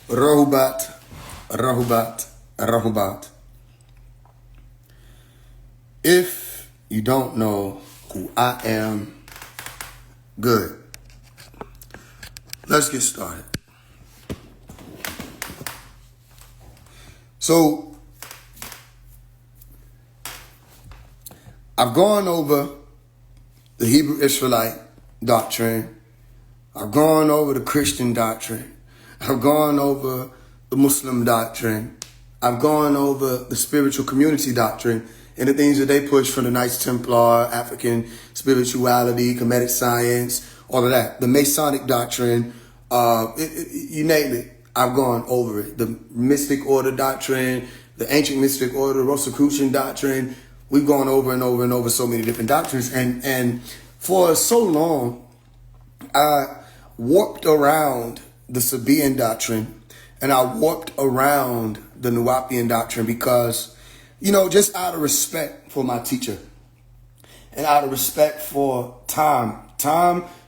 Rahubat, Rahubat, Rahubat. If you don't know who I am, good. Let's get started. So, I've gone over the Hebrew Israelite doctrine. I've gone over the Christian doctrine. I've gone over the Muslim doctrine. I've gone over the spiritual community doctrine and the things that they push for the Knights Templar, African spirituality, Kemetic science, all of that. The Masonic doctrine, you name it, I've gone over it. The mystic order doctrine, the ancient mystic order, Rosicrucian doctrine. We've gone over and over and over so many different doctrines. And for so long, I warped around the Sabaean doctrine and I warped around the Nuwaubian doctrine because, just out of respect for my teacher and out of respect for time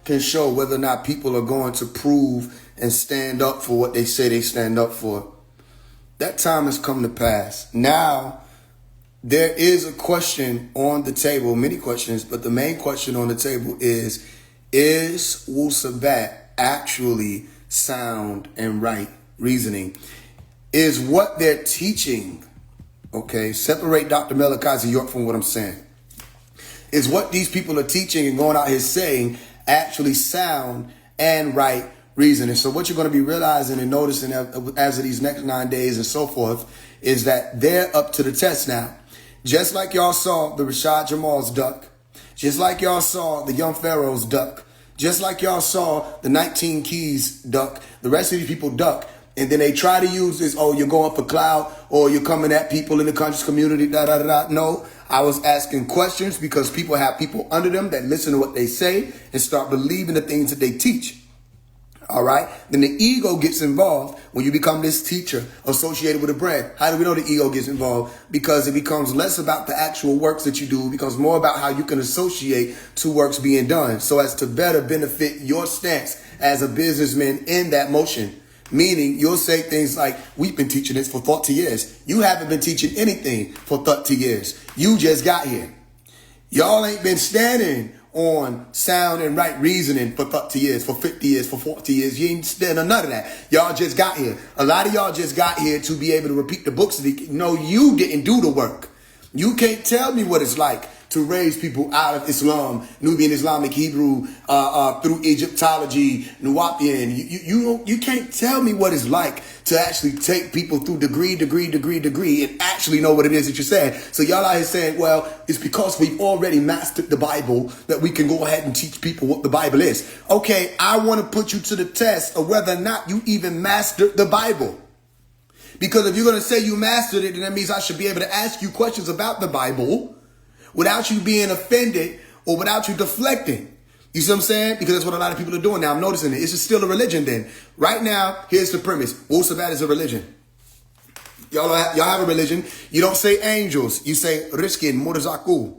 can show whether or not people are going to prove and stand up for what they say they stand up for. That time has come to pass. Now, there is a question on the table, many questions, but the main question on the table is Wu Sabat actually sound and right reasoning? Is what they're teaching, okay, separate Dr. Malachi York from what I'm saying. Is what these people are teaching and going out here saying actually sound and right reasoning? So what you're going to be realizing and noticing as of these next 9 days and so forth is that they're up to the test now. Just like y'all saw the Rashad Jamal's duck, just like y'all saw the Young Pharaoh's duck, just like y'all saw the 19 Keys duck, the rest of these people duck. And then they try to use this, you're going for clout or you're coming at people in the conscious community, da-da-da-da. No, I was asking questions because people have people under them that listen to what they say and start believing the things that they teach. All right. Then the ego gets involved when you become this teacher associated with a brand. How do we know the ego gets involved? Because it becomes less about the actual works that you do. It becomes more about how you can associate two works being done so as to better benefit your stance as a businessman in that motion. Meaning you'll say things like, we've been teaching this for 30 years. You haven't been teaching anything for 30 years. You just got here. Y'all ain't been standing on sound and right reasoning for 30 years, for 50 years, for 40 years. You ain't standing on none of that. Y'all just got here. A lot of y'all just got here to be able to repeat the books. No, you didn't do the work. You can't tell me what it's like to raise people out of Islam, Nubian Islamic Hebrew, through Egyptology, Nuwaubian. You can't tell me what it's like to actually take people through degree, and actually know what it is that you're saying. So y'all out here saying, well, it's because we've already mastered the Bible that we can go ahead and teach people what the Bible is. Okay, I want to put you to the test of whether or not you even mastered the Bible. Because if you're going to say you mastered it, then that means I should be able to ask you questions about the Bible without you being offended or without you deflecting. You see what I'm saying? Because that's what a lot of people are doing now. I'm noticing it. It's just still a religion then. Right now, here's the premise. Wu Sabat is a religion. Y'all have a religion. You don't say angels. You say Riskin, Murazaku.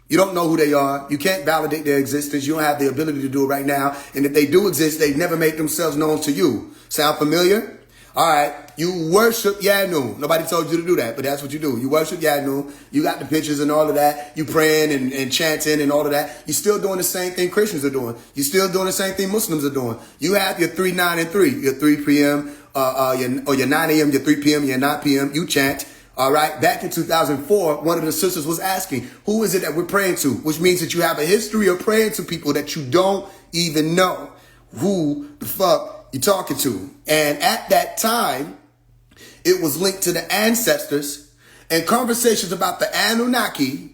You don't know who they are. You can't validate their existence. You don't have the ability to do it right now. And if they do exist, they've never made themselves known to you. Sound familiar? All right, you worship Yanu. Nobody told you to do that, but that's what you do. You worship Yanu. You got the pictures and all of that. You praying and chanting and all of that. You're still doing the same thing Christians are doing. You're still doing the same thing Muslims are doing. You have your 3, 9, and 3. Your 3 p.m., your 9 a.m., your 3 p.m., your 9 p.m. You chant. All right. Back in 2004, one of the sisters was asking, who is it that we're praying to? Which means that you have a history of praying to people that you don't even know who the fuck you're talking to. And at that time, it was linked to the ancestors and conversations about the Anunnaki,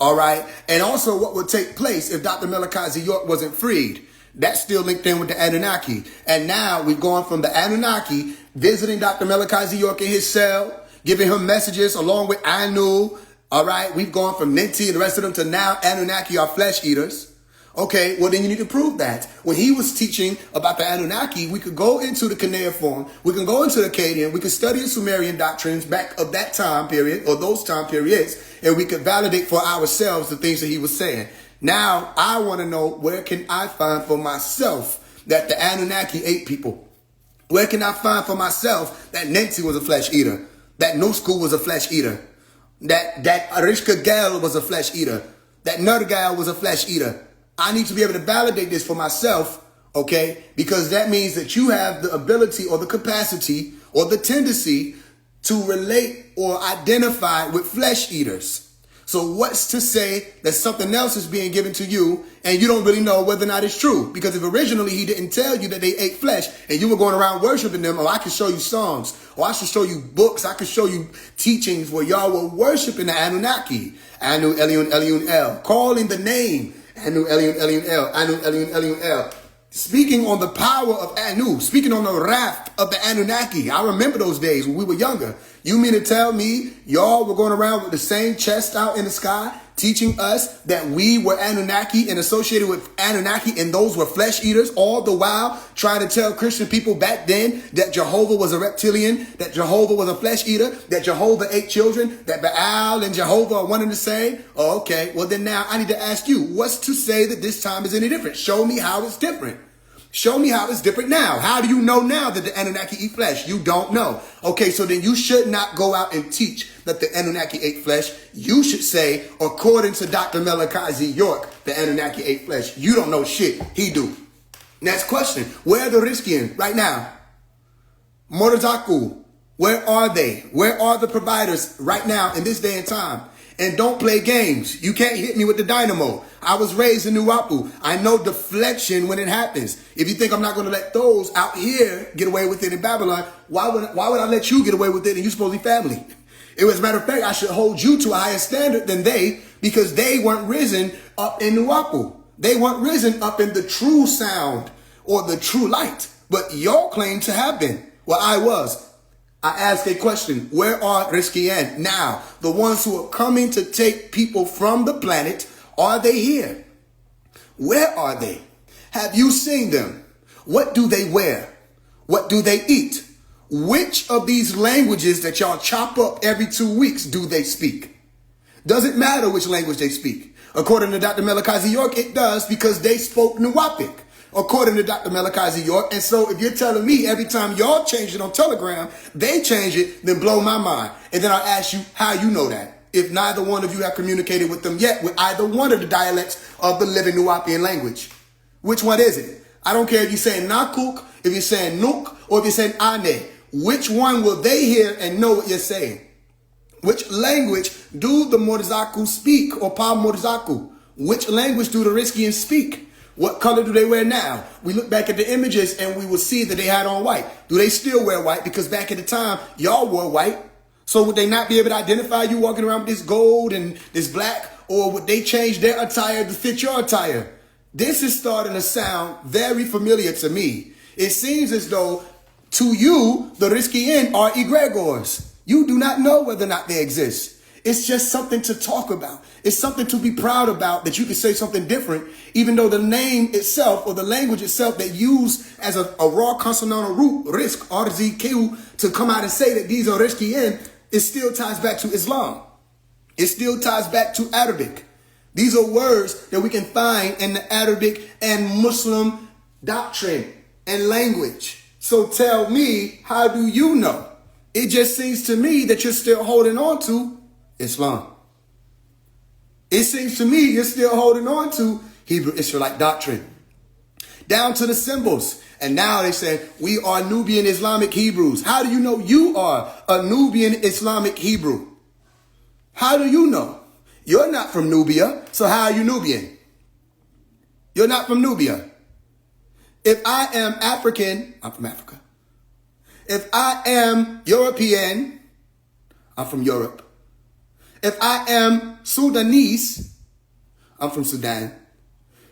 all right, and also what would take place if Dr. Malachi York wasn't freed. That's still linked in with the Anunnaki. And now we've gone from the Anunnaki visiting Dr. Malachi York in his cell, giving him messages along with Anu, all right. We've gone from Ninti and the rest of them to now Anunnaki are flesh eaters. Okay, well then you need to prove that. When he was teaching about the Anunnaki, we could go into the cuneiform, we can go into the Akkadian, we could study the Sumerian doctrines back of that time period or those time periods, and we could validate for ourselves the things that he was saying. Now, I want to know where can I find for myself that the Anunnaki ate people? Where can I find for myself that Nancy was a flesh eater, that Nusku was a flesh eater, that Arishka Gal was a flesh eater, that Nurgal was a flesh eater? I need to be able to validate this for myself, okay? Because that means that you have the ability or the capacity or the tendency to relate or identify with flesh eaters. So what's to say that something else is being given to you and you don't really know whether or not it's true? Because if originally he didn't tell you that they ate flesh and you were going around worshiping them, or I could show you songs, or I should show you books, I could show you teachings where y'all were worshiping the Anunnaki, Anu, Elion, Elion, El, calling the name Anu, Elion, Elion, El, Anu, Elion, Elion, El. Speaking on the power of Anu, speaking on the wrath of the Anunnaki. I remember those days when we were younger. You mean to tell me y'all were going around with the same chest out in the sky, teaching us that we were Anunnaki and associated with Anunnaki, and those were flesh eaters, all the while trying to tell Christian people back then that Jehovah was a reptilian, that Jehovah was a flesh eater, that Jehovah ate children, that Baal and Jehovah are one and the same? Oh, okay, well then now I need to ask you, what's to say that this time is any different? Show me how it's different. Show me how it's different now. How do you know now that the Anunnaki eat flesh? You don't know. Okay, so then you should not go out and teach that the Anunnaki ate flesh. You should say, according to Dr. Malachi York, the Anunnaki ate flesh. You don't know shit. He do. Next question. Where are the Riskian right now? Motozaku, where are they? Where are the providers right now in this day and time? And don't play games. You can't hit me with the dynamo. I was raised in Nuwapu. I know deflection when it happens. If you think I'm not going to let those out here get away with it in Babylon, why would I let you get away with it and you supposed to be family? As a matter of fact, I should hold you to a higher standard than they, because they weren't risen up in Nuwapu. They weren't risen up in the true sound or the true light. But y'all claim to have been. Well, I was. I ask a question. Where are Riskian now? The ones who are coming to take people from the planet, are they here? Where are they? Have you seen them? What do they wear? What do they eat? Which of these languages that y'all chop up every 2 weeks do they speak? Doesn't matter which language they speak. According to Dr. Malachi York, it does, because they spoke Nuwapic. According to Dr. Malachi York. And so if you're telling me every time y'all change it on Telegram, they change it, then blow my mind. And then I'll ask you how you know that, if neither one of you have communicated with them yet with either one of the dialects of the living Nuwapian language. Which one is it? I don't care if you're saying Nakuk, if you're saying Nuk, or if you're saying Ane. Which one will they hear and know what you're saying? Which language do the Motozaku speak, or Pa Motozaku? Which language do the Riskians speak? What color do they wear now? We look back at the images and we will see that they had on white. Do they still wear white? Because back at the time, y'all wore white. So would they not be able to identify you walking around with this gold and this black? Or would they change their attire to fit your attire? This is starting to sound very familiar to me. It seems as though to you, the Riskian are egregores. You do not know whether or not they exist. It's just something to talk about. It's something to be proud about, that you can say something different, even though the name itself or the language itself they use as a raw consonantal root, risk, RZQ, to come out and say that these are Riskian, it still ties back to Islam. It still ties back to Arabic. These are words that we can find in the Arabic and Muslim doctrine and language. So tell me, how do you know? It just seems to me that you're still holding on to Islam. It seems to me you're still holding on to Hebrew Israelite doctrine, down to the symbols. And now they say we are Nubian Islamic Hebrews. How do you know you are a Nubian Islamic Hebrew? How do you know? You're not from Nubia, so how are you Nubian? You're not from Nubia. If I am African, I'm from Africa. If I am European, I'm from Europe. If I am Sudanese, I'm from Sudan.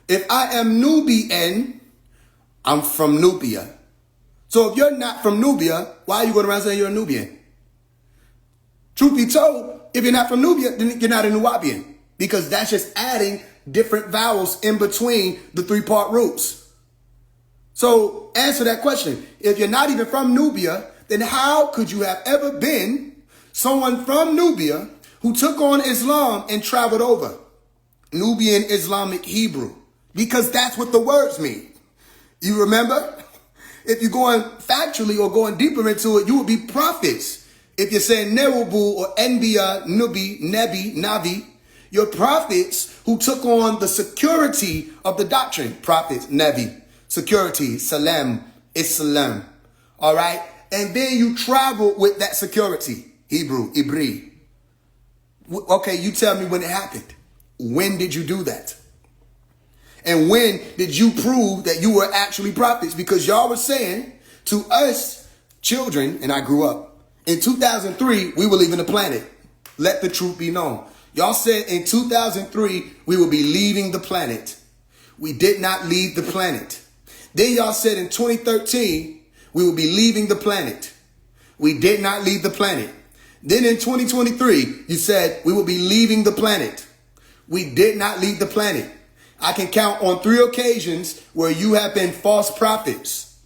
If I am Nubian, I'm from Nubia. So if you're not from Nubia, why are you going around saying you're a Nubian? Truth be told, if you're not from Nubia, then you're not a Nuwapian, because that's just adding different vowels in between the three-part roots. So answer that question. If you're not even from Nubia, then how could you have ever been someone from Nubia who took on Islam and traveled over? Nubian Islamic Hebrew. Because that's what the words mean. You remember? if you're going factually or going deeper into it, you would be prophets. If you're saying Nerubu or Enbia, Nubi, Nebi, Navi, you're prophets who took on the security of the doctrine. Prophets, Nevi, security, Salem, Islam. All right? And then you travel with that security. Hebrew, Ibri. Okay, you tell me when it happened. When did you do that? And when did you prove that you were actually prophets? Because y'all were saying to us children, and I grew up, in 2003, we were leaving the planet. Let the truth be known. Y'all said in 2003, we will be leaving the planet. We did not leave the planet. Then y'all said in 2013, we will be leaving the planet. We did not leave the planet. Then in 2023, you said we will be leaving the planet. We did not leave the planet. I can count on 3 occasions where you have been false prophets.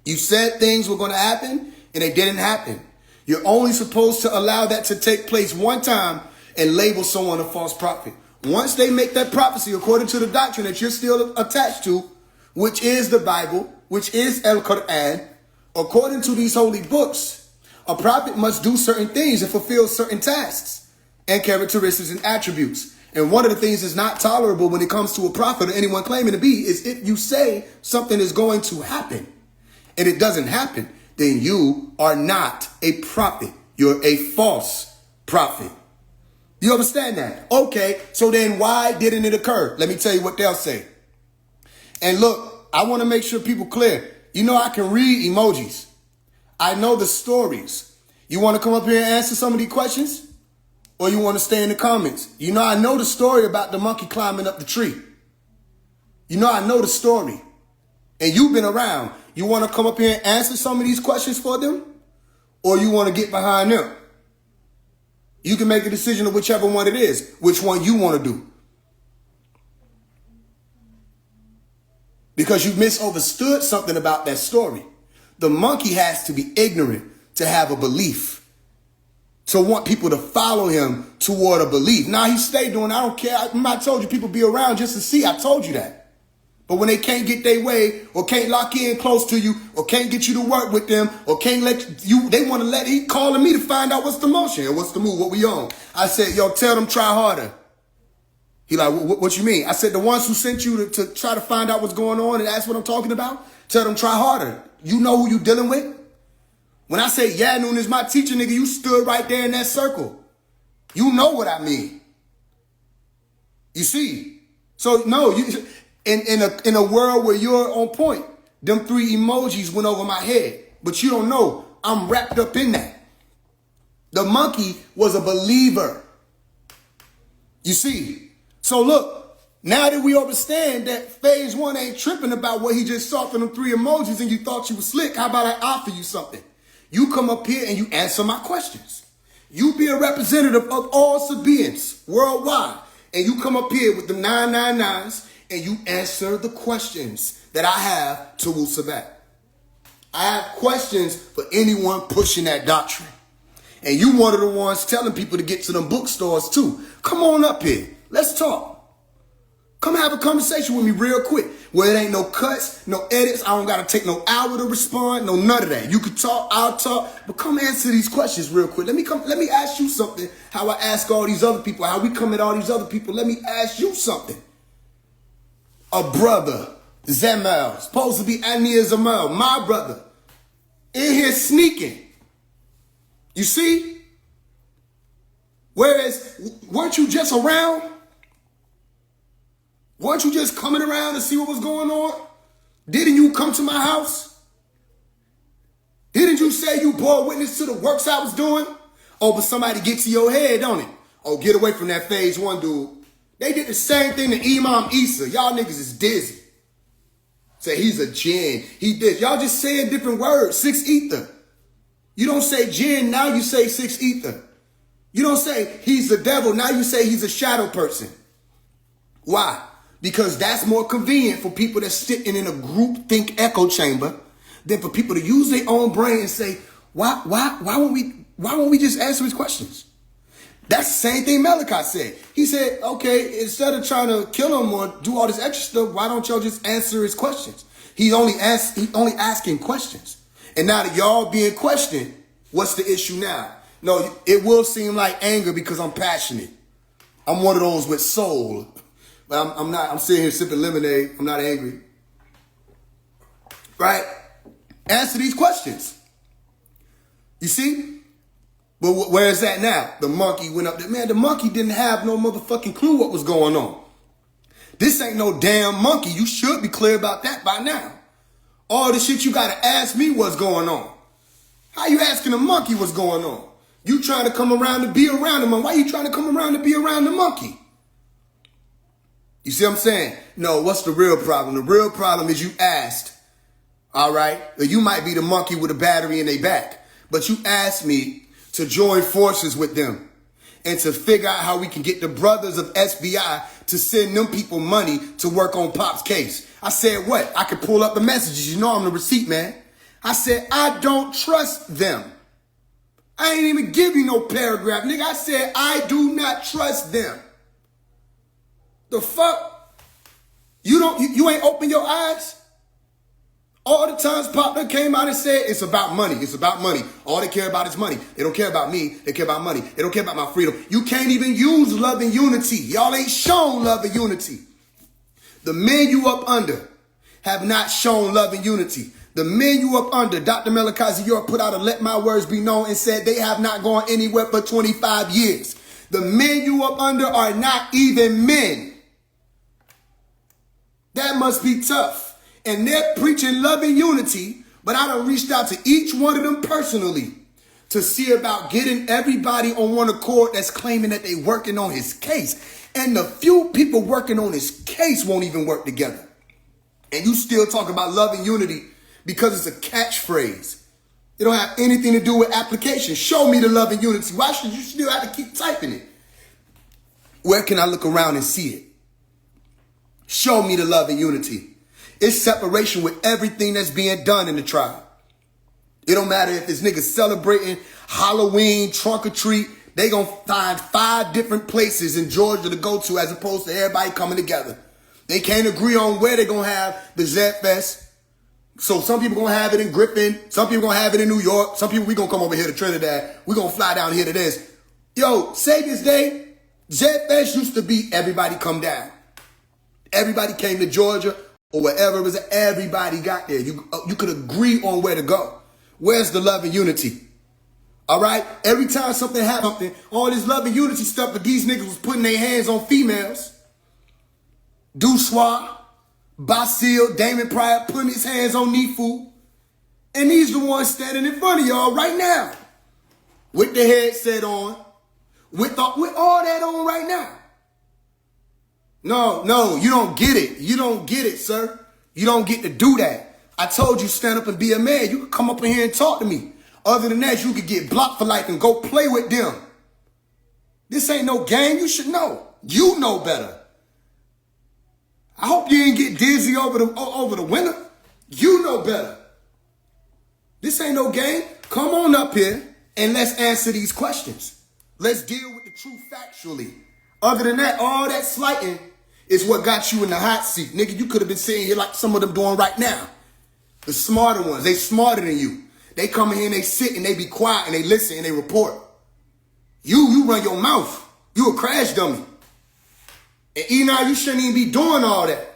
You said things were going to happen and they didn't happen. You're only supposed to allow that to take place one time and label someone a false prophet. Once they make that prophecy according to the doctrine that you're still attached to, which is the Bible, which is El Quran, according to these holy books, a prophet must do certain things and fulfill certain tasks and characteristics and attributes. And one of the things that's not tolerable when it comes to a prophet or anyone claiming to be is if you say something is going to happen and it doesn't happen, then you are not a prophet. You're a false prophet. You understand that? Okay, so then why didn't it occur? Let me tell you what they'll say. And look, I want to make sure people clear. You know I can read emojis. I know the stories. You want to come up here and answer some of these questions? Or you want to stay in the comments? You know I know the story about the monkey climbing up the tree. You know I know the story. And you've been around. You want to come up here and answer some of these questions for them? Or you want to get behind them? You can make a decision of whichever one it is, which one you want to do. Because you've misunderstood something about that story. The monkey has to be ignorant to have a belief, to want people to follow him toward a belief. Now he stayed doing, I don't care. I told you people be around just to see. I told you that. But when they can't get their way or can't lock in close to you or can't get you to work with them or can't let you, they want to he calling me to find out what's the motion or what's the move, what we on. I said, yo, tell them try harder. He like, what you mean? I said, the ones who sent you to try to find out what's going on and ask what I'm talking about, tell them try harder. You know who you dealing with? When I say Yanun is my teacher, nigga, you stood right there in that circle. You know what I mean. You see? So no, you in a world where you're on point, them 3 emojis went over my head. But you don't know, I'm wrapped up in that. The monkey was a believer. You see? So look, now that we understand that phase 1 ain't tripping about what he just saw from them 3 emojis and you thought you was slick, how about I offer you something? You come up here and you answer my questions. You be a representative of all Sabaeans worldwide. And you come up here with the 999s and you answer the questions that I have to Wu Sabat. I have questions for anyone pushing that doctrine. And you one of the ones telling people to get to them bookstores too. Come on up here. Let's talk. Come have a conversation with me real quick. Where it ain't no cuts, no edits. I don't got to take no hour to respond. No, none of that. You can talk, I'll talk. But come answer these questions real quick. Let me ask you something. How I ask all these other people. How we come at all these other people. Let me ask you something. A brother, Zamel, supposed to be Ania Zamel, my brother, in here sneaking. You see? Whereas, weren't you just around? Weren't you just coming around to see what was going on? Didn't you come to my house? Didn't you say you bore witness to the works I was doing? Oh, but somebody get to your head, don't it? Oh, get away from that phase 1 dude. They did the same thing to Imam Isa. Y'all niggas is dizzy. Say he's a jinn. He did. Y'all just saying different words. 6 ether. You don't say jinn, now you say 6 ether. You don't say he's the devil, now you say he's a shadow person. Why? Because that's more convenient for people that's sitting in a group think echo chamber than for people to use their own brain and say, why won't we just answer his questions? That's the same thing Malachi said. He said, okay, instead of trying to kill him or do all this extra stuff, why don't y'all just answer his questions? He only asking questions. And now that y'all being questioned, what's the issue now? No, it will seem like anger because I'm passionate. I'm one of those with soul. But I'm not. I'm sitting here sipping lemonade. I'm not angry. Right? Answer these questions. You see? But where is that now? The monkey went up there. Man, the monkey didn't have no motherfucking clue what was going on. This ain't no damn monkey. You should be clear about that by now. All the shit you gotta ask me what's going on. How you asking a monkey what's going on? You trying to come around to be around the monkey. Why you trying to come around to be around the monkey? You see what I'm saying? No, what's the real problem? The real problem is you asked, all right? You might be the monkey with a battery in their back, but you asked me to join forces with them and to figure out how we can get the brothers of SBI to send them people money to work on Pop's case. I said what? I could pull up the messages. You know I'm the receipt man. I said, I don't trust them. I ain't even give you no paragraph, nigga. I said, I do not trust them. The fuck? You ain't open your eyes? All the times Pop done came out and said, it's about money. It's about money. All they care about is money. They don't care about me. They care about money. They don't care about my freedom. You can't even use love and unity. Y'all ain't shown love and unity. The men you up under have not shown love and unity. The men you up under, Dr. Melikazi York put out a Let My Words Be Known and said they have not gone anywhere for 25 years. The men you up under are not even men. That must be tough. And they're preaching love and unity, but I done reached out to each one of them personally to see about getting everybody on one accord that's claiming that they working on his case. And the few people working on his case won't even work together. And you still talk about love and unity because it's a catchphrase. It don't have anything to do with application. Show me the love and unity. Why should you still have to keep typing it? Where can I look around and see it? Show me the love and unity. It's separation with everything that's being done in the tribe. It don't matter if this nigga celebrating Halloween, trunk or treat. They gonna find 5 different places in Georgia to go to as opposed to everybody coming together. They can't agree on where they're gonna have the Zed Fest. So some people gonna have it in Griffin. Some people gonna have it in New York. Some people we gonna come over here to Trinidad. We gonna fly down here to this. Yo, Savior's Day, Zed Fest used to be everybody come down. Everybody came to Georgia or wherever it was. Everybody got there. You could agree on where to go. Where's the love and unity? All right? Every time something happened, all this love and unity stuff, but these niggas was putting their hands on females. Duswa, Basil, Damon Pryor putting his hands on Nifu. And these the ones standing in front of y'all right now. With the headset on. With all that on right now. No, you don't get it. You don't get it, sir. You don't get to do that. I told you stand up and be a man. You could come up in here and talk to me. Other than that, you could get blocked for life and go play with them. This ain't no game. You should know. You know better. I hope you ain't get dizzy over the winter. You know better. This ain't no game. Come on up here and let's answer these questions. Let's deal with the truth factually. Other than that, all that slighting is what got you in the hot seat. Nigga, you could have been sitting here like some of them doing right now. The smarter ones, they smarter than you. They come in here and they sit and they be quiet and they listen and they report. You run your mouth. You a crash dummy. And Enoch, you shouldn't even be doing all that.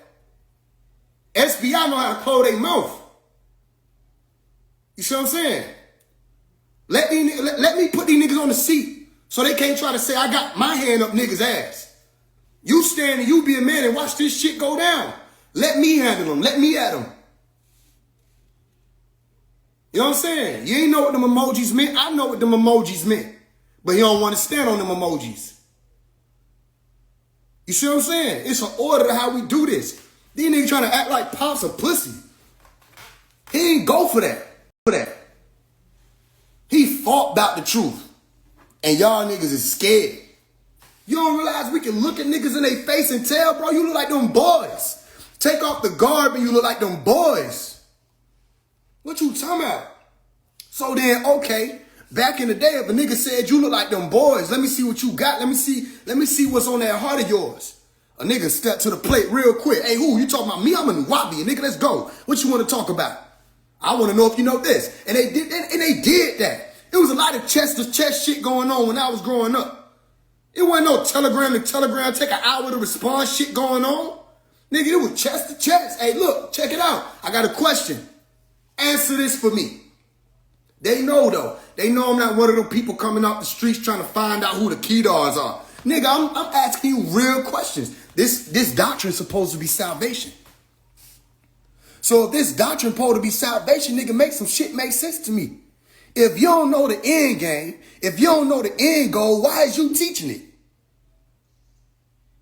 SBI know how to close their mouth. You see what I'm saying? Let me put these niggas on the seat so they can't try to say I got my hand up niggas' ass. You stand and you be a man and watch this shit go down. Let me handle them. Let me at them. You know what I'm saying? You ain't know what them emojis meant. I know what them emojis meant. But you don't want to stand on them emojis. You see what I'm saying? It's an order to how we do this. These niggas trying to act like Pop's a pussy. He ain't go for that. He fought about the truth. And y'all niggas is scared. You don't realize we can look at niggas in their face and tell, bro, you look like them boys. Take off the garb and you look like them boys. What you talking about? So then, okay, back in the day, if a nigga said you look like them boys, let me see what you got. Let me see what's on that heart of yours. A nigga stepped to the plate real quick. Hey, who? You talking about me? I'm a Nuwabi. Nigga, let's go. What you want to talk about? I want to know if you know this. And they did that. It was a lot of chest to chest shit going on when I was growing up. It wasn't no telegram to telegram, take an hour to respond shit going on. Nigga, it was chest to chest. Hey, look, check it out. I got a question. Answer this for me. They know, though. They know I'm not one of them people coming off the streets trying to find out who the Kedars are. Nigga, I'm asking you real questions. This doctrine is supposed to be salvation. So if this doctrine supposed to be salvation, nigga, make some shit make sense to me. If you don't know the end game, if you don't know the end goal, why is you teaching it?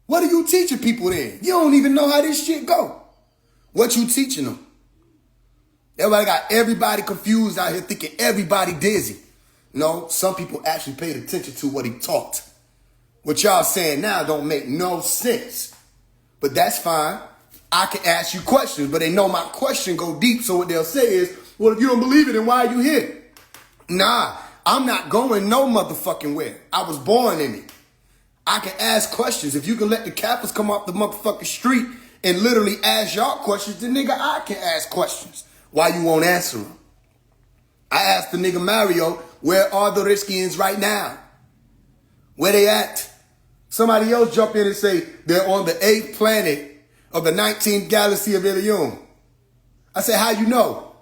What are you teaching people then? You don't even know how this shit go. What you teaching them? Everybody got everybody confused out here thinking everybody dizzy. No, some people actually paid attention to what he taught. What y'all saying now don't make no sense. But that's fine. I can ask you questions, but they know my question go deep. So what they'll say is, well, if you don't believe it, then why are you here? Nah, I'm not going no motherfucking where. I was born in it. I can ask questions. If you can let the Kappas come off the motherfucking street and literally ask y'all questions, then nigga, I can ask questions. Why you won't answer them? I asked the nigga Mario, where are the Riskians right now? Where they at? Somebody else jump in and say they're on the 8th planet of the 19th galaxy of Ilium. I said, how you know?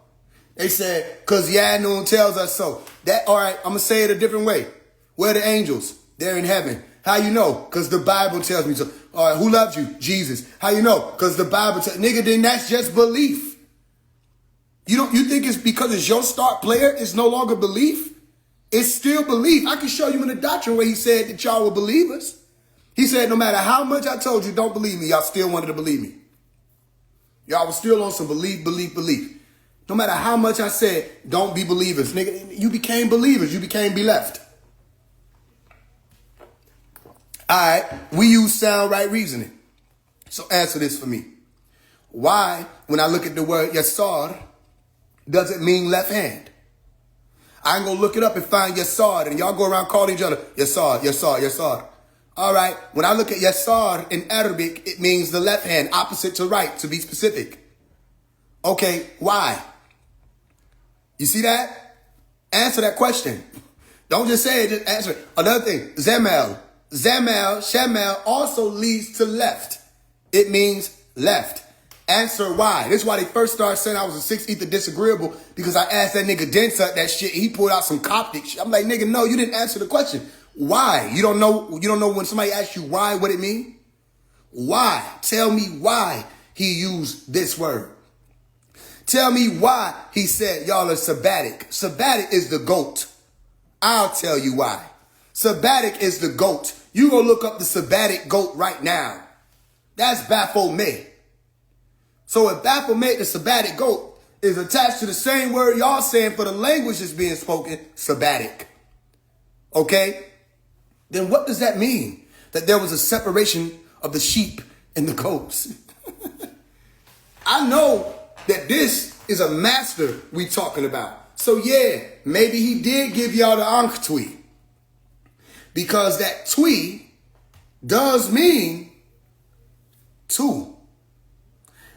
They said, because Yanun tells us so. All right, I'm going to say it a different way. Where are the angels? They're in heaven. How you know? Because the Bible tells me so. All right, who loves you? Jesus. How you know? Because the Bible tells nigga, then that's just belief. You think it's because it's your star player, it's no longer belief? It's still belief. I can show you in the doctrine where he said that y'all were believers. He said, no matter how much I told you, don't believe me, y'all still wanted to believe me. Y'all was still on some belief. No matter how much I said, don't be believers. Nigga, you became believers. You became be left. All right, we use sound right reasoning. So answer this for me. Why, when I look at the word yasar, does it mean left hand? I ain't gonna look it up and find yasar, and y'all go around calling each other yasar. All right, when I look at yasar in Arabic, it means the left hand, opposite to right, to be specific. Okay, why? You see that? Answer that question. Don't just say it, just answer it. Another thing, Shemel also leads to left. It means left. Answer why. This is why they first started saying I was a 6th ether disagreeable, because I asked that nigga Densa that shit. He pulled out some Coptic shit. I'm like, nigga, no, you didn't answer the question. Why? You don't know when somebody asks you why, what it mean? Why? Tell me why he used this word. Tell me why he said y'all are sabbatic. Sabbatic is the goat. I'll tell you why. Sabbatic is the goat. You go look up the sabbatic goat right now. That's Baphomet. So if Baphomet, the sabbatic goat, is attached to the same word y'all saying for the language that's being spoken, sabbatic. Okay? Then what does that mean? That there was a separation of the sheep and the goats. I know that this is a master we talking about. So yeah, maybe he did give y'all the Ankh Twi. Because that Twi does mean two.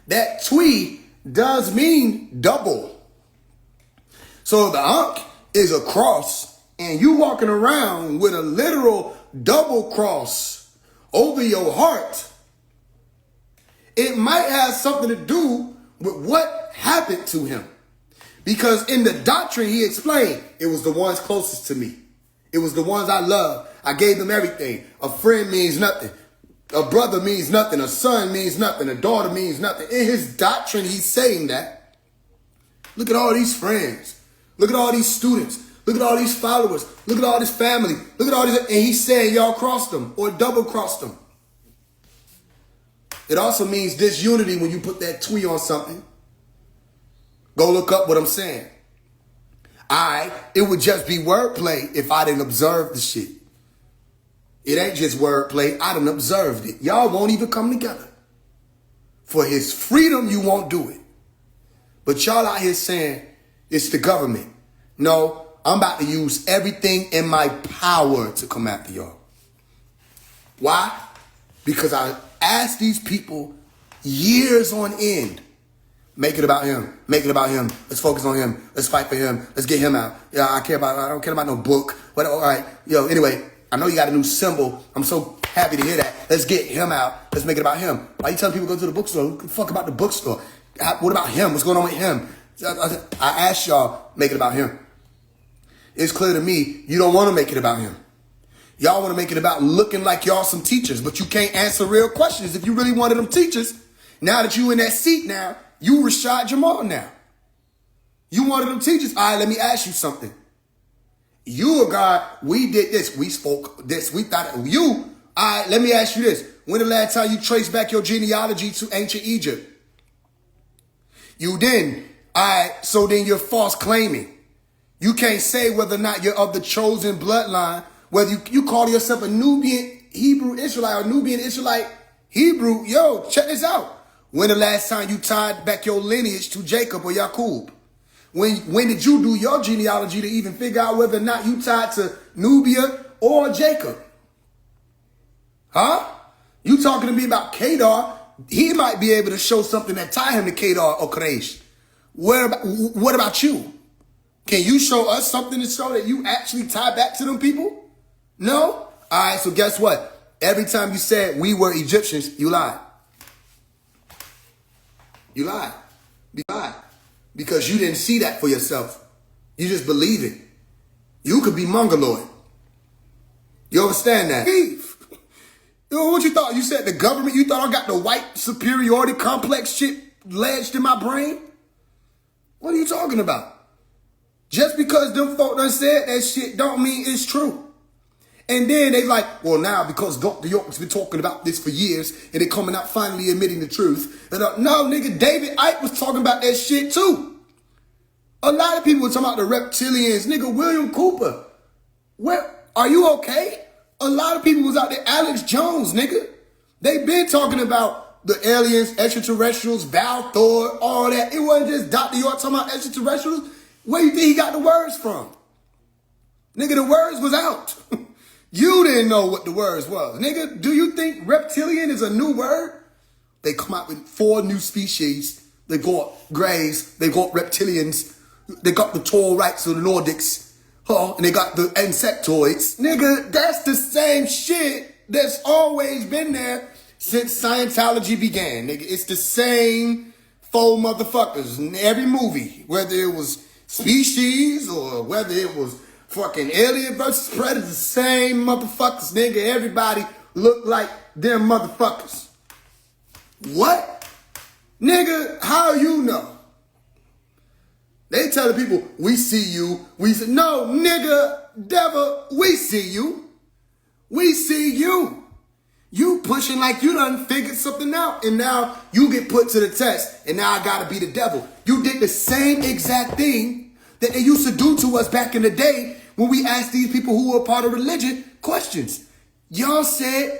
That Twi does mean double. So the Ankh is a cross, and you walking around with a literal double cross over your heart. It might have something to do with what happened to him. Because in the doctrine he explained, it was the ones closest to me. It was the ones I love. I gave them everything. A friend means nothing. A brother means nothing. A son means nothing. A daughter means nothing. In his doctrine, he's saying that. Look at all these friends. Look at all these students. Look at all these followers. Look at all this family. Look at all these. And he's saying y'all crossed them or double crossed them. It also means disunity when you put that Twi on something. Go look up what I'm saying. It would just be wordplay if I didn't observe the shit. It ain't just wordplay. I done observed it. Y'all won't even come together. For his freedom, you won't do it. But y'all out here saying it's the government. No, I'm about to use everything in my power to come after y'all. Why? Because I asked these people years on end, make it about him. Make it about him. Let's focus on him. Let's fight for him. Let's get him out. Yeah, I don't care about no book. But all right. Yo, anyway, I know you got a new symbol. I'm so happy to hear that. Let's get him out. Let's make it about him. Why you telling people to go to the bookstore? Who the fuck about the bookstore? What about him? What's going on with him? I asked y'all, make it about him. It's clear to me you don't want to make it about him. Y'all want to make it about looking like y'all some teachers, but you can't answer real questions. If you really wanted them teachers, now that you in that seat now, you Rashad Jamal now. You wanted them teachers. All right, let me ask you something. You a God, we did this, we spoke this, we thought you. All right, let me ask you this. When the last time you traced back your genealogy to ancient Egypt? You didn't. All right, so then you're false claiming. You can't say whether or not you're of the chosen bloodline, whether you call yourself a Nubian Hebrew Israelite or Nubian Israelite Hebrew. Yo, check this out. When the last time you tied back your lineage to Jacob or Yaqub? When did you do your genealogy to even figure out whether or not you tied to Nubia or Jacob? Huh? You talking to me about Kedar? He might be able to show something that tie him to Kedar or Quraysh. What about you? Can you show us something to show that you actually tie back to them people? No? All right, so guess what? Every time you said we were Egyptians, you lied. You lied. You lied. Because you didn't see that for yourself. You just believe it. You could be Mongoloid. You understand that? Eve. What you thought? You said the government? You thought I got the white superiority complex shit ledged in my brain? What are you talking about? Just because them folk done said that shit don't mean it's true. And then they like, well, now because Dr. York's been talking about this for years and they coming out finally admitting the truth. And, no, nigga, David Icke was talking about that shit too. A lot of people were talking about the reptilians. Nigga, William Cooper. Where, are you okay? A lot of people was out there. Alex Jones, nigga. They been talking about the aliens, extraterrestrials, Val Thor, all that. It wasn't just Dr. York talking about extraterrestrials. Where you think he got the words from? Nigga, the words was out. You didn't know what the words was. Nigga, do you think reptilian is a new word? They come out with 4 new species. They got greys. They got reptilians. They got the tall rights of the Nordics. And they got the insectoids. Nigga, that's the same shit that's always been there since Scientology began. Nigga, it's the same 4 motherfuckers in every movie. Whether it was Species or whether it was fucking Alien versus Predator, the same motherfuckers, nigga. Everybody look like them motherfuckers. What? Nigga, how you know? They tell the people, we see you. We say, no, nigga, devil, we see you. We see you. You pushing like you done figured something out. And now you get put to the test. And now I gotta be the devil. You did the same exact thing that they used to do to us back in the day when we asked these people who were part of religion questions. Y'all said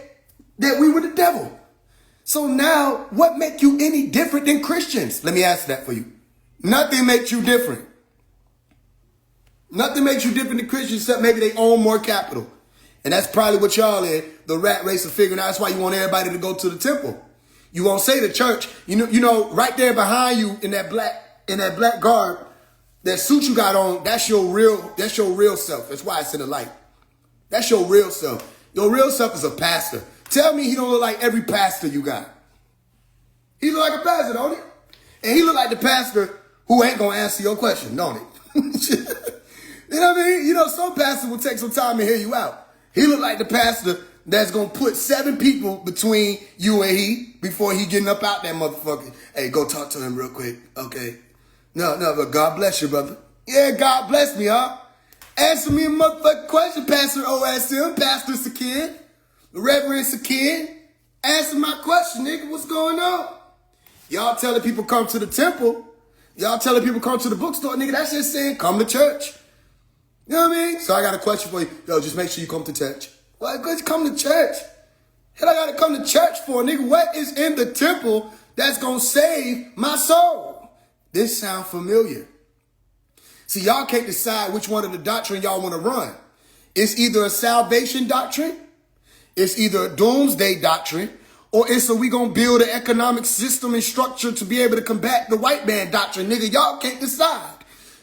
that we were the devil. So now, what make you any different than Christians? Let me ask that for you. Nothing makes you different. Nothing makes you different than Christians except maybe they own more capital. And that's probably what y'all in, the rat race of figuring out. That's why you want everybody to go to the temple. You won't say the church. You know, right there behind you in that black garb, that suit you got on, that's your real self. That's why it's in the light. That's your real self. Your real self is a pastor. Tell me he don't look like every pastor you got. He look like a pastor, don't he? And he look like the pastor who ain't gonna answer your question, don't he? You know what I mean? You know, some pastors will take some time to hear you out. He look like the pastor that's gonna put 7 people between you and he before he getting up out that motherfucker. Hey, go talk to him real quick, okay? No, but God bless you, brother. Yeah, God bless me, huh? Answer me a motherfucking question, Pastor OSM, Pastor Sakin, Reverend Sakin. Answer my question, nigga. What's going on? Y'all telling people come to the temple. Y'all telling people come to the bookstore, nigga. That's just saying come to church. You know what I mean? So I got a question for you. Yo, just make sure you come to church. Why good you come to church? Hell, I gotta come to church for, nigga. What is in the temple that's gonna save my soul? This sound familiar. See, y'all can't decide which one of the doctrine y'all want to run. It's either a salvation doctrine, it's either a doomsday doctrine, Or is so we gonna build an economic system and structure to be able to combat the white man doctrine? Nigga, y'all can't decide.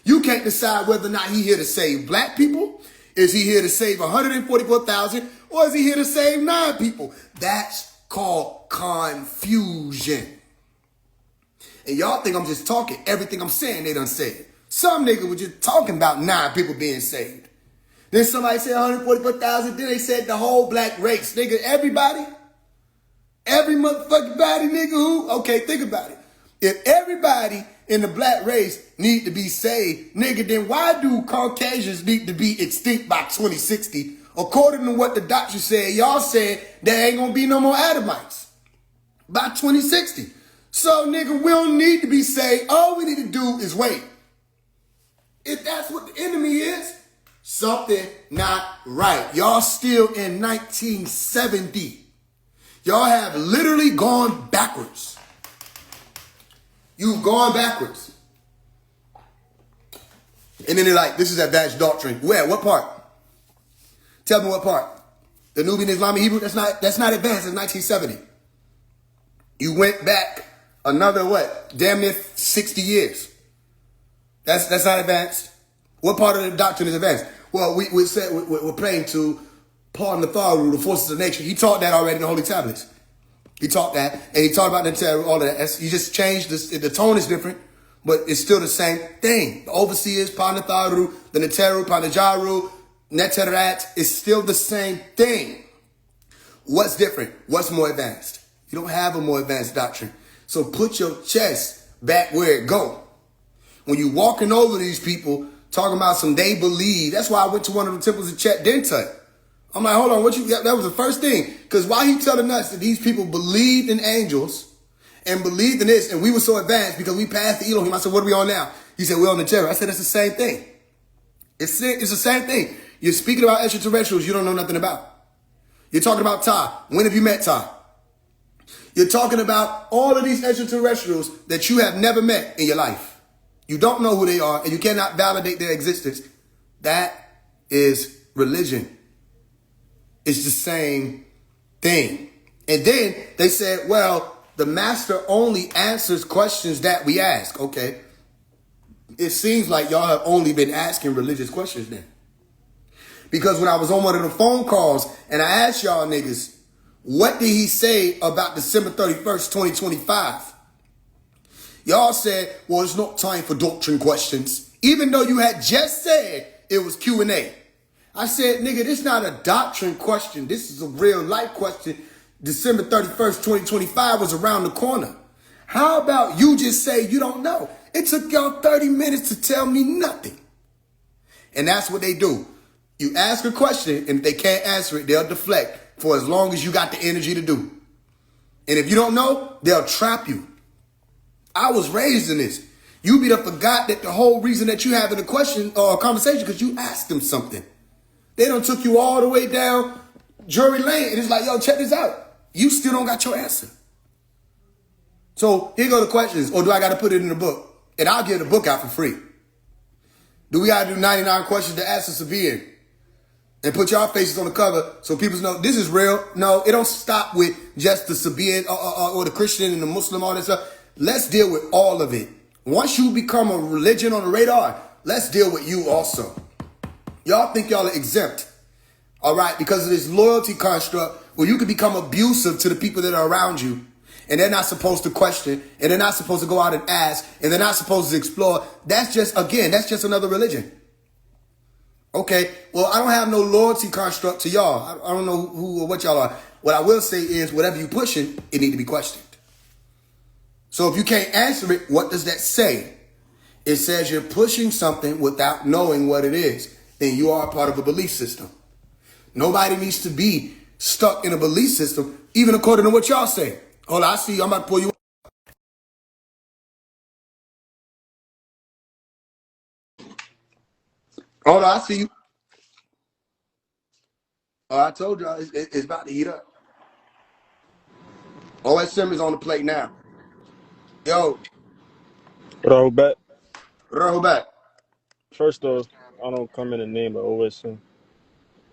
You can't decide whether or not he here to save black people. Is he here to save 144,000? Or is he here to save 9 people? That's called confusion. And y'all think I'm just talking. Everything I'm saying, they done said. Some nigga was just talking about 9 people being saved. Then somebody said 144,000. Then they said the whole black race. Nigga, everybody? Every motherfucking body, nigga, who? Okay, think about it. If everybody in the black race need to be saved, nigga, then why do Caucasians need to be extinct by 2060? According to what the doctor said, y'all said there ain't gonna be no more Adamites by 2060. So, nigga, we don't need to be saved. All we need to do is wait. If that's what the enemy is, something not right. Y'all still in 1970. Y'all have literally gone backwards. You've gone backwards. And then they're like, this is advanced doctrine. Where? What part? Tell me what part. The Nubian Islamic Hebrew, that's not advanced. It's 1970. You went back another what? Damn near 60 years. That's not advanced. What part of the doctrine is advanced? Well, we said we're praying to Paul Natharu, the forces of nature. He taught that already in the Holy Tablets. He taught that, and he taught about Neteru, all of that. You just changed the tone is different, but it's still the same thing. The overseers, Panatharu, the Neteru, Panajaru, Neterat, is still the same thing. What's different? What's more advanced? You don't have a more advanced doctrine. So put your chest back where it go. When you walking over these people, talking about some they believe, that's why I went to one of the temples of Chet Dentut. I'm like, hold on, that was the first thing. Because why he telling us that these people believed in angels and believed in this, and we were so advanced because we passed the Elohim. I said, what are we on now? He said, we're on the terror. I said, it's the same thing. It's the same thing. You're speaking about extraterrestrials you don't know nothing about. You're talking about Ta. When have you met Ta? You're talking about all of these extraterrestrials that you have never met in your life. You don't know who they are, and you cannot validate their existence. That is religion. It's the same thing. And then they said, well, the master only answers questions that we ask. Okay. It seems like y'all have only been asking religious questions then. Because when I was on one of the phone calls and I asked y'all niggas, what did he say about December 31st, 2025? Y'all said, well, it's not time for doctrine questions. Even though you had just said it was Q&A. I said, nigga, this is not a doctrine question. This is a real life question. December 31st, 2025 was around the corner. How about you just say you don't know? It took y'all 30 minutes to tell me nothing. And that's what they do. You ask a question, and if they can't answer it, they'll deflect for as long as you got the energy to do. And if you don't know, they'll trap you. I was raised in this. You be done forgot that the whole reason that you having a question or a conversation because you asked them something. They done took you all the way down Drury Lane. And it's like, yo, check this out. You still don't got your answer. So here go the questions. Or do I got to put it in the book? And I'll give the book out for free. Do we got to do 99 questions to answer Sabian? And put y'all faces on the cover so people know this is real? No, it don't stop with just the Sabian or the Christian and the Muslim, all that stuff. Let's deal with all of it. Once you become a religion on the radar, let's deal with you also. Y'all think y'all are exempt, all right, because of this loyalty construct where you can become abusive to the people that are around you, and they're not supposed to question, and they're not supposed to go out and ask, and they're not supposed to explore. That's just another religion. Okay, well, I don't have no loyalty construct to y'all. I don't know who or what y'all are. What I will say is whatever you pushing, it need to be questioned. So if you can't answer it, what does that say? It says you're pushing something without knowing what it is. Then you are a part of a belief system. Nobody needs to be stuck in a belief system, even according to what y'all say. Hold on, I see you. I'm about to pull you up. Hold on, I see you. Oh, I told y'all it's about to heat up. OSM is on the plate now. Yo, Robert, roll back. first off, I don't come in the name of OSM,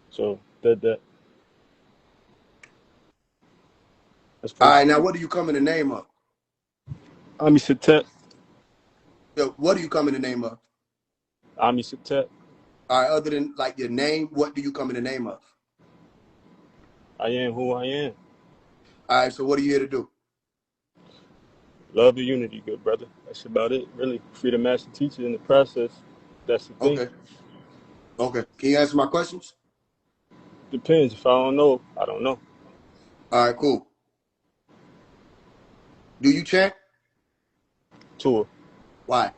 so that That's All pretty right, now cool. what do you come in the name of? Ami Satet. Yo, what do you come in the name of? Ami Satet. All right, other than like your name, what do you come in the name of? I am who I am. All right, so what are you here to do? Love and unity, good brother. That's about it, really. Free the master teacher in the process. That's the thing. Okay, okay. Can you answer my questions? Depends. If I don't know, I don't know. All right, cool. Do you chant? Tour. Why?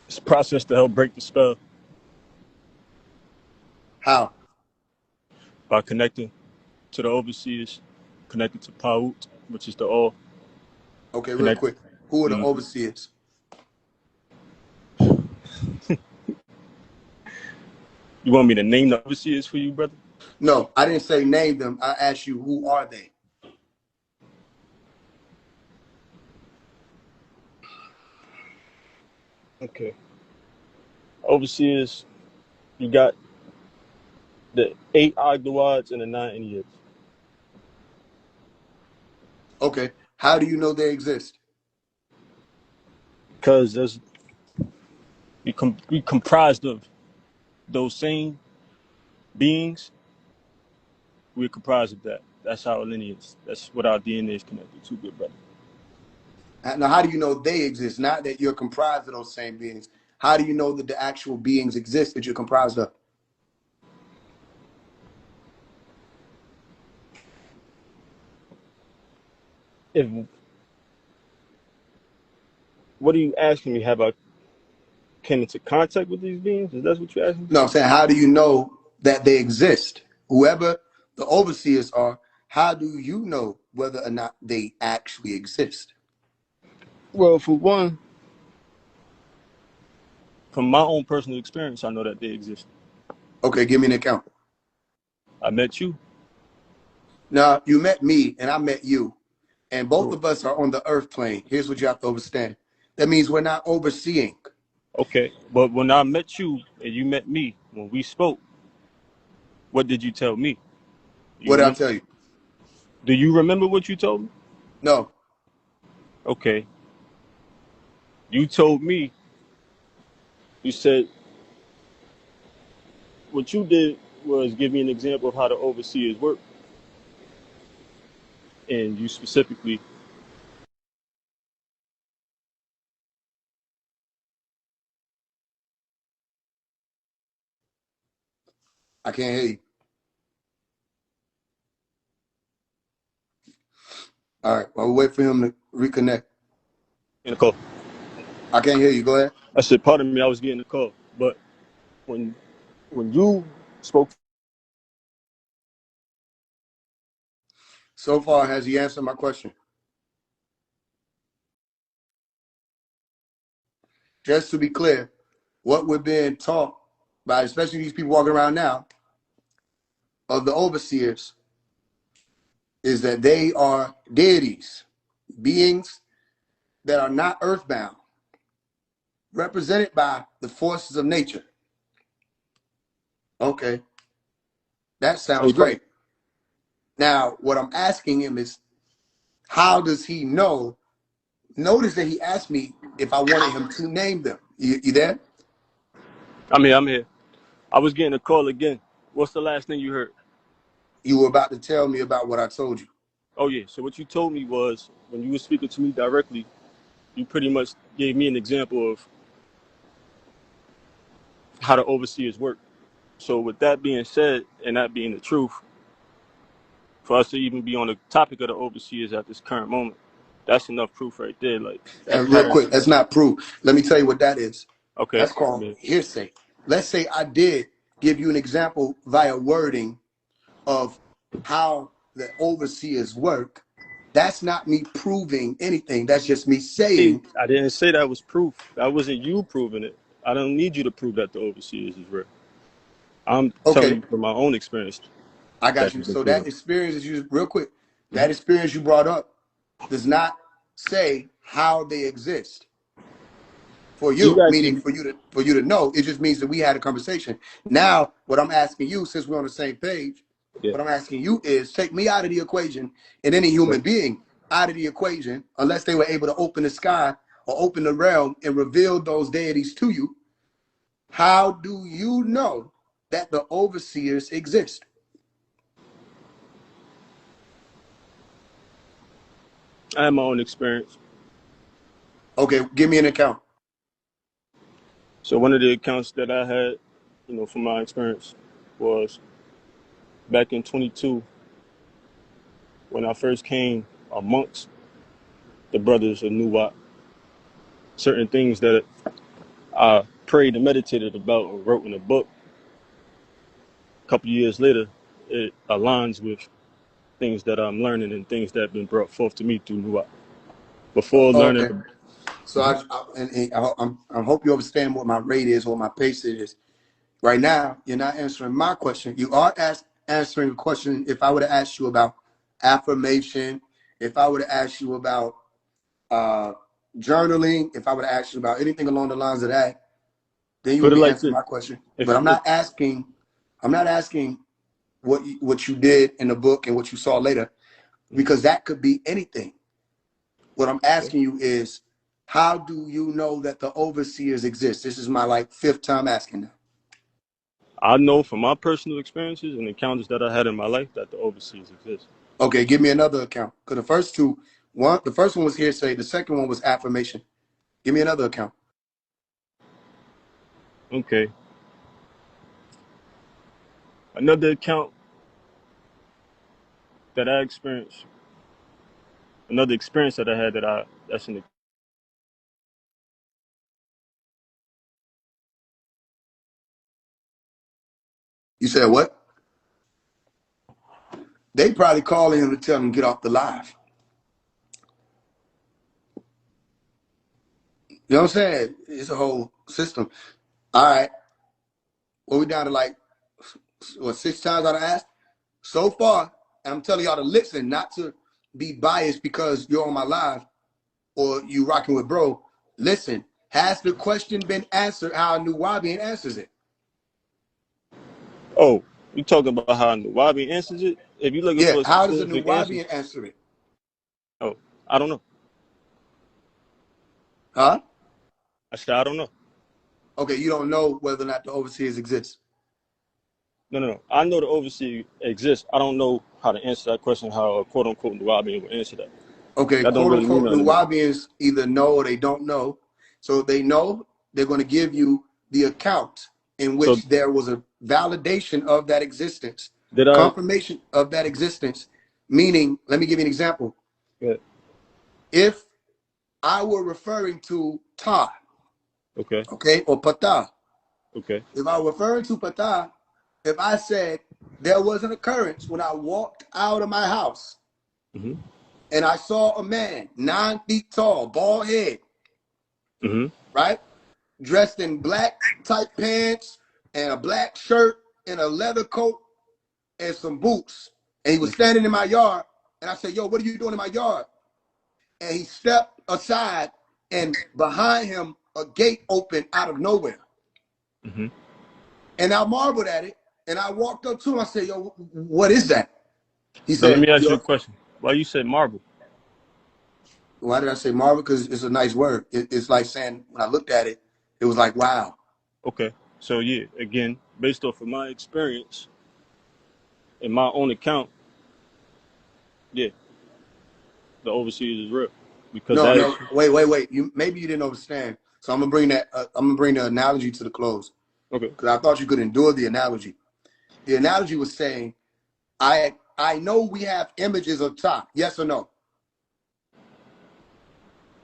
It's a process to help break the spell How? by connecting to the overseers, connected to Paut, which is the all. Okay, real Connect. quick. Who are the Mhm. overseers? You want me to name the overseers for you, brother? No, I didn't say name them. I asked you who are they? Okay. Overseers, you got the 8 Agdawads and the 9 Indians. Okay. How do you know they exist? Because there's we comprised of those same beings. We're comprised of that. That's our lineage. That's what our DNA is connected to, good brother. Now, how do you know they exist? Not that you're comprised of those same beings. How do you know that the actual beings exist that you're comprised of? If What are you asking me? Have I came into contact with these beings? Is that what you're asking? No, I'm saying, how do you know that they exist? Whoever the overseers are, how do you know whether or not they actually exist? Well, for one, from my own personal experience, I know that they exist. Okay, give me an account. I met you. Now, you met me and I met you, and both Sure. of us are on the earth plane. Here's what you have to understand. That means we're not overseeing. Okay, but when I met you and you met me, when we spoke, what did you tell me? You What did I remember? tell you? Do you remember what you told me? No. Okay, you told me. You said what you did was give me an example of how the overseers work, and you specifically. I can't hear you. All right. While we wait for him to reconnect. In the call. I can't hear you. Go ahead. I said, pardon me, I was getting the call, but when when you spoke, So far, has he answered my question? Just to be clear, what we're being taught by, especially these people walking around now, of the overseers, is that they are deities, beings that are not earthbound, represented by the forces of nature. Okay, that hey sounds brother, great. Now, what I'm asking him is, how does he know? Notice that he asked me if I wanted him to name them. You there? I'm here. I was getting a call again. What's the last thing you heard? You were about to tell me about what I told you. Oh yeah. So what you told me was when you were speaking to me directly, you pretty much gave me an example of how the overseers work. So with that being said, and that being the truth, for us to even be on the topic of the overseers at this current moment, that's enough proof right there. Like that And real pattern. quick, that's not proof. Let me tell you what that is. Okay. That's called Man. hearsay. Let's say I did give you an example via wording of how the overseers work. That's not me proving anything. That's just me saying, I didn't say that was proof. That wasn't you proving it. I don't need you to prove that the overseers is real. I'm telling okay, you from my own experience I that got you. has been So that proven. experience that you, real quick, that Mm-hmm. experience you brought up does not say how they exist for You you, meaning actually, for you to know. It just means that we had a conversation. Now, what I'm asking you, since we're on the same page, Yeah. What I'm asking you is take me out of the equation and any human being out of the equation, unless they were able to open the sky or open the realm and reveal those deities to you. How do you know that the overseers exist? I had my own experience. Okay, give me an account. So one of the accounts that I had, from my experience was back in 22 when I first came amongst the brothers of Nuwap. Certain things that I prayed and meditated about and wrote in a book. A couple of years later, it aligns with things that I'm learning and things that have been brought forth to me through Nuwap. Before learning, Okay, so I hope you understand what my rate is, what my pace is. Right now, you're not answering my question. You are answering a question. If I were to ask you about affirmation, if I were to ask you about journaling, if I were to ask you about anything along the lines of that, then you put would it be like answering this: my question. But if, I'm if not asking. I'm not asking what you did in the book and what you saw later, because that could be anything. What I'm asking you is, how do you know that the overseers exist? This is my fifth time asking them. I know from my personal experiences and encounters that I had in my life that the overseas exist. Okay, give me another account. Because the first one was hearsay. The second one was affirmation. Give me another account. Okay. Another account that I experienced, another experience that I had that's in the You said what? They probably calling him to tell him to get off the live. You know what I'm saying? It's a whole system. All right. Well, we down to six times out of asked? So far, I'm telling y'all to listen, not to be biased because you're on my live or you rocking with bro. Listen, has the question been answered how Nuwabian answers it? Oh, you talking about how Nuwabi answers it? If you're looking Yeah, for a how does a specific answer, Nuwabian answer it? oh, I don't know. Huh? I said I don't know. Okay, you don't know whether or not the overseers exist. No. I know the overseas exists. I don't know how to answer that question. How a quote unquote Nuwabi would answer that. Okay, That don't quote really mean unquote nothing to me. Nuwabians either know or they don't know. So if they know, they're going to give you the account in So which there was a validation of that existence, did I? confirmation of that existence. Meaning, let me give you an example. Yeah. If I were referring to Ta, Okay. okay, or Pata, Okay. if I were referring to Pata, if I said there was an occurrence when I walked out of my house Mhm. and I saw a man 9 feet tall, bald head, Mhm. right? Dressed in black tight pants and a black shirt and a leather coat and some boots. And he was Mhm. standing in my yard. And I said, yo, what are you doing in my yard? And he stepped aside and behind him, a gate opened out of nowhere. Mhm. And I marveled at it. And I walked up to him. I said, yo, what is that? He So let said, me ask you a yo, question. Why you said marble? why did I say marvel? Because it's a nice word. It's like saying, when I looked at it, it was like, wow. Okay. So yeah, again, based off of my experience in my own account, yeah, the overseas is real because No, that no, is wait. Maybe you didn't understand. So I'm gonna bring that. I'm gonna bring the analogy to the close okay. because I thought you could endure the analogy. The analogy was saying, I know we have images of Ta. Yes or no?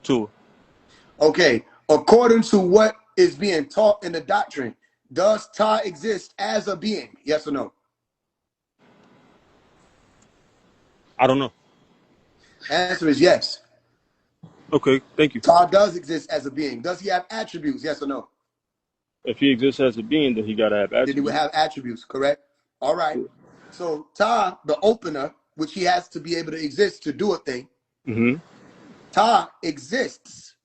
Two. Okay. According to what is being taught in the doctrine, does Ta exist as a being? Yes or no? I don't know. Answer is yes. Okay. Thank you. Ta does exist as a being. Does he have attributes? Yes or no? If he exists as a being, then he gotta have Then he would attributes. have attributes, correct? All right. So Ta, the opener, which he has to be able to exist to do a thing, Mhm. Ta exists.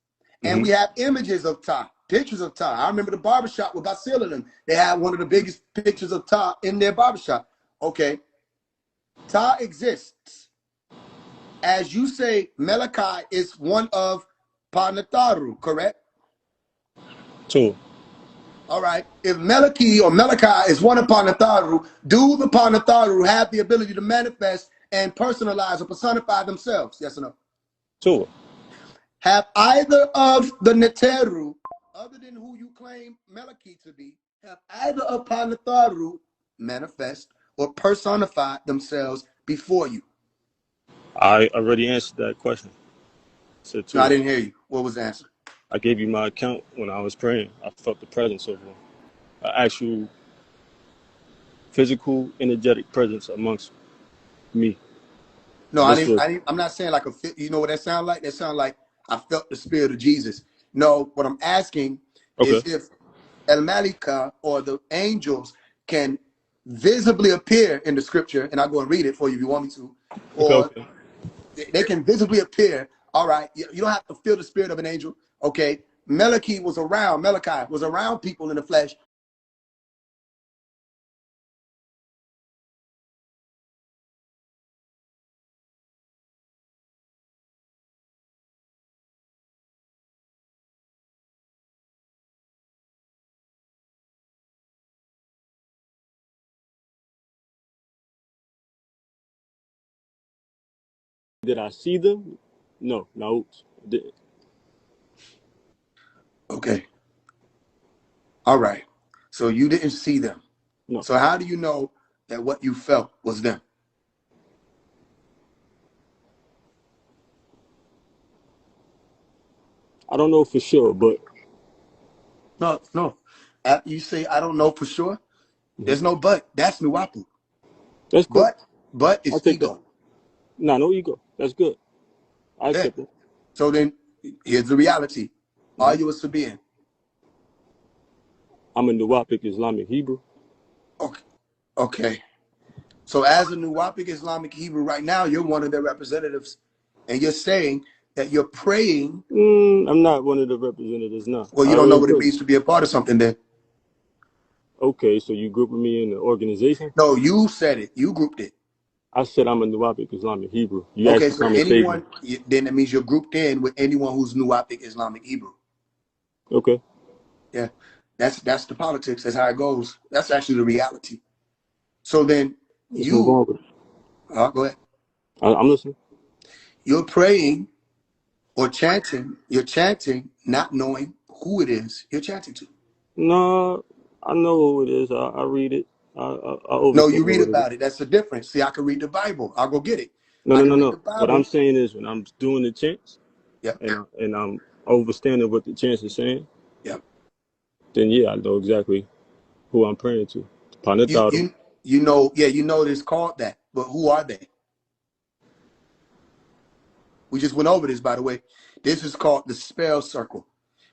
And we Mhm. have images of Ta, pictures of Ta. I remember the barbershop with Basil in them. They had one of the biggest pictures of Ta in their barbershop. Okay. Ta exists. As you say, Malachi is one of Panataru, correct? Tua. All right. If Malachi is one of Panataru, do the Panataru have the ability to manifest and personalize or personify themselves? Yes or no? Tua. Have either of the Neteru, other than who you claim Malachi to be, have either of Panataru manifest or personified themselves before you? I already answered that question. Said No, I Tua. didn't hear you. What was the answer? I gave you my account when I was praying. I felt the presence of an actual physical, energetic presence amongst me. No, This was I'm not saying like a fit. You know what that sound like? That sound like I felt the spirit of Jesus. No, what I'm asking okay. is if El Malika or the angels can visibly appear in the scripture, and I'll go and read it for you if you want me to, Okay. or Okay. they can visibly appear. All right, you don't have to feel the spirit of an angel. Okay, Malachi was around people in the flesh. Did I see them? No. No. Didn't. Okay, all right. So you didn't see them. No. So how do you know that what you felt was them? I don't know for sure, but No. After you say I don't know for sure, there's no but. That's Nuwapu. that's cool. But I'll it's take that. ego. Nah, no ego. That's good. I Yeah. accept it. So then here's the reality. Are Mhm. you a Sabian? I'm a Nuwapic Islamic Hebrew. Okay. Okay. So as a Nuwapic Islamic Hebrew right now, you're one of their representatives. And you're saying that you're praying. I'm not one of the representatives now. Well, I you don't know already what it told you. means to be a part of something then. Okay, so you grouping me in the organization? No, you said it. You grouped it. I said I'm a Nuwapic Islamic Hebrew. You Okay, actually so come and save me. anyone, then that means you're grouped in with anyone who's Nuwapic Islamic Hebrew. Okay. Yeah. That's the politics. That's how it goes. That's actually the reality. So then Let's move on with it. go ahead. I'm listening. You're praying or chanting. You're chanting, not knowing who it is you're chanting to. No, I know who it is. I read it. I No, understand you read what it is. about it. That's the difference. See, I can read the Bible. I'll go get it. No, I no, can no, read the no. What I'm Bible. saying is when I'm doing the chants Yep. and I'm understanding what the chants is saying, Yep. then yeah, I know exactly who I'm praying to. You Panataro. you you know, yeah, you know it's called that. But who are they? We just went over this, by the way. This is called the spell circle.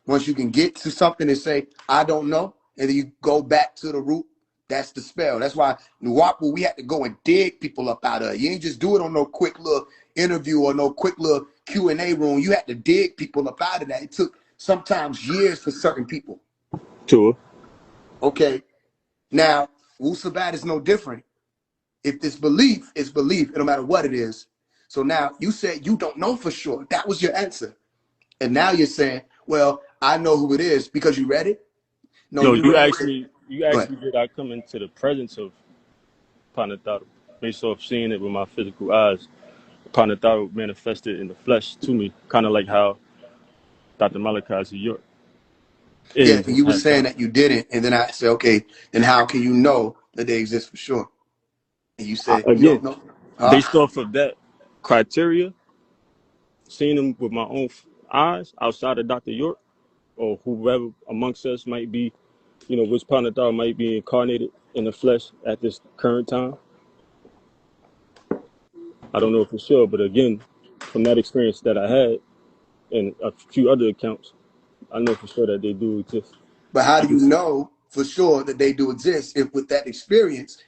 Once you can get to something and say, I don't know, and then you go back to the root, that's the spell. That's why Nuwapu, we had to go and dig people up out of it. You ain't just do it on no quick little interview or no quick little Q&A room. You had to dig people up out of that. It took sometimes years for certain people. Tua. Okay. Now, Wu Sabat is no different. If it's belief, it's belief, no matter what it is. So now you said you don't know for sure. That was your answer. And now you're saying, well, I know who it is because you read it. No, No, you you read asked it. me. You Go asked ahead. me did I come into the presence of Panataro based off seeing it with my physical eyes. Panataro manifested in the flesh to me, kind of like how Dr. Malachi York Yeah, is and and you were has saying done. that you didn't. And then I said, okay, then how can you know that they exist for sure? And you said you Again, don't know. Huh? based off of that criteria, seeing them with my own eyes outside of Dr. York or whoever amongst us might be, which Panataro might be incarnated in the flesh at this current time. I don't know for sure, but again, from that experience that I had and a few other accounts, I know for sure that they do exist. But how I do you just, know for sure that they do exist if with that experience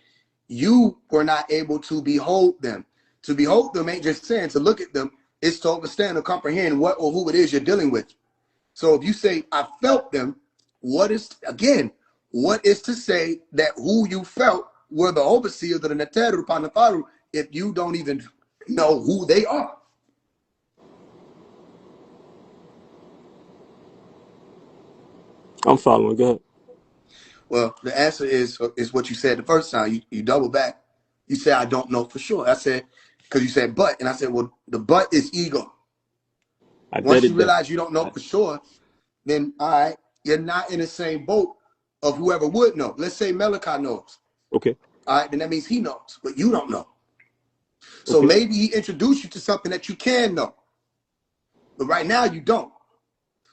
you were not able to behold them? To behold them ain't just saying to look at them, it's to understand or comprehend what or who it is you're dealing with. So if you say, I felt them, what is to say that who you felt were the overseers of the Neteru Panatharu if you don't even know who they are? I'm following. Go ahead. Well, the answer is what you said the first time. You double back. You said, I don't know for sure. I said, because you said but, and I said, well, the but is ego. I Once you deaded that. realize you don't know for sure, then all right, you're not in the same boat of whoever would know. Let's say Malachi knows. Okay. All right, then that means he knows, but you don't know. So Okay. maybe he introduced you to something that you can know, but right now you don't.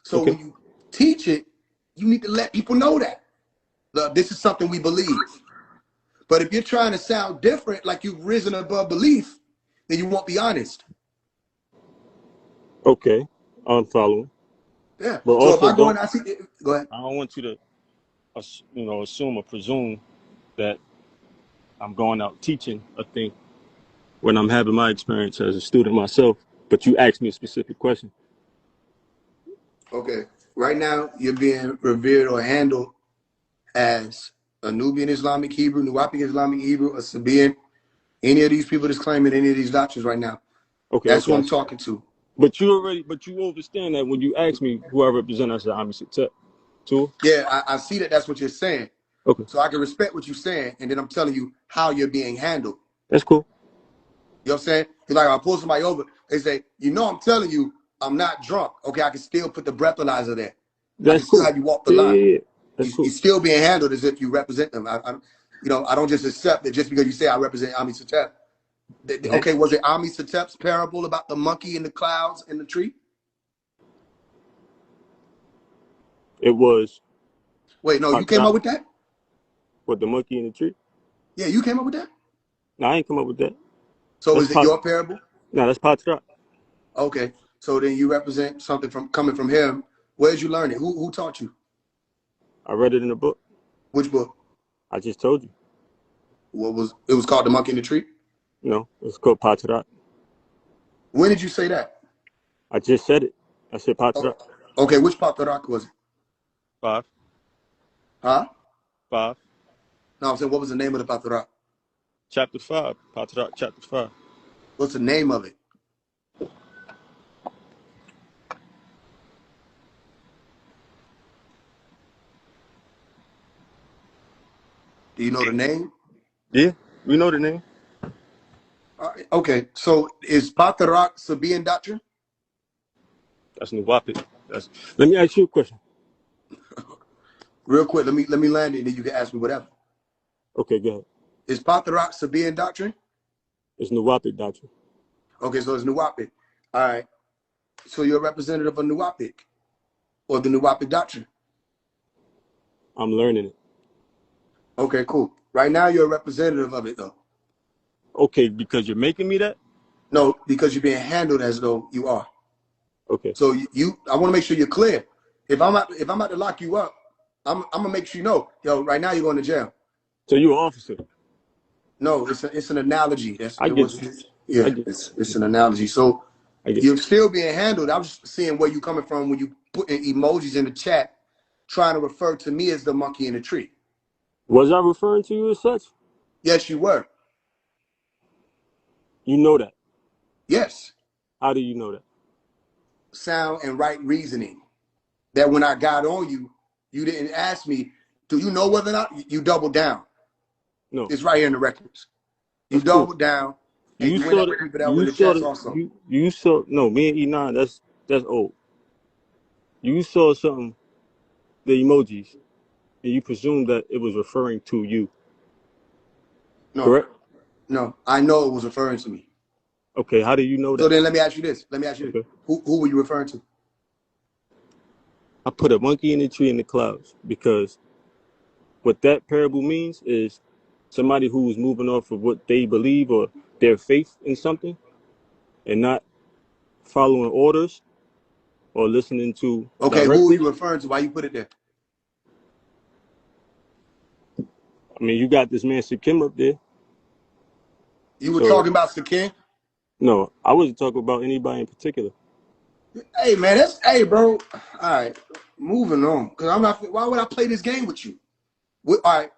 So Okay. when you teach it, you need to let people know that. Look, this is something we believe. But if you're trying to sound different, like you've risen above belief, then you won't be honest. Okay. I'm following. Yeah. But So if also, I go and I see, go ahead. I don't want you to, assume or presume that I'm going out teaching a thing when I'm having my experience as a student myself. But you asked me a specific question. Okay. Right now, you're being revered or handled as a Nubian Islamic Hebrew, Nuwapic Islamic Hebrew, a Sabaean, any of these people that's claiming any of these doctrines right now. Okay. That's who Okay. I'm talking to. But you understand that when you ask me who I represent, I said Ami Satep too. Yeah, I see that that's what you're saying. Okay. So I can respect what you're saying, and then I'm telling you how you're being handled. That's cool. You know what I'm saying? It's like I pull somebody over, they say, I'm telling you, I'm not drunk. Okay, I can still put the breathalyzer there. I can That's still cool. have you walk the Yeah, line. yeah, yeah. That's You're cool. still being handled as if you represent them. I don't just accept that just because you say I represent Ami Satep. Mhm. Okay, was it Ami Satep's parable about the monkey in the clouds and the tree? It was Wait, no, you came Patrak up with that? with the monkey in the tree. Yeah, you came up with that? No, I ain't come up with that. So That's is it Pat. your parable? No, that's Patrak. Okay, so then you represent something from coming from him. Where did you learn it? Who taught you? I read it in the book. Which book? I just told you. It was called The Monkey in the Tree? It's called Patrak. When did you say that? I just said it. I said Oh, Patrak. okay, which Patarak was it? Five. Huh? 5. No, I'm saying what was the name of the Patarak? Chapter 5. Patrak chapter 5. What's the name of it? Do you know the name? Yeah, we know the name. Okay, so is Patarak Sabaean doctrine? That's Nuwapit. Let me ask you a question. Real quick, let me land it, and then you can ask me whatever. Okay, go ahead. Is Patarak Sabaean doctrine? It's Nuwapit doctrine. Okay, so it's Nuwapic. All right. So you're a representative of Nuwapic or the Nuwapic doctrine. I'm learning it. Okay, cool. Right now you're a representative of it though. Okay, because you're making me that? No, because you're being handled as though you are. Okay. So I want to make sure you're clear. If I'm about to lock you up, I'm gonna make sure you know, right now you're going to jail. So you're an officer. No, it's an analogy. I get you. I Yeah, get it's an analogy. So I get you're still being handled. I was seeing where you're coming from when you put in emojis in the chat, trying to refer to me as the monkey in the tree. Was I referring to you as such? Yes, you were. You know that. Yes, How do you know that? sound and right reasoning. That when I got on you, you didn't ask me, do you know whether or not you doubled down? No. It's right here in the records. You That's cool. doubled down, and You you went saw at the the people that were in you the saw chats the also. you saw no, me and E9, that's old. You saw something, the emojis, and you presumed that it was referring to you. No, Correct? no, I know it was referring to me. Okay, how do you know So that? then let me ask you this. Okay. Who were you referring to? I put a monkey in the tree in the clouds because what that parable means is somebody who's moving off of what they believe or their faith in something and not following orders or listening to Okay, who are you directives. referring to? Why you put it there? I mean, you got this man Sikim up there. You were So, talking about Sakin? no, I wasn't talking about anybody in particular. Hey man, hey bro. All right, moving on. Cause I'm not. Why would I play this game with you? All right.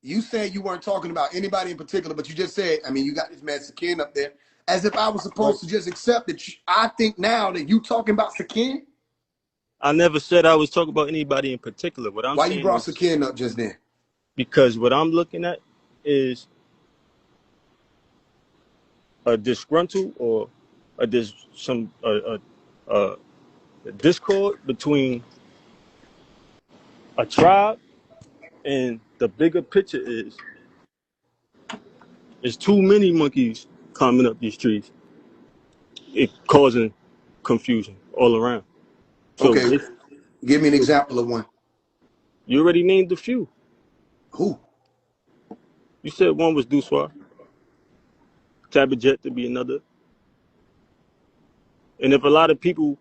You said you weren't talking about anybody in particular, but you just said, I mean, you got this man Sakin up there, as if I was Right. supposed to just accept that. I think now that you talking about Sakin, I never said I was talking about anybody in particular. What I'm why you saying brought is Sakin up just then? because what I'm looking at is a disgruntled or a dis some a discord between a tribe, and the bigger picture is too many monkeys climbing up these trees, it causing confusion all around. So Okay, this, give me an example of one. you already named a few. Who? You said one was Duswa, Tabajet to be another. And if a lot of people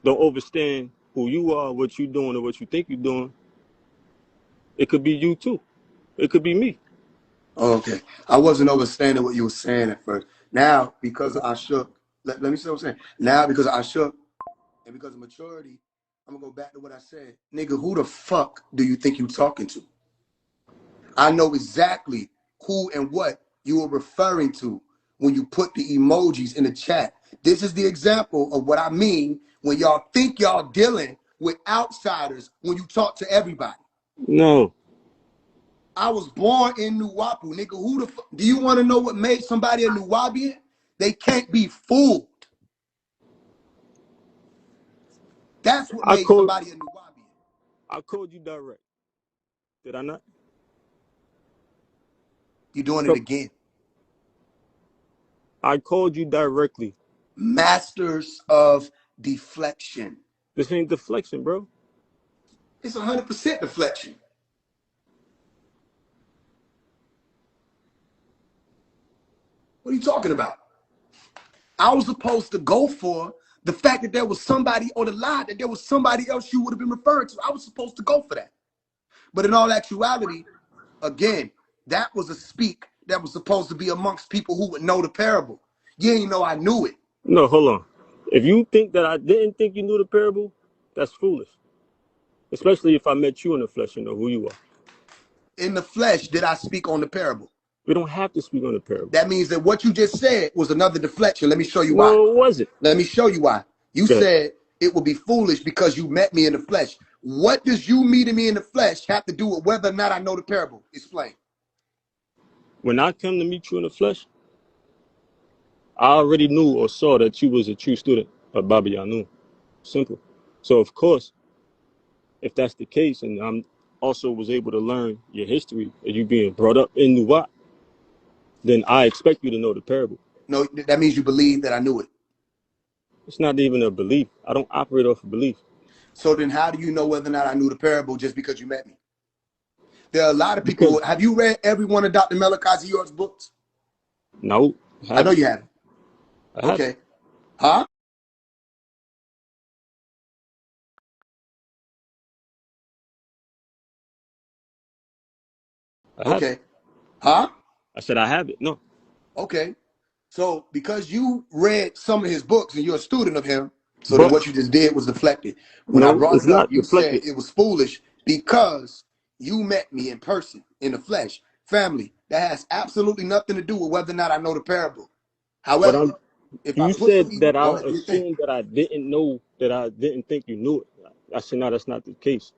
don't understand who you are, what you're doing, or what you think you're doing, it could be you too. It could be me. Oh, okay, I wasn't understanding what you were saying at first. Now, because I shook, let me see what I'm saying. Now, because I shook and because of maturity, I'm gonna go back to what I said. Nigga, who the fuck do you think you talking to? I know exactly who and what you were referring to when you put the emojis in the chat. This is the example of what I mean when y'all think y'all dealing with outsiders when you talk to everybody. No, I was born in Nuwapu, nigga. Who the fuck? Do you want to know what made somebody a Nuwabian? They can't be fooled. That's what I made called somebody a Nuwabian. I called you direct. Did I not? You're doing it So again. I called you directly. Masters of deflection. This ain't deflection, bro. It's 100% deflection. What are you talking about? I was supposed to go for the fact that there was somebody on the line, that there was somebody else you would have been referring to. I was supposed to go for that. But in all actuality, again, that was a speak that was supposed to be amongst people who would know the parable. You ain't know I knew it. No, hold on. If you think that I didn't think you knew the parable, that's foolish. Especially if I met you in the flesh and know who you are. In the flesh, did I speak on the parable? We don't have to speak on the parable. That means that what you just said was another deflection. Let me show you why. No, it wasn't. Let me show you why. You Good. said it would be foolish because you met me in the flesh. What does you meeting me in the flesh have to do with whether or not I know the parable? Explain. When I come to meet you in the flesh, I already knew or saw that you was a true student of Baba Yanun. Simple. So of course, if that's the case, and I'm also was able to learn your history and you being brought up in Nuwat, then I expect you to know the parable. No, that means you believe that I knew it. It's not even a belief. I don't operate off of belief. So then how do you know whether or not I knew the parable just because you met me? There are a lot of people Because who, have you read every one of Dr. Malachi York's books? no, I I know haven't. you haven't. I haven't. Okay. Huh? I haven't. Okay. Huh? I said I haven't. No. Okay. So because you read some of his books and you're a student of him, so then But what you just did was deflected. When I no, brought it's it up, not you said deflected. it was foolish because you met me in person, in the flesh. Family, that has absolutely nothing to do with whether or not I know the parable. But However, I'm if I you put said some, that I go ahead, do your thing. assumed that I didn't know that I didn't think you knew it. I said no, that's not the case.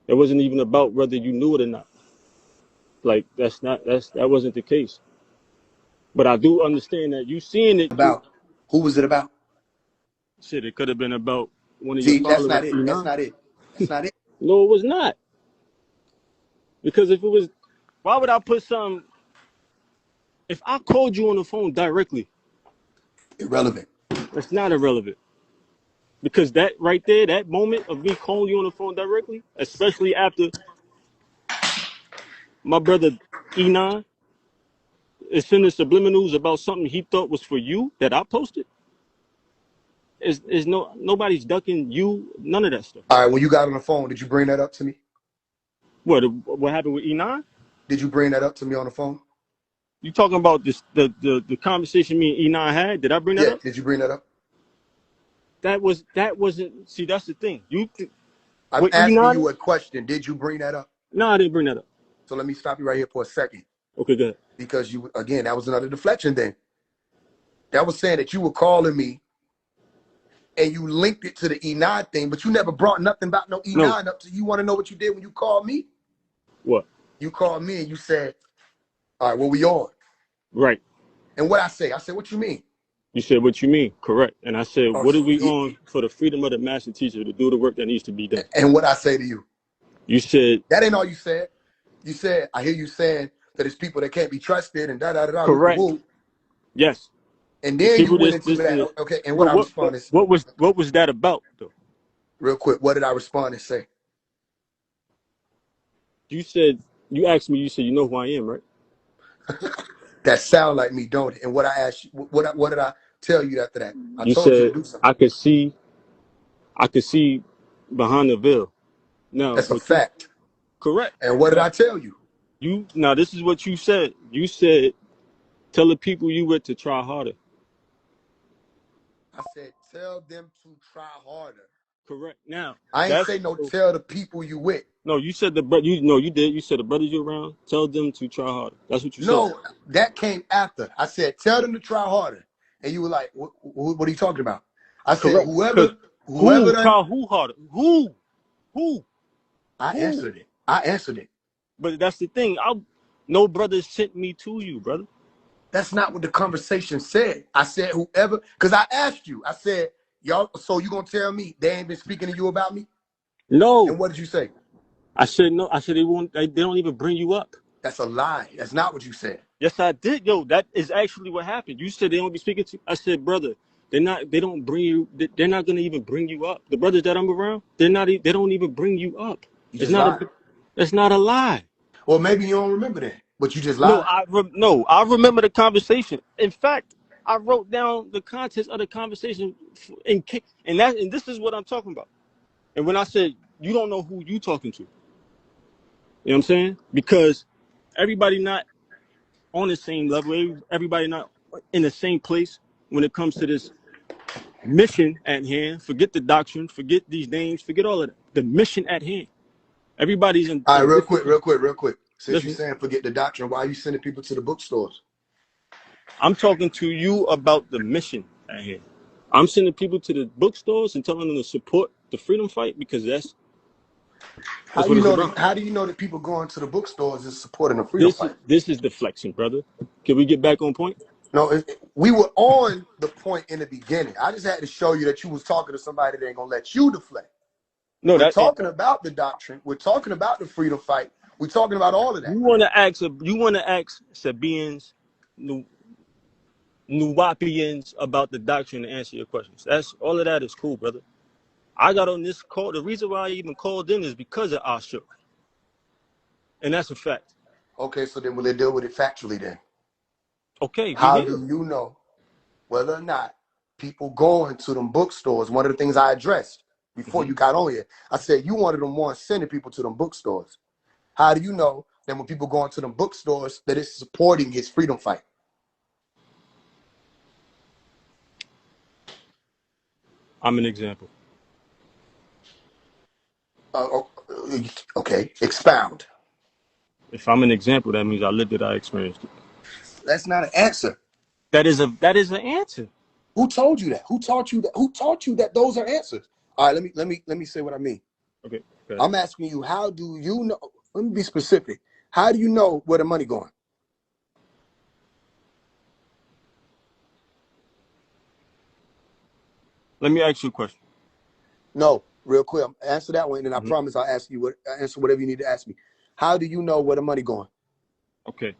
It wasn't even about whether you knew it or not. Like that wasn't the case. But I do understand that you seeing it through About who was it about? shit. It could have been about one of your See, that's followers, not it. That's Enoch. not it. That's not it. No, it was not. Because if it was, why would I put some? If I called you on the phone directly, Irrelevant. that's not irrelevant. Because that right there, that moment of me calling you on the phone directly, especially after my brother Enon is sending subliminals about something he thought was for you that I posted, is nobody's ducking you, none of that stuff. All right, when you got on the phone, did you bring that up to me? What happened with Enon? Did you bring that up to me on the phone? You talking about this the conversation me and Enon had? Did I bring that Yeah, up? did you bring that up? That wasn't. See, that's the thing. I'm With asking Enon? you a question. Did you bring that up? No, I didn't bring that up. So let me stop you right here for a second. Okay, go ahead. Because you, again, that was another deflection thing. That was saying that you were calling me and you linked it to the E9 thing, but you never brought nothing about no No. E9 up. So you want to know what you did when you called me? What? You called me and you said, all right, well, we on. Right. And what I said, what you mean? You said, what you mean? Correct. And I said, Oh, what are we on for the freedom of the master teacher to do the work that needs to be done? And what I say to you? You said, that ain't all you said. You said, I hear you saying that it's people that can't be trusted and da-da-da-da. correct. Woo. Yes. And The then you people went this into that. is, Okay, and what I respond is, what was that about though? real quick, what did I respond and say? You said, you asked me, you said, you know who I am, right? That sound like me, don't it? And what I asked you, what did I tell you after that? I You told you to said, do something. I could see behind the veil. Now, That's a what you, fact. correct. And what did I tell you? Now this is what you said. You said, tell the people you with to try harder. I said, tell them to try harder. Correct. Now, I ain't say no tell the people you with. No, you said you did. You said the brothers you around, tell them to try harder. That's what you said. No, that came after. I said, tell them to try harder. And you were like, what are you talking about? I said, Correct. whoever Try who harder? Who? I answered it. But that's the thing. No brother sent me to you, brother. That's not what the conversation said. I said whoever, because I asked you. I said, y'all, so you gonna tell me they ain't been speaking to you about me? No. And what did you say? I said no. I said they won't. They don't even bring you up. That's a lie. That's not what you said. Yes, I did. Yo, that is actually what happened. You said they don't be speaking to you. I said, brother, they don't bring you. They're not gonna even bring you up. The brothers that I'm around, they don't even bring you up. You lied. It's not a lie. Well, maybe you don't remember that, but you just No, lied. I remember the conversation. In fact, I wrote down the contents of the conversation, and this is what I'm talking about. And when I said you don't know who you talking to, you know what I'm saying? Because everybody not on the same level, everybody not in the same place when it comes to this mission at hand. Forget the doctrine, forget these names, forget all of that. The mission at hand. Everybody's in. All right, real quick. Since Listen, you're saying forget the doctrine, why are you sending people to the bookstores? I'm talking to you about the mission at hand. I'm sending people to the bookstores and telling them to support the freedom fight because that's what it's about. How do you know that people going to the bookstores is supporting the freedom fight? This is deflection, brother. Can we get back on point? No, we were on the point in the beginning. I just had to show you that you was talking to somebody that ain't gonna let you deflect. No, we're talking about the doctrine. We're talking about the freedom fight. We're talking about all of that. You want to ask Sabians, Nuwapians about the doctrine to answer your questions. That's all of that is cool, brother. I got on this call. The reason why I even called in is because of Ashur. And that's a fact. Okay, so then we'll deal with it factually then. Okay. How do you know whether or not people going to them bookstores? One of the things I addressed before you got on here, I said you wanted them more sending people to them bookstores. How do you know that when people going to them bookstores that it's supporting his freedom fight? I'm an example. Okay, expound. If I'm an example, that means I lived it, I experienced it. That's not an answer. That is an answer. Who told you that? Who taught you that? Who taught you that those are answers? All right, let me say what I mean. Okay. I'm asking you, how do you know? Let me be specific. How do you know where the money going? Let me ask you a question. No, real quick. Answer that one, and I promise I'll answer whatever you need to ask me. How do you know where the money going? Okay.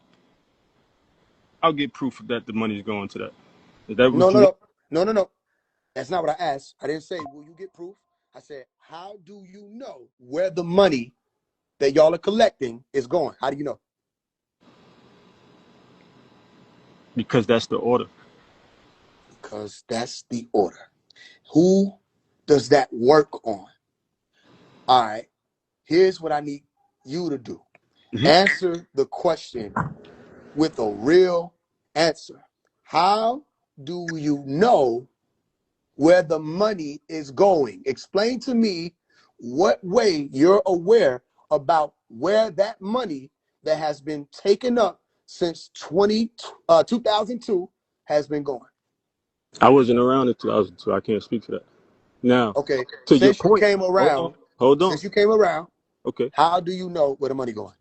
I'll get proof that the money's going to that. Is that what No. That's not what I asked. I didn't say, will you get proof? I said, how do you know where the money that y'all are collecting is going? How do you know? Because that's the order. Because that's the order. Who does that work on? All right. Here's what I need you to do. Answer the question with a real answer. How do you know where the money is going? Explain to me what way you're aware about where that money that has been taken up since 2002 has been going? I wasn't around in 2002. I can't speak for that. Now, Okay, to your since you point, came around, hold on. Okay, how do you know where the money going?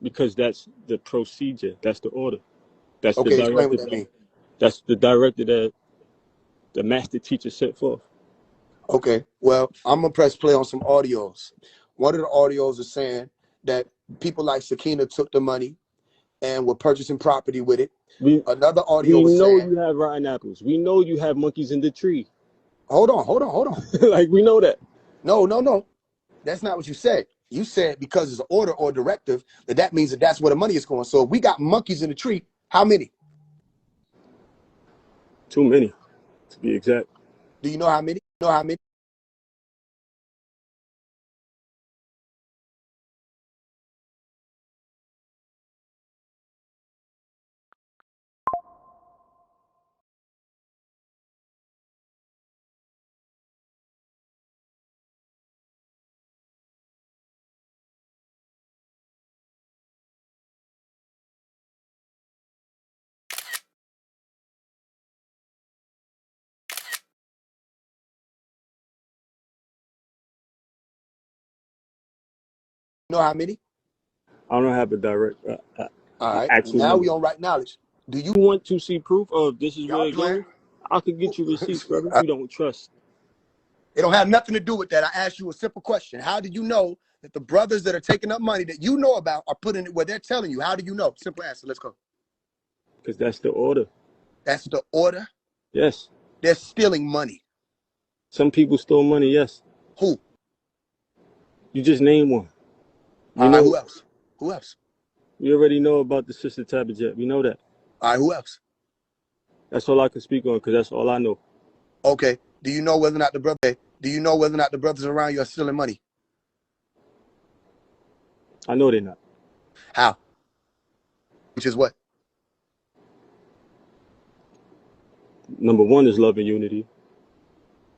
because that's the procedure. That's the order. That's the Okay, explain what directive. that means. That's the directive that the master teacher set forth. Okay, well, I'm gonna press play on some audios. One of the audios is saying that people like Sakina took the money and were purchasing property with it. We Another audio we was know saying, you have rotten apples. We know you have monkeys in the tree. hold on. Like, we know that. No. That's not what you said. You said because it's an order or directive, that means that that's where the money is going. So if we got monkeys in the tree, how many? Too many, to be exact. Do you know how many? You know how many? You know how many? I don't have a direct All right. actual Now number. we on right knowledge. Do you You want to see proof of this is where y'all it playing? goes? I could get you receipts, brother. You don't trust. It don't have nothing to do with that. I asked you a simple question. How do you know that the brothers that are taking up money that you know about are putting it where they're telling you? How do you know? Simple answer. Let's go. Because that's the order. That's the order. Yes. They're stealing money. Some people stole money, yes. Who? You just name one. All right, who else? Who else? We already know about the sister Tabitha. We know that. All right, who else? That's all I can speak on because that's all I know. Okay. Do you know whether or not the brothers around you are stealing money? I know they're not. How? Which is what? Number one is love and unity.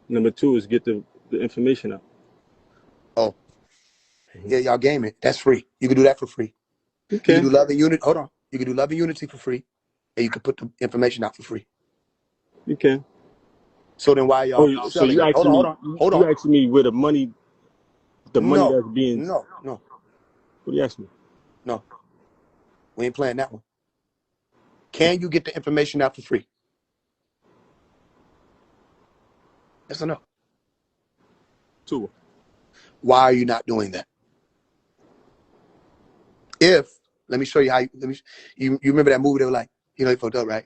Number two is get the information out. Oh, yeah, y'all game it. That's free. You can do that for free. You can do love and unity. Hold on. You can do love and unity for free, and you can put the information out for free. You can. So then why y'all So selling you it? Hold on. You asking me where the money that's being. No. What do you ask me? No. We ain't playing that one. Can you get the information out for free? Yes or no? Two. Why are you not doing that? Let me show you how you remember that movie they were like, he fucked up, right?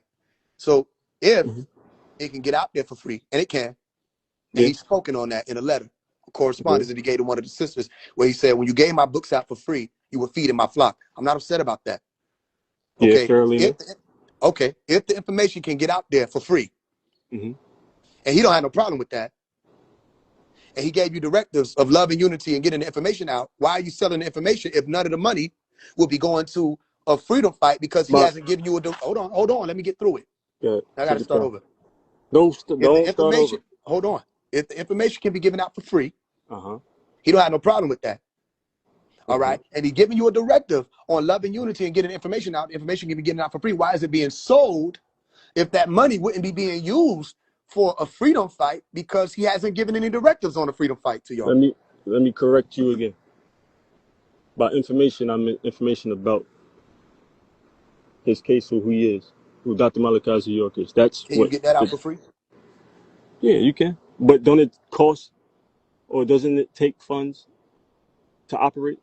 So if it can get out there for free, and it can, and he's spoken on that in a letter, a correspondence that he gave to one of the sisters, where he said, when you gave my books out for free, you were feeding my flock. I'm not upset about that. Okay. Fairly. If the information can get out there for free, and he don't have no problem with that, and he gave you directives of love and unity and getting the information out, why are you selling the information if none of the money will be going to a freedom fight because he hasn't given you hold on, let me get through it. I got to start over. Don't start over. Hold on. If the information can be given out for free, he don't have no problem with that. All right. And he's giving you a directive on love and unity and getting information out. Information can be given out for free. Why is it being sold if that money wouldn't be being used for a freedom fight because he hasn't given any directives on a freedom fight to y'all? Let me correct you again. By information, I meant information about his case, who he is, who Dr. Malachi York is. Can you get that out for free? Yeah, you can. But don't it cost, or doesn't it take funds to operate?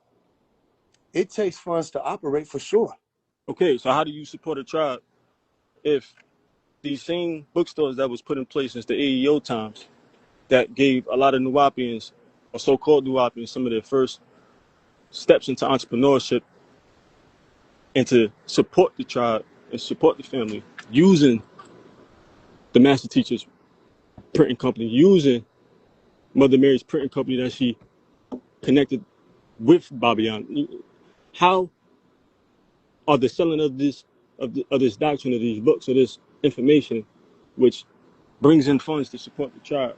It takes funds to operate for sure. Okay, so how do you support a tribe if these same bookstores that was put in place since the AEO times that gave a lot of Nuwapians, or so-called Nuwapians, some of their first steps into entrepreneurship and to support the tribe and support the family using the master teacher's printing company, using Mother Mary's printing company that she connected with Babian. How are the selling of this doctrine, of these books, of this information, which brings in funds to support the tribe?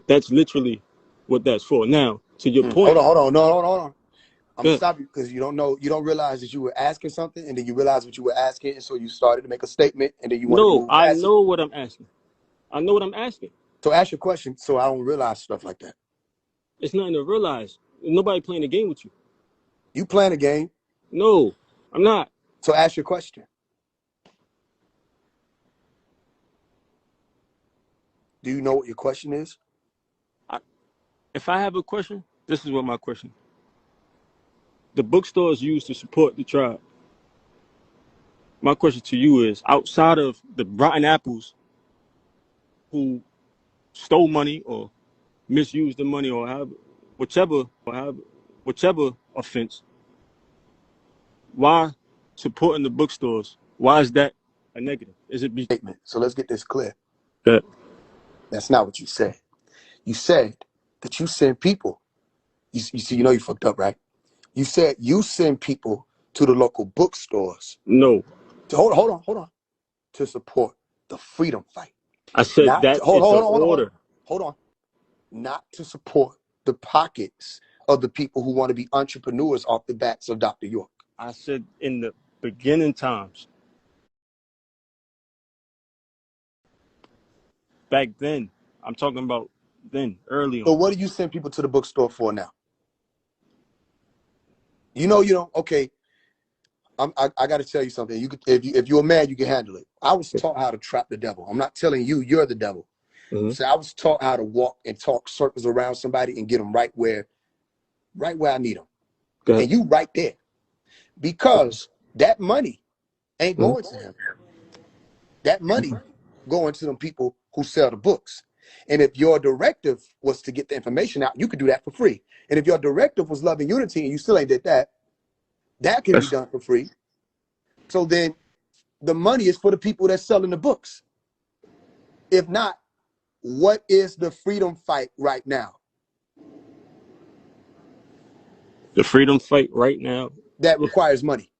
That's literally what that's for. Now, To your Hold point, on, hold on, no, hold on. I'm go gonna ahead. stop you because you don't realize that you were asking something, and then you realize what you were asking, and so you started to make a statement, and then you wanted to No, move I past it. know what I'm asking. I know what I'm asking. So ask your question, so I don't realize stuff like that. It's nothing to realize. Nobody playing a game with you. You playing a game, No, I'm not. so ask your question. Do you know what your question is? If I have a question, this is what my question. The bookstore is used to support the tribe. My question to you is: outside of the rotten apples who stole money or misused the money or have whichever offense, why supporting the bookstores? Why is that a negative? Is it Statement. So let's get this clear. that That's not what you said. You said that you send people. You see, you fucked up, right? You said you send people to the local bookstores. no? Hold on. To support the freedom fight. I said Not that to, hold, is hold an on, hold on, hold on, order. hold on. Not to support the pockets of the people who want to be entrepreneurs off the backs of Dr. York. I said in the beginning times, back then. I'm talking about then, early So on. what do you send people to the bookstore for now? You know you don't. Okay, I got to tell you something. You could, if you're mad, you can handle it. I was taught how to trap the devil. I'm not telling you you're the devil. Mm-hmm. So I was taught how to walk and talk circles around somebody and get them right where I need them. Go ahead. And you right there, because that money ain't Mm-hmm. going to him. That money going to them people who sell the books. And if your directive was to get the information out, you could do that for free. And if your directive was love and unity and you still ain't did that, that can be That's done for free. So then the money is for the people that's selling the books. If not, what is the freedom fight right now? the freedom fight right now. That requires money.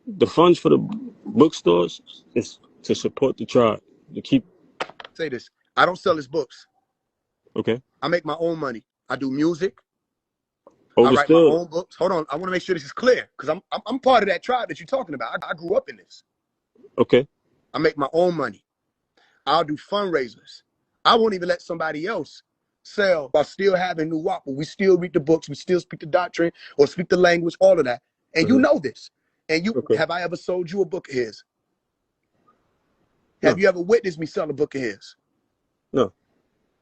The funds for the bookstores is to support the tribe. To keep Say this. I don't sell his books. okay. I make my own money. I do music. I write my Overstood. own books. Hold on. I want to make sure this is clear because I'm part of that tribe that you're talking about. I grew up in this. Okay. I make my own money. I'll do fundraisers. I won't even let somebody else sell while still having New Wapple. We still read the books. We still speak the doctrine or speak the language, all of that. And you know this. And Okay. have I ever sold you a book of his? No. Have you ever witnessed me sell a book of his? No.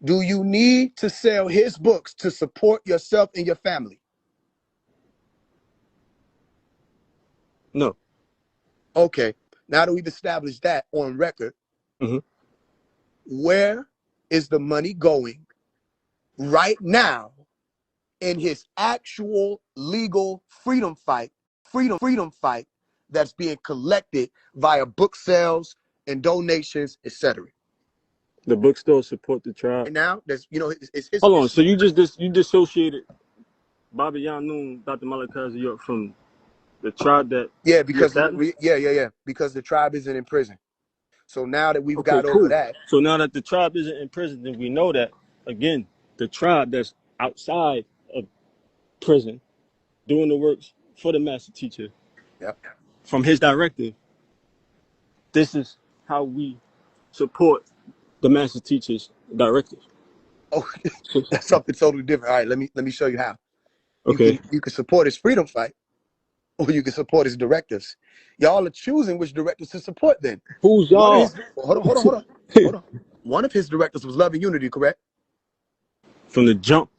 Do you need to sell his books to support yourself and your family? No. Okay. Now that we've established that on record, Mm-hmm. where is the money going right now in his actual legal freedom fight that's being collected via book sales and donations, etc.? The bookstores support the tribe. Right now, there's it's his. Hold on. So you dissociated Baba Yanun, Dr. Malachi York from the tribe that Yeah, you because established? because the tribe isn't in prison. So now that we've Okay, got over cool. that, So now that the tribe isn't in prison, then we know that again, the tribe that's outside of prison doing the works for the master teacher yeah. from his directive. This is how we support the master teacher's directive. Oh, that's something totally different. All right, let me show you how. Okay. You can support his freedom fight, or you can support his directives. Y'all are choosing which directives to support. Then Who's one of y'all? his hold on. One of his directives was love and unity, correct? From the jump,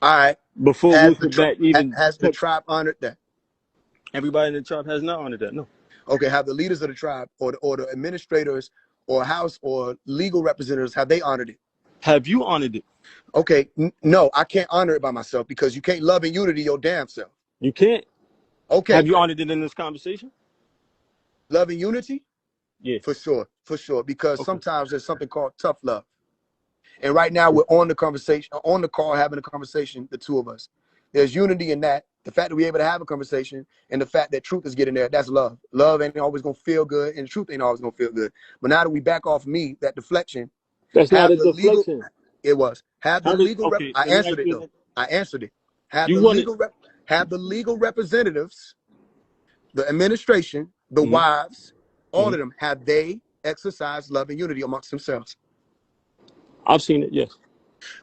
All right. before Wusabat even Has the touched, tribe honored that? everybody in the tribe has not honored that. No. Okay. Have the leaders of the tribe or the administrators or house or legal representatives, have they honored it? Have you honored it? Okay. No, I can't honor it by myself because you can't love and unity your damn self. You can't. Okay. Have you honored it in this conversation? Love and unity? Yeah. For sure. Because Okay. sometimes there's something called tough love. And right now we're on the call, having a conversation, the two of us. There's unity in that. The fact that we're able to have a conversation and the fact that truth is getting there, that's love. Love ain't always gonna feel good, and the truth ain't always gonna feel good. But now that we back off me, that deflection, That's not have a the legal deflection. It was. Have the How did legal rep. okay? I Let me answered ask it you though. that. I answered it. Have the You wanted. legal rep. Have the legal representatives, the administration, the Mm-hmm, wives, all mm-hmm. of them. Have they exercised love and unity amongst themselves? I've seen it. Yes.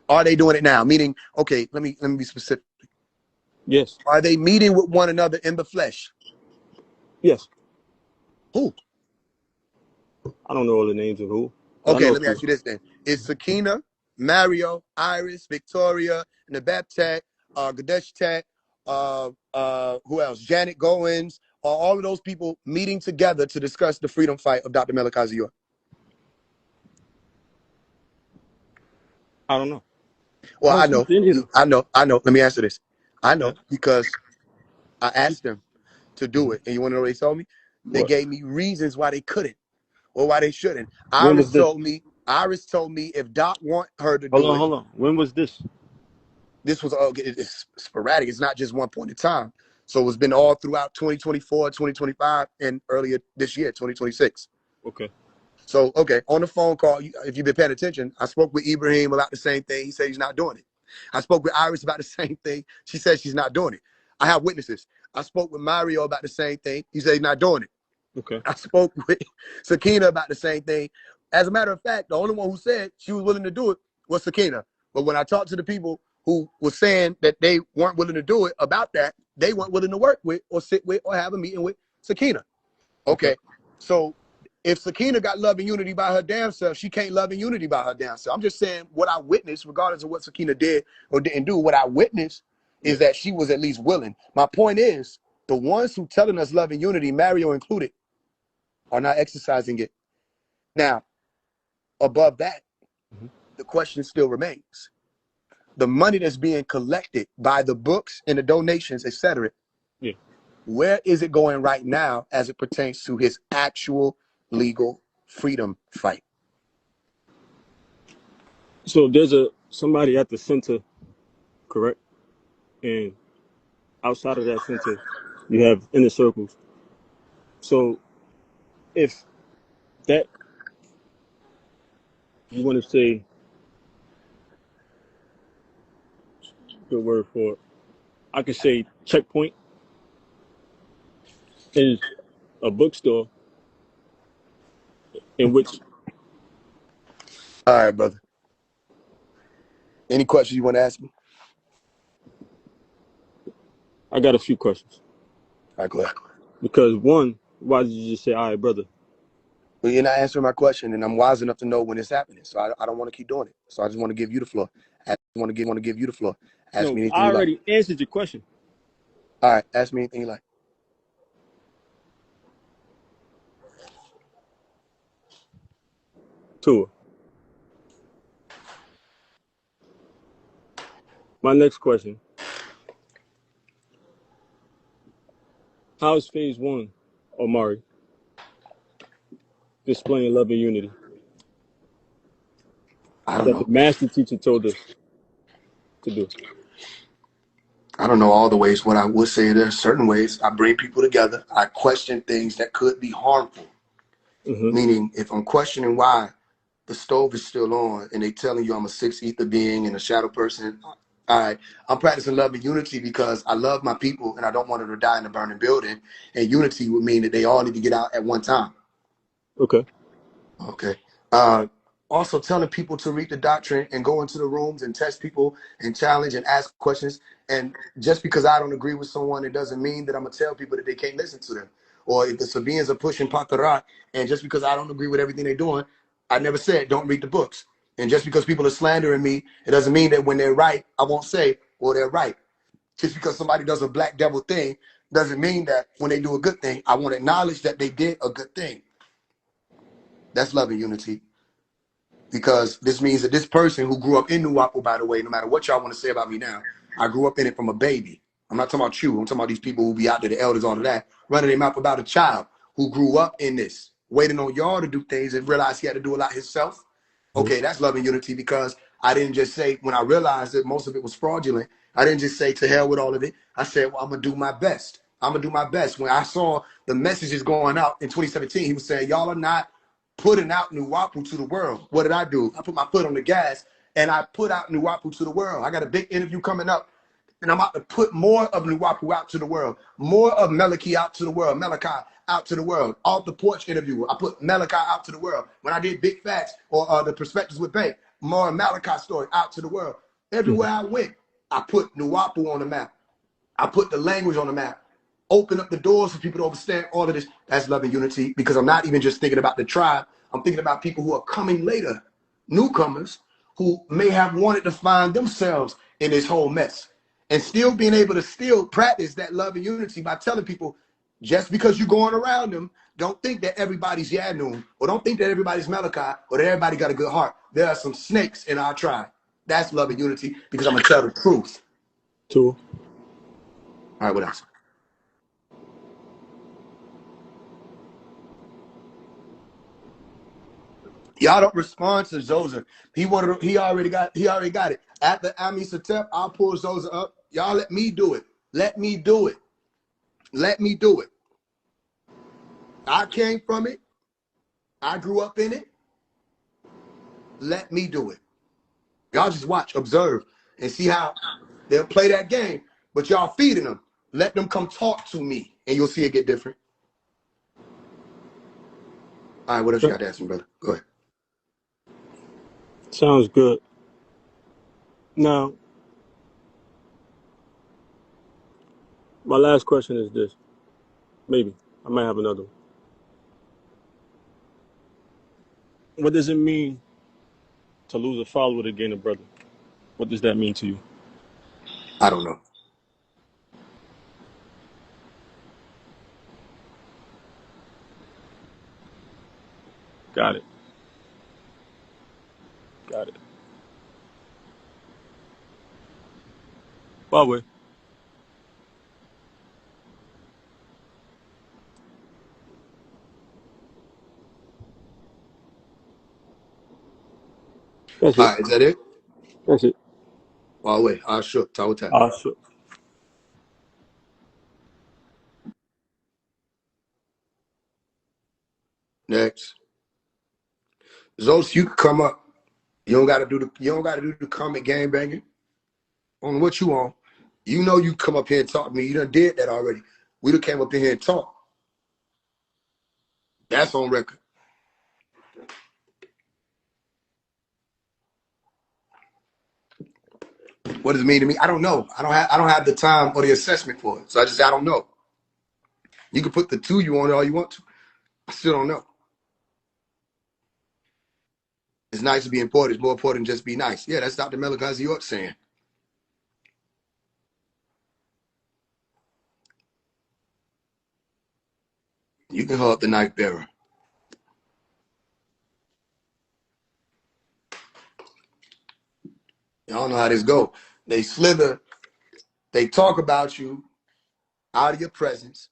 Are they doing it now? Meaning, okay, let me be specific. Yes. Are they meeting with one another in the flesh? Yes. Who? I don't know all the names of who, but I Okay, know a let me few. ask you this then. Is Sakina, Mario, Iris, Victoria, Nabaptek, Gadesh Tech, who else? Janet Goins, are all of those people meeting together to discuss the freedom fight of Dr. Malachi York? I don't know. I Well, don't speak to any of them. I know. Let me answer this. I Okay. know because I asked them to do Mm-hmm. it. And you want to know what they told me? They What? gave me reasons why they couldn't or why they shouldn't. When was this? Iris told me if Doc want her to Hold do on, it, hold on. When was this? this was it's sporadic. It's not just one point in time. So it's been all throughout 2024, 2025, and earlier this year, 2026. Okay. So, okay, on the phone call, if you've been paying attention, I spoke with Ibrahim about the same thing. He said he's not doing it. I spoke with Iris about the same thing. She said she's not doing it. I have witnesses. I spoke with Mario about the same thing. He said he's not doing it. Okay. I spoke with Sakina about the same thing. As a matter of fact, the only one who said she was willing to do it was Sakina. But when I talked to the people who were saying that they weren't willing to do it about that, they weren't willing to work with or sit with or have a meeting with Sakina. Okay. Okay, so if Sakina got love and unity by her damn self, she can't love and unity by her damn self. I'm just saying what I witnessed, regardless of what Sakina did or didn't do, what I witnessed Yeah. is that she was at least willing. My point is, the ones who telling us love and unity, Mario included, are not exercising it. Now, above that, Mm-hmm. the question still remains. The money that's being collected by the books and the donations, etc., Yeah. where is it going right now as it pertains to his actual legal freedom fight? So there's somebody at the center, correct? And outside of that center, you have inner circles. So if that you want to say good word for it, I could say checkpoint is a bookstore in which All right, brother. Any questions you want to ask me? I got a few questions. All right, go ahead. Because one, why did you just say, all right, brother? Well, you're not answering my question, and I'm wise enough to know when it's happening. So I don't want to keep doing it. So I just want to give you the floor. I want to give you the floor. Ask me No, anything I you like. already answered your question. All right, ask me anything you like. Tua. My next question. How is phase one, Omari, displaying love and unity I don't that the know. master teacher told us to do? I don't know all the ways. What I would say, there are certain ways I bring people together. I question things that could be harmful. Mm-hmm. Meaning, if I'm questioning why the stove is still on and they telling you I'm a six ether being and a shadow person, all right, I'm practicing love and unity because I love my people and I don't want them to die in a burning building. And unity would mean that they all need to get out at one time. Okay. Okay. Also telling people to read the doctrine and go into the rooms and test people and challenge and ask questions. And just because I don't agree with someone, it doesn't mean that I'm gonna tell people that they can't listen to them. Or if the Sabians are pushing Patarat, and just because I don't agree with everything they're doing, I never said don't read the books. And just because people are slandering me, it doesn't mean that when they're right, I won't say, well, they're right. Just because somebody does a black devil thing doesn't mean that when they do a good thing, I want to acknowledge that they did a good thing. That's love and unity. Because this means that this person who grew up in Nuwapu, by the way, no matter what y'all want to say about me now, I grew up in it from a baby. I'm not talking about you. I'm talking about these people who be out there, the elders, all of that, running their mouth about a child who grew up in this, waiting on y'all to do things and realized he had to do a lot himself. Mm-hmm. Okay, that's love and unity because I didn't just say, when I realized that most of it was fraudulent, I didn't just say to hell with all of it. I said, well, I'm going to do my best. I'm going to do my best. When I saw the messages going out in 2017, he was saying, y'all are not putting out Nuwapu to the world. What did I do? I put my foot on the gas and I put out Nuwapu to the world. I got a big interview coming up, and I'm about to put more of Nuwapu out to the world, more of Malachi out to the world, Malachi out to the world. Off the porch interview, I put Malachi out to the world. When I did Big Facts or the Perspectives with Bank, more Malachi story out to the world. Everywhere I went, I put Nuwapu on the map. I put the language on the map. Open up the doors for people to understand all of this. That's love and unity, because I'm not even just thinking about the tribe. I'm thinking about people who are coming later, newcomers who may have wanted to find themselves in this whole mess, and still being able to still practice that love and unity by telling people, just because you're going around them, don't think that everybody's Yanun, or don't think that everybody's Malachi, or that everybody got a good heart. There are some snakes in our tribe. That's love and unity, because I'm going to tell the truth. Two. All right, what else? Y'all don't respond to Zoza. He already got it. At the Ami Satep, I'll pull Zoza up. Y'all let me do it. Let me do it. Let me do it. I came from it. I grew up in it. Let me do it. Y'all just watch, observe, and see how they'll play that game. But y'all feeding them. Let them come talk to me, and you'll see it get different. All right, what else you got to ask me, brother? Go ahead. Sounds good. Now, my last question is this. Maybe. I might have another one. What does it mean to lose a follower to gain a brother? What does that mean to you? I don't know. Got it. Got it. Huawei. That's All it. right, is that it? That's it. Oh, wait. I shook. Tawata. Sure. Next. Zos, you can come up. You don't gotta do the comment game banging. On what you on. You know you come up here and talk to me. You done did that already. We done came up in here and talk. That's on record. What does it mean to me? I don't know. I don't have the time or the assessment for it. So I just say I don't know. You can put the two you on it all you want to. I still don't know. It's nice to be important. It's more important than just be nice. Yeah, that's Dr. Melagazi York saying. You can hug the knife bearer. Y'all know how this go. They slither. They talk about you out of your presence.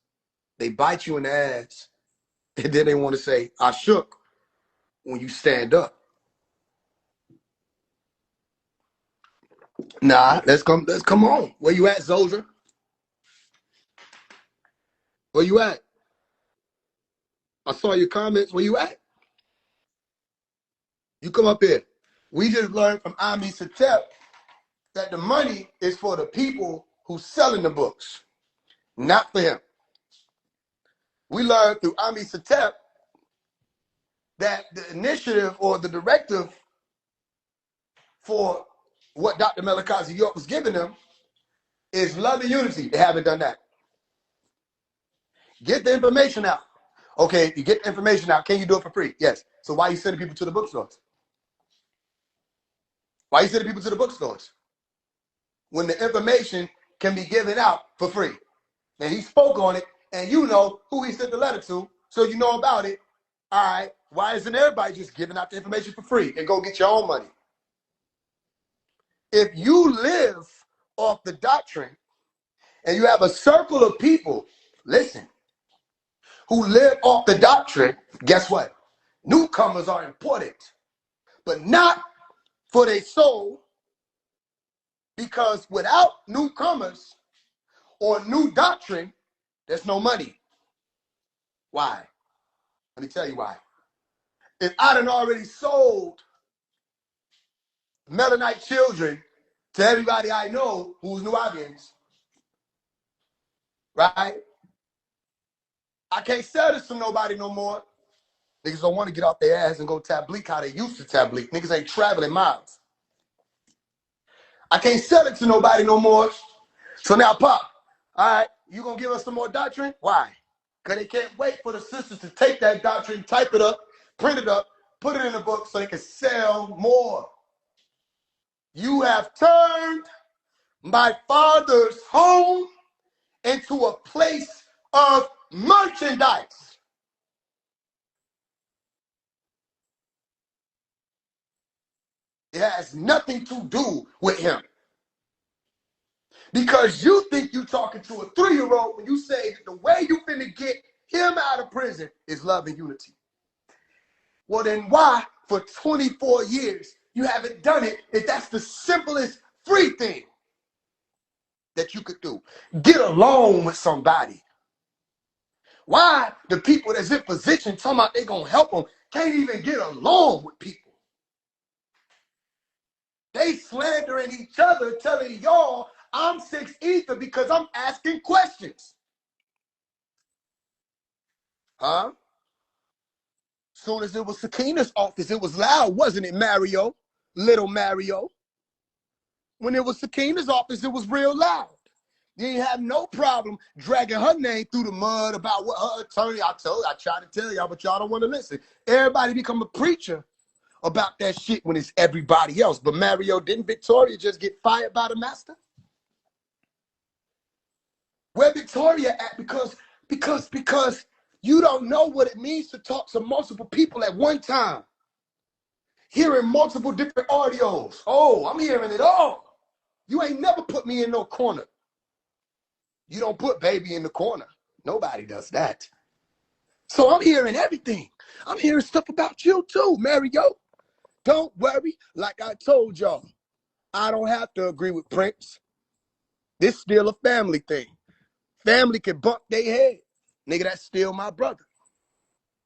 They bite you in the ass. And then they want to say, I shook when you stand up. Nah, let's come on. Where you at, Zoza? Where you at? I saw your comments. Where you at? You come up here. We just learned from Ami Satep that the money is for the people who's selling the books, not for him. We learned through Ami Satep that the initiative or the directive for what Dr. Melakazi York was giving them is love and unity. They haven't done that. Get the information out. Okay, you get the information out. Can you do it for free? Yes. So why are you sending people to the bookstores? Why are you sending people to the bookstores when the information can be given out for free? And he spoke on it, and you know who he sent the letter to, so you know about it. All right, why isn't everybody just giving out the information for free and go get your own money? If you live off the doctrine and you have a circle of people, listen, who live off the doctrine, guess what? Newcomers are important, but not for their soul, because without newcomers or new doctrine, there's no money. Why? Let me tell you why. If I done already sold Mennonite children to everybody I know who's Nubians, right? I can't sell this to nobody no more. Niggas don't want to get off their ass and go tablik how they used to tablik. Niggas ain't traveling miles. I can't sell it to nobody no more. So now, Pop, all right, you gonna give us some more doctrine? Why? Because they can't wait for the sisters to take that doctrine, type it up, print it up, put it in a book so they can sell more. You have turned my father's home into a place of merchandise. It has nothing to do with him. Because you think you talking to a 3-year-old when you say that the way you finna get him out of prison is love and unity. Well, then why for 24 years you haven't done it if that's the simplest free thing that you could do? Get along with somebody. Why the people that's in position talking about they gonna help them can't even get along with people? They slandering each other, telling y'all I'm 6 ether because I'm asking questions. Huh? Soon as it was Sakina's office, it was loud, wasn't it, Mario? Little Mario. When it was Sakina's office, it was real loud. You ain't have no problem dragging her name through the mud about what her attorney, I try to tell y'all, but y'all don't want to listen. Everybody become a preacher about that shit when it's everybody else. But Mario, didn't Victoria just get fired by the master? Where Victoria at? Because you don't know what it means to talk to multiple people at one time. Hearing multiple different audios. Oh, I'm hearing it all. You ain't never put me in no corner. You don't put baby in the corner. Nobody does that. So I'm hearing everything. I'm hearing stuff about you too, Mario. Don't worry. Like I told y'all, I don't have to agree with Prince. This still a family thing. Family can bump their head. Nigga, that's still my brother.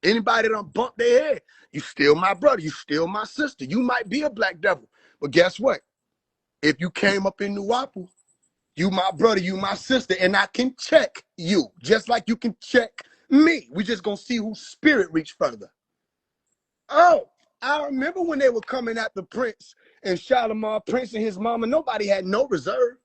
Anybody that done bump their head, you still my brother. You still my sister. You might be a black devil. But guess what? If you came up in Nuwapu, you my brother, you my sister, and I can check you just like you can check me. We just gonna see whose spirit reach further. Oh, I remember when they were coming at the Prince and Shalimar, Prince and his mama, nobody had no reserve.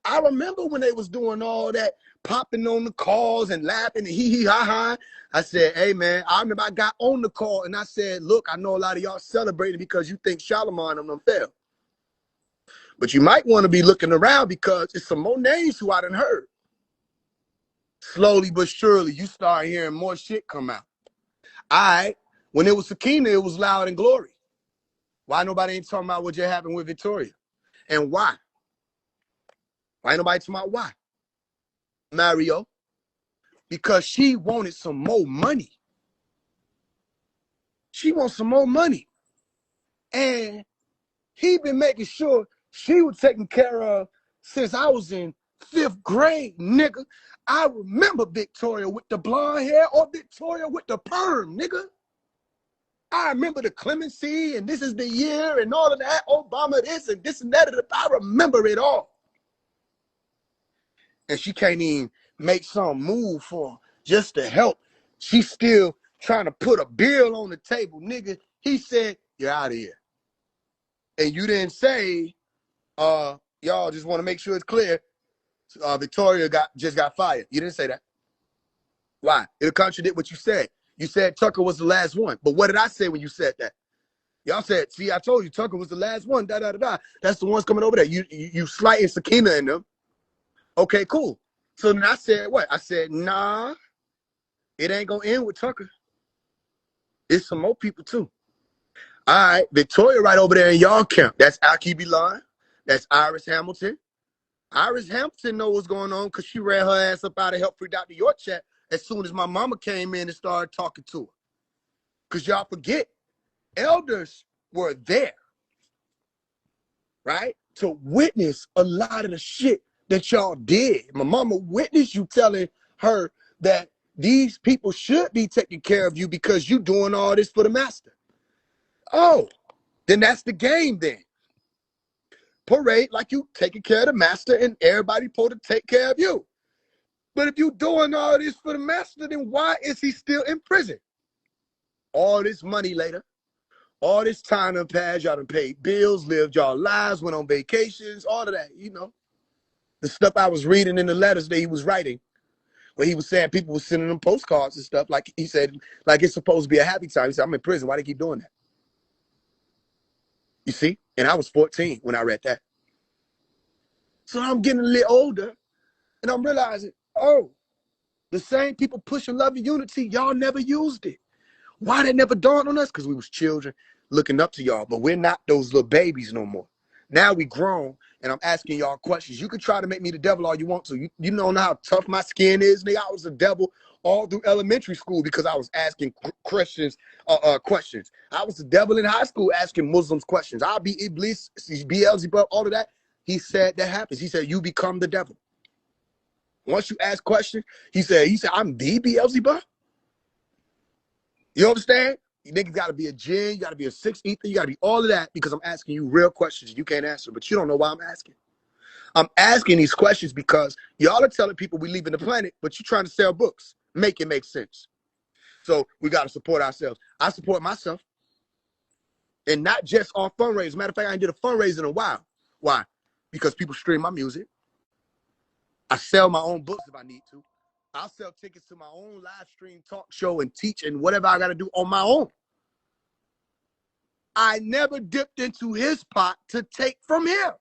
I remember when they was doing all that, popping on the calls and laughing and hee-hee-ha-ha. I said, hey, man, I remember I got on the call and I said, look, I know a lot of y'all celebrating because you think Shalimar and them fell. But you might want to be looking around because it's some more names who I done heard. Slowly but surely, you start hearing more shit come out. All right, when it was Sakina, it was loud and glory. Why nobody ain't talking about what just happened with Victoria? And why? Why ain't nobody talking about why? Mario, because she wanted some more money. She wants some more money. And he been making sure she was taken care of since I was in 5th grade, nigga. I remember Victoria with the blonde hair or Victoria with the perm, nigga. I remember the clemency and this is the year and all of that, Obama this and this and that. I remember it all. And she can't even make some move for him just to help. She's still trying to put a bill on the table, nigga. He said, you're out of here. And you didn't say, y'all just want to make sure it's clear, Victoria just got fired. You didn't say that. Why? It'll contradict what you said. You said Tucker was the last one. But what did I say when you said that? Y'all said, see, I told you Tucker was the last one, da-da-da-da. That's the ones coming over there. You slighting Sakina in them. Okay, cool. So then I said what? I said, nah, it ain't gonna end with Tucker. It's some more people too. All right, Victoria right over there in y'all camp. That's Aki Bilan. That's Iris Hamilton. Iris Hamilton know what's going on because she ran her ass up out of Help Free Dr. York chat as soon as my mama came in and started talking to her. Because y'all forget, elders were there, right, to witness a lot of the shit that y'all did. My mama witnessed you telling her that these people should be taking care of you because you doing all this for the master. Oh, then that's the game then. parade like you taking care of the master and everybody supposed to take care of you. But if you doing all this for the master, then why is he still in prison? All this money later, all this time done passed, y'all done paid bills, lived y'all lives, went on vacations, all of that, you know. The stuff I was reading in the letters that he was writing, where he was saying people were sending him postcards and stuff, like he said, like it's supposed to be a happy time. He said, I'm in prison. Why they keep doing that? You see? And I was 14 when I read that. So I'm getting a little older, and I'm realizing, oh, the same people pushing love and unity, y'all never used it. Why that never dawned on us? Because we was children looking up to y'all, but we're not those little babies no more. Now we grown, and I'm asking y'all questions. You can try to make me the devil all you want to. You don't know how tough my skin is, nigga. I was the devil all through elementary school because I was asking Christians questions. I was the devil in high school asking Muslims questions. I'll be Iblis, Beelzebub, all of that. He said that happens. He said, you become the devil. Once you ask questions, he said, I'm the Beelzebub. You understand? You niggas got to be a jinn, you got to be a sixth ether, you got to be all of that because I'm asking you real questions you can't answer, but you don't know why I'm asking. I'm asking these questions because y'all are telling people we leaving the planet, but you're trying to sell books. Make it make sense. So we got to support ourselves. I support myself. And not just on fundraisers. Matter of fact, I ain't did a fundraiser in a while. Why? Because people stream my music. I sell my own books if I need to. I'll sell tickets to my own live stream talk show and teach and whatever I got to do on my own. I never dipped into his pot to take from him.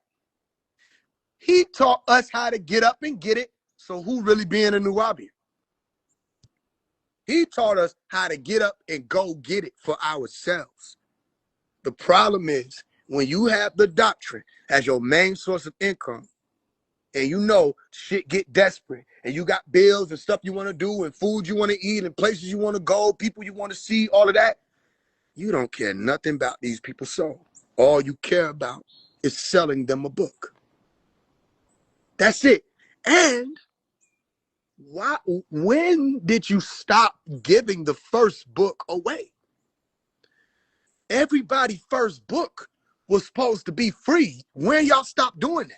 He taught us how to get up and get it. So who really being a Nuwaubian? He taught us how to get up and go get it for ourselves. The problem is when you have the doctrine as your main source of income, and you know shit get desperate, and you got bills and stuff you want to do, and food you want to eat, and places you want to go, people you want to see, all of that, you don't care nothing about these people's soul. All you care about is selling them a book. That's it. And when did you stop giving the first book away? Everybody's first book was supposed to be free. When y'all stop doing that?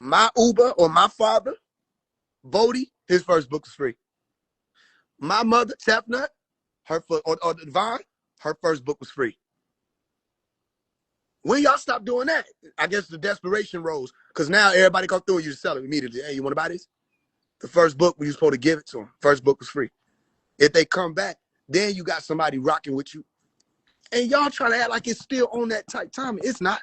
My Uber or my father, Bodie, his first book was free. My mother, Tefnut, or Divine, her first book was free. When y'all stop doing that, I guess the desperation rose because now everybody come through and you just sell it immediately. Hey, you want to buy this? The first book, we were supposed to give it to them. First book was free. If they come back, then you got somebody rocking with you. And y'all try to act like it's still on that tight timing. It's not.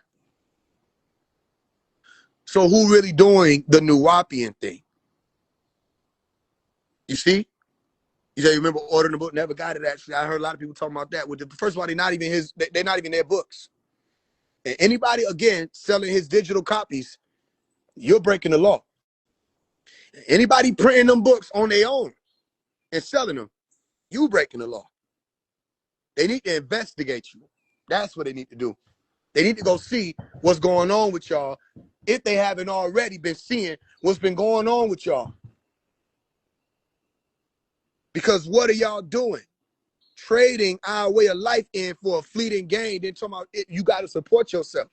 So who really doing the Nuwaubian thing? You see? You say you remember ordering the book, never got it actually. I heard a lot of people talking about that. First of all, they're not even their books. And anybody, again, selling his digital copies, you're breaking the law. Anybody printing them books on their own and selling them, you breaking the law. They need to investigate you. That's what they need to do. They need to go see what's going on with y'all if they haven't already been seeing what's been going on with y'all. Because what are y'all doing? Trading our way of life in for a fleeting gain. Then talking about it, you got to support yourself.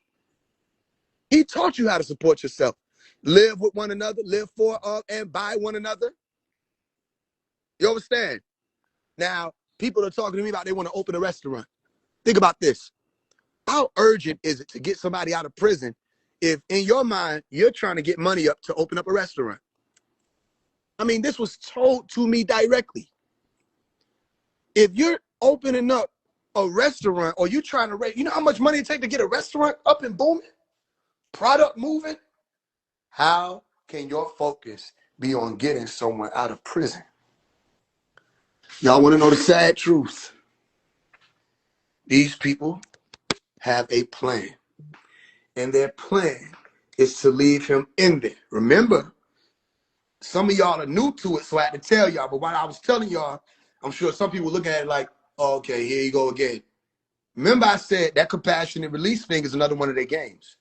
He taught you how to support yourself. Live with one another, live for and by one another. You understand? Now, people are talking to me about they want to open a restaurant. Think about this. How urgent is it to get somebody out of prison if in your mind you're trying to get money up to open up a restaurant? I mean, this was told to me directly. If you're opening up a restaurant or you trying to raise, you know how much money it takes to get a restaurant up and booming? Product moving? How can your focus be on getting someone out of prison? Y'all want to know the sad truth? These people have a plan. And their plan is to leave him in there. Remember, some of y'all are new to it, so I had to tell y'all. But while I was telling y'all, I'm sure some people looking at it like, oh, okay, here you go again. Remember I said that compassionate release thing is another one of their games.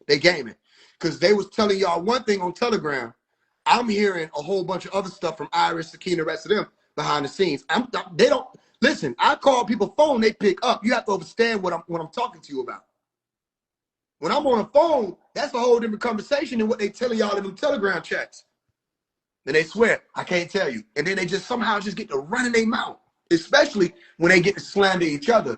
They gaming. Because they was telling y'all one thing on Telegram. I'm hearing a whole bunch of other stuff from Iris, Sakina, the rest of them behind the scenes. They don't listen. I call people phone, they pick up. You have to understand what I'm talking to you about. When I'm on the phone, that's a whole different conversation than what they telling y'all in them Telegram chats. Then they swear, I can't tell you. And then they just somehow just get to running their mouth, especially when they get to slander each other.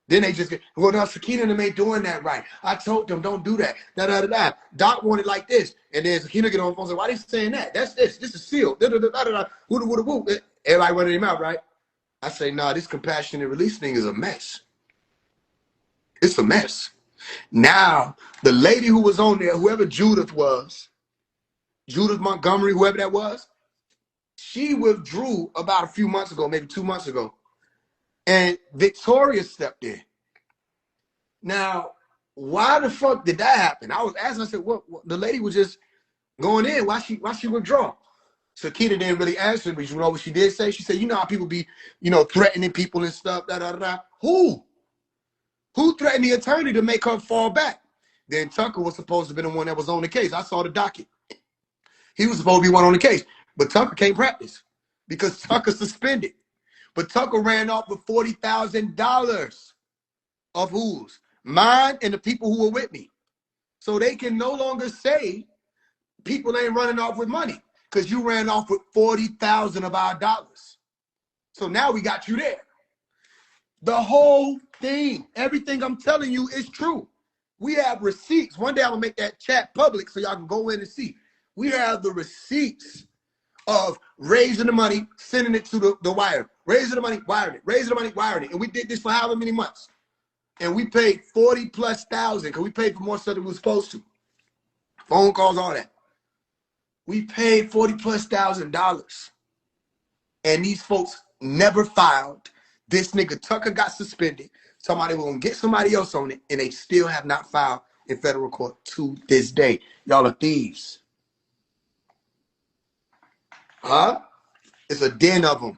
Then they just get, well, no, Sakina and them ain't doing that right. I told them, don't do that. Da, da, da, da. Doc wanted like this. And then Sakina get on the phone and say, why they saying that? That's this. This is sealed. Da, da, da, da, da, da. Woo, woo, woo. Everybody running their mouth, right? I say, nah, this compassionate release thing is a mess. It's a mess. Now, the lady who was on there, whoever Judith was, Judith Montgomery, whoever that was, she withdrew about a few months ago, maybe 2 months ago. And Victoria stepped in. Now, why the fuck did that happen? I was asking, I said, what the lady was just going in. Why she withdraw? Sakina didn't really answer, but you know what she did say? She said, you know how people be, threatening people and stuff, da da da. Who? Who threatened the attorney to make her fall back? Then Tucker was supposed to be the one that was on the case. I saw the docket. He was supposed to be one on the case, but Tucker can't practice because Tucker suspended. But Tucker ran off with $40,000 of whose? Mine and the people who were with me. So they can no longer say people ain't running off with money because you ran off with 40,000 of our dollars. So now we got you there. The whole thing, everything I'm telling you is true. We have receipts. One day I'm gonna make that chat public so y'all can go in and see. We have the receipts of raising the money, sending it to the wire, raising the money, wiring it, raising the money, wiring it. And we did this for however many months. And we paid 40,000+ because we paid for more stuff than we were supposed to. Phone calls, all that. We paid $40,000+. And these folks never filed. This nigga Tucker got suspended. Somebody was gonna get somebody else on it, and they still have not filed in federal court to this day. Y'all are thieves. Huh? It's a den of them.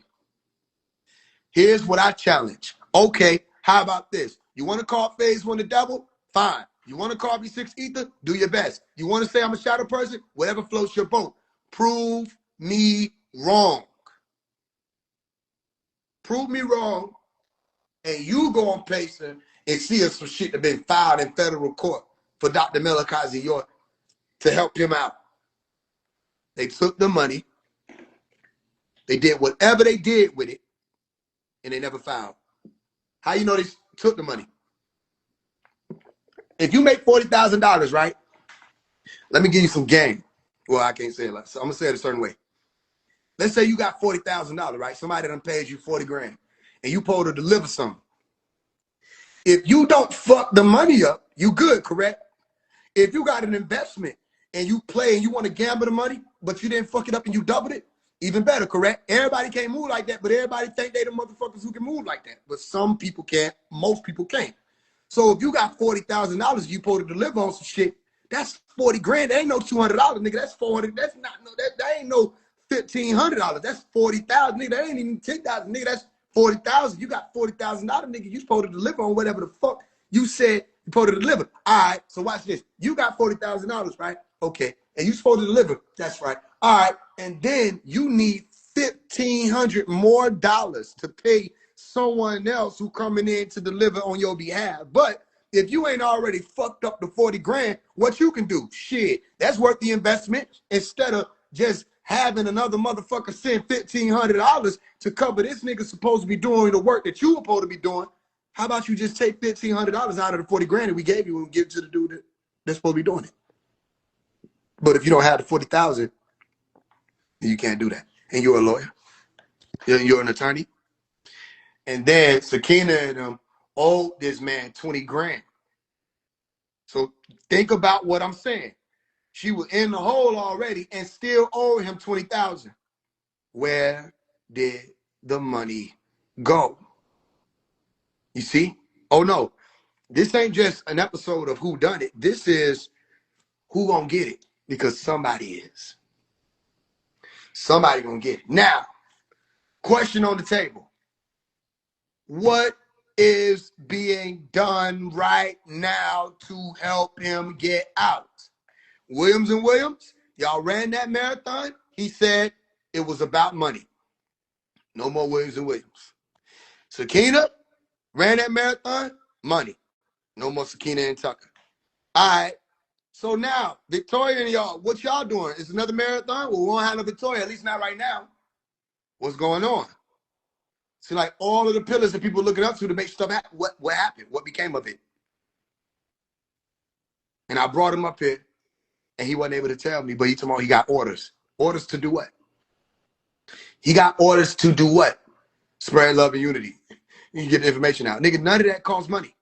Here's what I challenge. Okay, how about this? You want to call phase one the devil? Fine. You want to call me six ether? Do your best. You want to say I'm a shadow person? Whatever floats your boat. Prove me wrong. Prove me wrong, and you go on Pacer and see if some shit that been filed in federal court for Dr. Melakazi York to help him out. They took the money. They did whatever they did with it, and they never filed. How you know they took the money? If you make $40,000, right? Let me give you some game. Well, I can't say it like so. I'm gonna say it a certain way. Let's say you got $40,000, right? Somebody done paid you 40 grand, and you supposed to deliver something. If you don't fuck the money up, you good, correct? If you got an investment and you play and you want to gamble the money, but you didn't fuck it up and you doubled it, even better, correct? Everybody can't move like that, but everybody think they the motherfuckers who can move like that. But some people can't, most people can't. So if you got $40,000, you supposed to deliver on some shit, that's 40 grand. That ain't no $200, nigga. That's 400. That's not no, that ain't no $1,500. That's 40,000, nigga. That ain't even 10,000, nigga. That's 40,000. You got $40,000, nigga. You supposed to deliver on whatever the fuck you said you supposed to deliver. All right. So watch this. You got $40,000, right? Okay. And you supposed to deliver. That's right. All right. And then you need $1,500 more to pay someone else who coming in to deliver on your behalf. But if you ain't already fucked up the 40 grand, what you can do? Shit, that's worth the investment instead of just having another motherfucker send $1,500 to cover this nigga supposed to be doing the work that you were supposed to be doing. How about you just take $1,500 out of the 40 grand that we gave you and give it to the dude that's supposed to be doing it? But if you don't have the 40,000, you can't do that. And you're a lawyer. You're an attorney. And then Sakina and them owed this man 20 grand. So think about what I'm saying. She was in the hole already and still owed him 20,000. Where did the money go? You see? Oh no, this ain't just an episode of Who Done It. This is who gonna get it, because somebody is. Somebody gonna get it. Now, question on the table. What is being done right now to help him get out? Williams and Williams, y'all ran that marathon. He said it was about money. No more Williams and Williams. Sakina ran that marathon. Money. No more Sakina and Tucker. All right. So now, Victoria and y'all, what y'all doing? Is another marathon? Well, we won't have no Victoria, at least not right now. What's going on? See, like all of the pillars that people looking up to make stuff happen. What happened? What became of it? And I brought him up here, and he wasn't able to tell me, but he told me he got orders. Orders to do what? He got orders to do what? Spread love and unity. You can get the information out. Nigga, none of that costs money.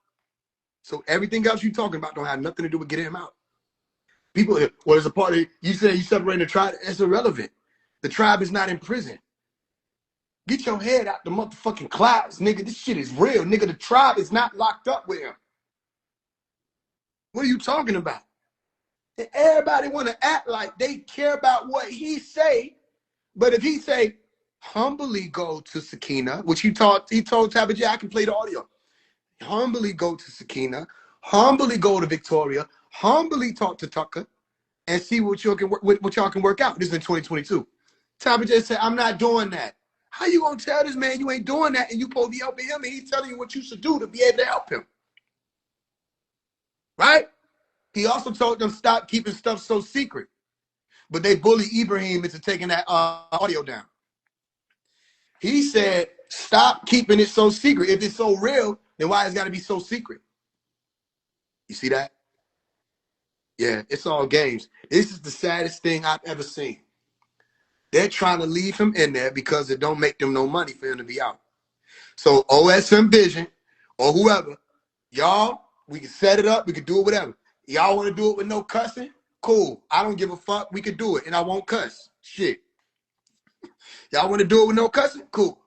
So everything else you talking about don't have nothing to do with getting him out. People, well, there's a part of you say you separating the tribe. It's irrelevant. The tribe is not in prison. Get your head out the motherfucking clouds, nigga. This shit is real, nigga. The tribe is not locked up with him. What are you talking about? And everybody want to act like they care about what he say, but if he say, humbly go to Sakina, which he told Tabitha J, I can play the audio. Humbly go to Sakina, humbly go to Victoria, humbly talk to Tucker, and see what y'all can work out. This is in 2022. Tabitha J said, I'm not doing that. How you gonna tell this man you ain't doing that and you supposed to be helping him and he's telling you what you should do to be able to help him? Right? He also told them stop keeping stuff so secret. But they bully Ibrahim into taking that audio down. He said, stop keeping it so secret. If it's so real, then why it's got to be so secret? You see that? Yeah, it's all games. This is the saddest thing I've ever seen. They're trying to leave him in there because it don't make them no money for him to be out. So OSM Vision or whoever, y'all, we can set it up. We can do it, whatever. Y'all want to do it with no cussing? Cool. I don't give a fuck. We can do it, and I won't cuss. Shit. Y'all want to do it with no cussing? Cool.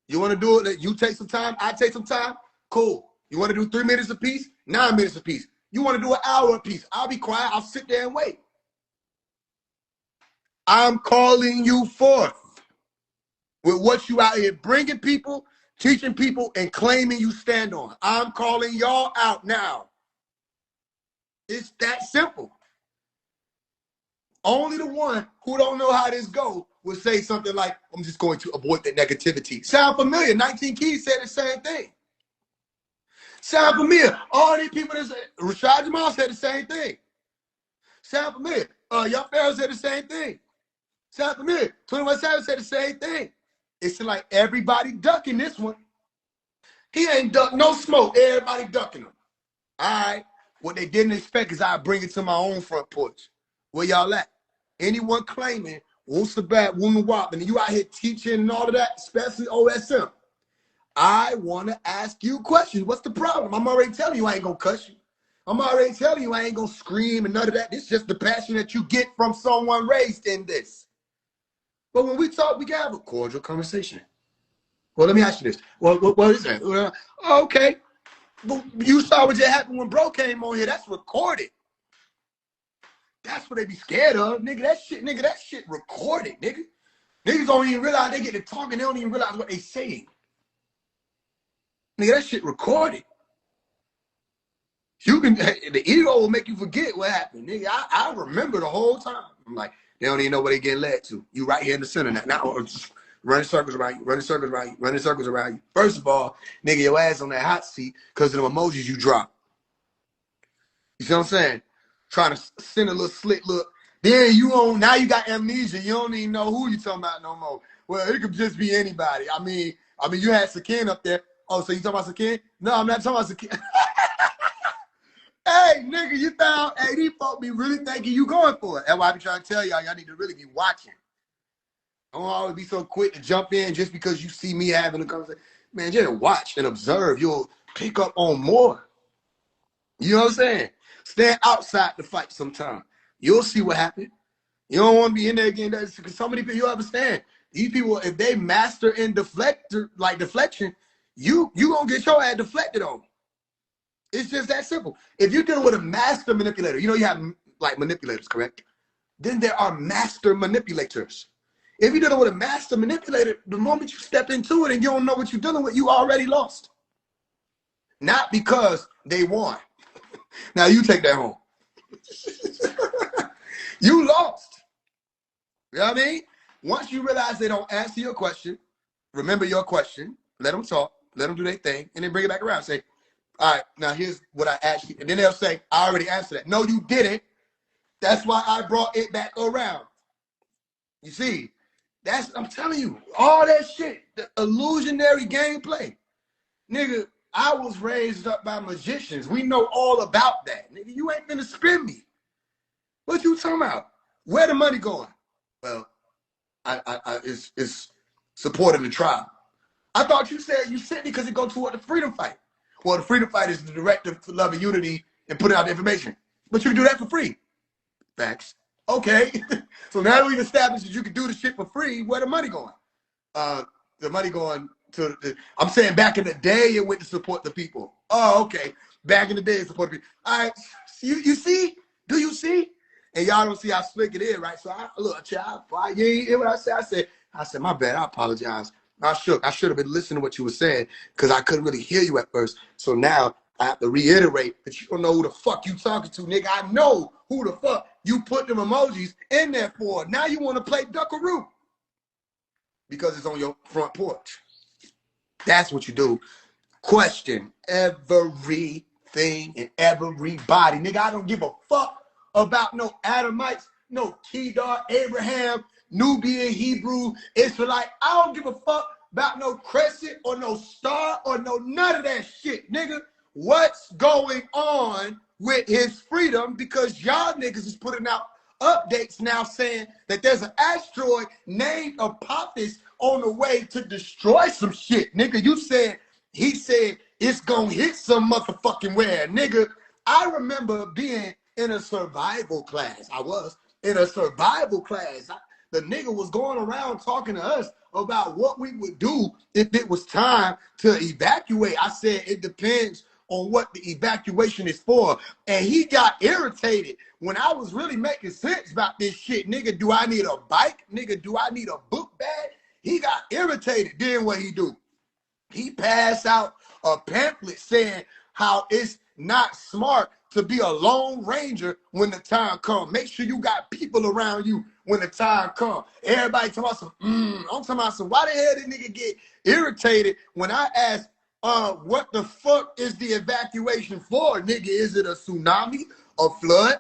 You want to do it? You take some time. I take some time. Cool. You want to do 3 minutes apiece? 9 minutes apiece. You want to do an hour apiece? I'll be quiet. I'll sit there and wait. I'm calling you forth with what you out here bringing people, teaching people, and claiming you stand on. I'm calling y'all out now. It's that simple. Only the one who don't know how this go will say something like, I'm just going to avoid the negativity. Sound familiar? 19 Keys said the same thing. Sound familiar? All these people that say, Rashad Jamal said the same thing. Sound familiar? Young Pharaoh said the same thing. Sound familiar? 21 Savage said the same thing. It's like everybody ducking this one. He ain't duck no smoke. Everybody ducking him. All right. What they didn't expect is I bring it to my own front porch. Where y'all at? Anyone claiming Wusabat, Wunawap, and you out here teaching and all of that, especially OSM, I want to ask you questions. What's the problem? I'm already telling you I ain't going to cuss you. I'm already telling you I ain't going to scream and none of that. It's just the passion that you get from someone raised in this. But when we talk, we can have a cordial conversation. Well, let me ask you this. What is that? Okay. But you saw what just happened when bro came on here. That's recorded. That's what they be scared of. Nigga, that shit recorded, nigga. Niggas don't even realize they get to talking. They don't even realize what they saying. Nigga, that shit recorded. You can, the ego will make you forget what happened. Nigga, I remember the whole time. I'm like, they don't even know where they getting led to. You right here in the center now. Now running circles around you, running circles around you, running circles around you. First of all, nigga, your ass on that hot seat because of the emojis you drop. You see what I'm saying? Trying to send a little slick look. Then now you got amnesia. You don't even know who you talking about no more. Well, it could just be anybody. I mean, you had Sakin up there. Oh, so you talking about Sakin? No, I'm not talking about Sakin. Hey, nigga, hey, these folk be really thinking you going for it. That's why I be trying to tell y'all need to really be watching. Don't always be so quick to jump in just because you see me having a conversation. Man, just watch and observe. You'll pick up on more. You know what I'm saying? Stand outside the fight sometime. You'll see what happened. You don't want to be in there again. Because so many people, you understand. These people, if they master in deflection, you gonna get your ass deflected on. It's just that simple. If you're dealing with a master manipulator, you have like manipulators, correct? Then there are master manipulators. If you're dealing with a master manipulator, the moment you step into it and you don't know what you're dealing with, you already lost. Not because they won. Now you take that home. You lost. You know what I mean? Once you realize they don't answer your question, remember your question, let them talk, let them do their thing, and then bring it back around. Say, All right, now here's what I asked you. And then they'll say, I already answered that. No, you didn't. That's why I brought it back around. You see, I'm telling you, all that shit, the illusionary gameplay. Nigga, I was raised up by magicians. We know all about that. Nigga, you ain't gonna spin me. What you talking about? Where the money going? Well, it's supporting the tribe. I thought you said you sent me because it go toward the freedom fight. Well, the freedom fight is the directive for love and unity and putting out the information. But you can do that for free. Facts. Okay. So now that we've established that you can do the shit for free, where the money going? The money going to I'm saying back in the day it went to support the people. Oh, okay. Back in the day it support the people. All right. You see? Do you see? And y'all don't see how slick it is, right? So look, child, you ain't hear what I said? I said, my bad, I apologize. I should have been listening to what you were saying because I couldn't really hear you at first. So now I have to reiterate that you don't know who the fuck you talking to, nigga. I know who the fuck you put them emojis in there for. Now you want to play Duckaroo because it's on your front porch. That's what you do. Question everything and everybody. Nigga, I don't give a fuck about no Adamites, no Kedar, Abraham, Nubian, Hebrew, Israelite. I don't give a fuck about no crescent or no star or no none of that shit, nigga. What's going on with his freedom? Because y'all niggas is putting out updates now saying that there's an asteroid named Apophis on the way to destroy some shit. Nigga, he said it's gonna hit some motherfucking where. Nigga, I remember being in a survival class. I was in a survival class. The nigga was going around talking to us about what we would do if it was time to evacuate. I said, it depends on what the evacuation is for. And he got irritated when I was really making sense about this shit. Nigga, do I need a bike? Nigga, do I need a book bag? He got irritated. Then what he do? He passed out a pamphlet saying how it's not smart to be a lone ranger when the time comes. Make sure you got people around you when the time comes. Everybody talking about some, I'm talking about some, why the hell did nigga get irritated when I asked, what the fuck is the evacuation for? Nigga, is it a tsunami, a flood,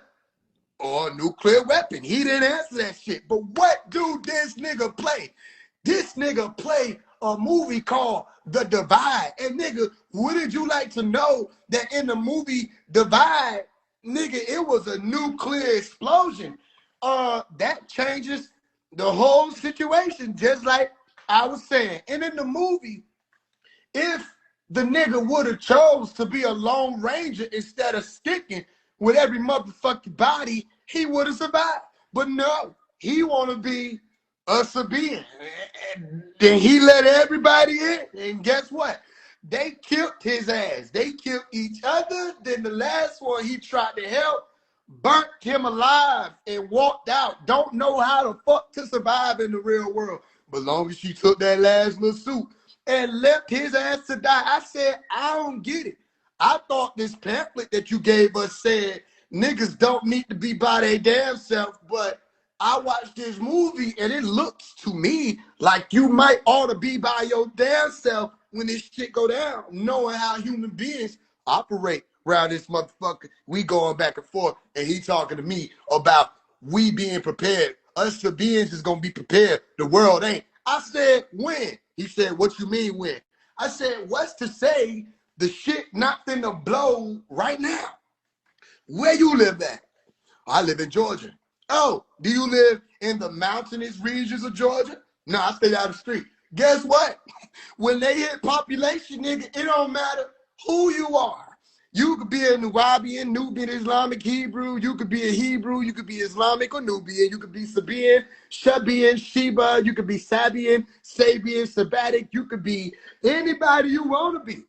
or a nuclear weapon? He didn't answer that shit. But what do this nigga play? This nigga play a movie called The Divide. And nigga, wouldn't you like to know that in the movie Divide, nigga, it was a nuclear explosion. That changes the whole situation, just like I was saying. And in the movie, if the nigga would have chose to be a lone ranger instead of sticking with every motherfucking body, he would have survived. But no, he want to be a Sabian. Then he let everybody in. And guess what? They killed his ass. They killed each other. Then the last one he tried to help burnt him alive and walked out. Don't know how the fuck to survive in the real world. But long as she took that last little suit and left his ass to die. I said, I don't get it. I thought this pamphlet that you gave us said niggas don't need to be by their damn self, but I watched this movie and it looks to me like you might ought to be by your damn self when this shit go down, knowing how human beings operate around this motherfucker. We going back and forth and he talking to me about we being prepared. Us Sabians is gonna be prepared. The world ain't. I said, when? He said, what you mean when? I said, what's to say the shit not finna blow right now? Where you live at? I live in Georgia. Oh, do you live in the mountainous regions of Georgia? No, I stay down the street. Guess what? When they hit population, nigga, it don't matter who you are. You could be a Nubian, Islamic, Hebrew. You could be a Hebrew. You could be Islamic or Nubian. You could be Sabian, Shabian, Sheba. You could be Sabian, Sabian, Sabbatic. You could be anybody you want to be.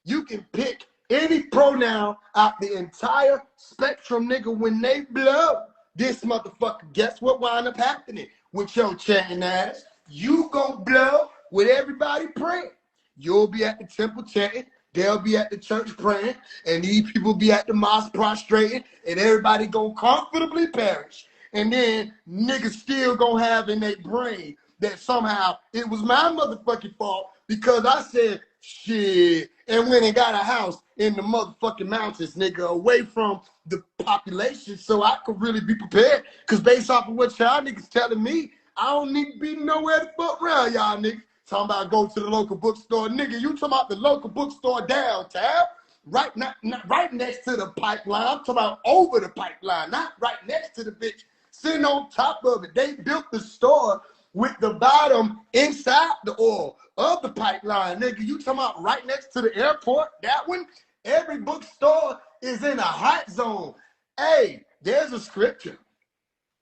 You can pick any pronoun out the entire spectrum, nigga. When they blow this motherfucker, guess what wind up happening with your chanting ass? You gonna blow with everybody praying. You'll be at the temple chanting. They'll be at the church praying, and these people be at the mosque prostrating, and everybody gonna comfortably perish. And then niggas still gonna have in their brain that somehow it was my motherfucking fault because I said Shit. And went and got a house in the motherfucking mountains, nigga, away from the population so I could really be prepared. Because based off of what y'all niggas telling me, I don't need to be nowhere to fuck around y'all niggas. Talking about go to the local bookstore. Nigga, you talking about the local bookstore downtown? Right, not right next to the pipeline. I'm talking about over the pipeline, not right next to the bitch. Sitting on top of it. They built the store with the bottom inside the oil of the pipeline. Nigga, you talking about right next to the airport? That one? Every bookstore is in a hot zone. Hey, there's a scripture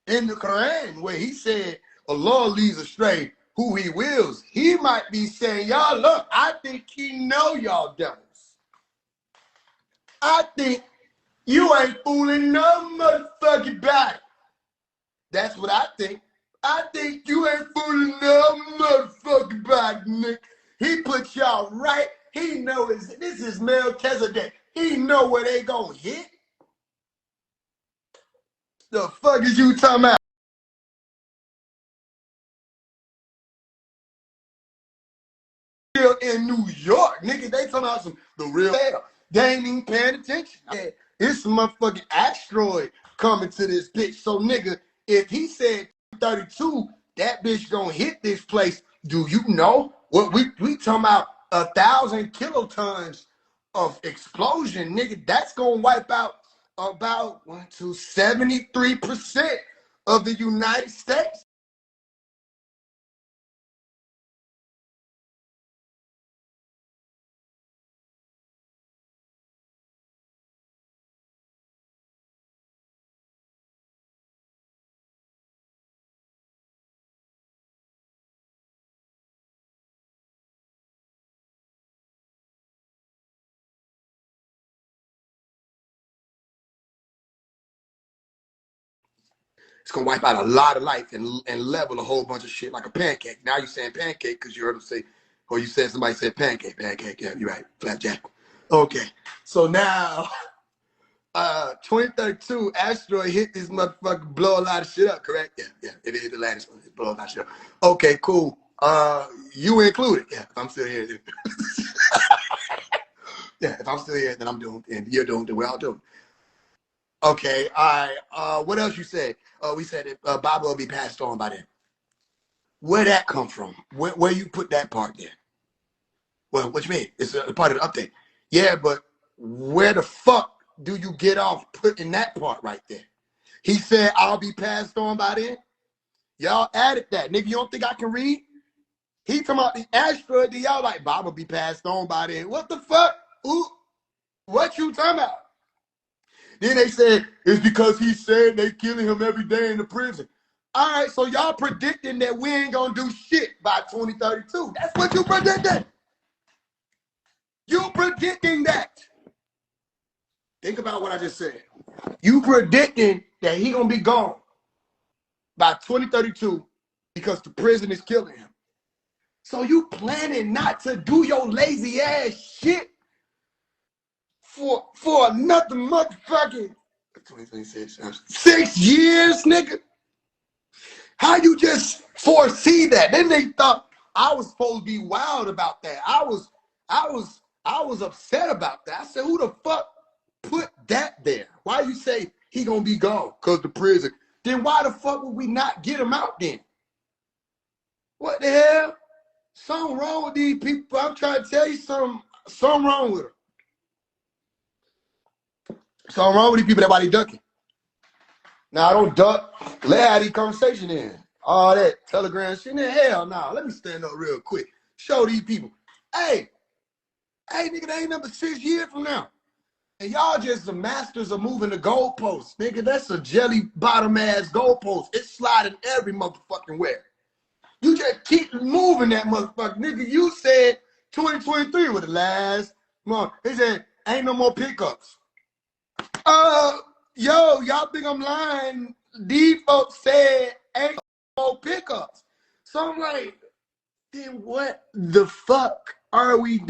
in the Quran where he said, Allah leads astray who he wills. He might be saying, y'all, look, I think he know y'all devils. I think you ain't fooling no motherfucking body. That's what I think. I think you ain't fooling no motherfucking body, nigga. He put y'all right. He know this is Melchizedek. He know where they gonna hit. The fuck is you talking about? In New York, nigga, they talking about the real hell. They ain't even paying attention. It's a motherfucking asteroid coming to this bitch. So, nigga, if he said 32, that bitch gonna hit this place. Do you know what we talking about? 1,000 kilotons of explosion, nigga. That's gonna wipe out about 73% of the United States. It's gonna wipe out a lot of life and level a whole bunch of shit like a pancake. Now you're saying pancake because you heard him say, or you said somebody said pancake. Yeah, you're right. Flapjack. Okay. So now 2032 asteroid hit this motherfucker, blow a lot of shit up, correct? Yeah. It hit the latest one, it blow a lot of shit up. Okay, cool. You included. Yeah, if I'm still here. Yeah, if I'm still here, then I'm doing, and you're doing, then we're all doing. Okay, all right. What else you said? We said that Bible will be passed on by then. Where that come from? Where you put that part there? Well, what you mean? It's a part of the update. Yeah, but where the fuck do you get off putting that part right there? He said, I'll be passed on by then. Y'all added that. Nigga, you don't think I can read? He talking about the asteroid. Y'all like, Bible be passed on by then. What the fuck? Ooh, what you talking about? Then they said, it's because he said they killing him every day in the prison. All right, so y'all predicting that we ain't gonna do shit by 2032. That's what you predicted. You predicting that. Think about what I just said. You predicting that he gonna be gone by 2032 because the prison is killing him. So you planning not to do your lazy ass shit for another motherfucking 2026 6 years, nigga? How you just foresee that? Then they thought I was supposed to be wild about that. I was upset about that. I said, who the fuck put that there? Why you say he gonna be gone? Cause the prison. Then why the fuck would we not get him out then? What the hell? Something wrong with these people. I'm trying to tell you something wrong with them. Something wrong with these people. That's why they ducking. Now I don't duck. Let how these conversation in. All that Telegram shit. Hell no. Let me stand up real quick. Show these people. Hey, nigga, they ain't number 6 years from now. And y'all just the masters of moving the goalposts. Nigga, that's a jelly bottom ass goalpost. It's sliding every motherfucking where. You just keep moving that motherfucker. Nigga, you said 2023 was the last month. He said, ain't no more pickups. Yo, y'all think I'm lying? These folks said ain't no more pickups. So I'm like, then what the fuck are we doing?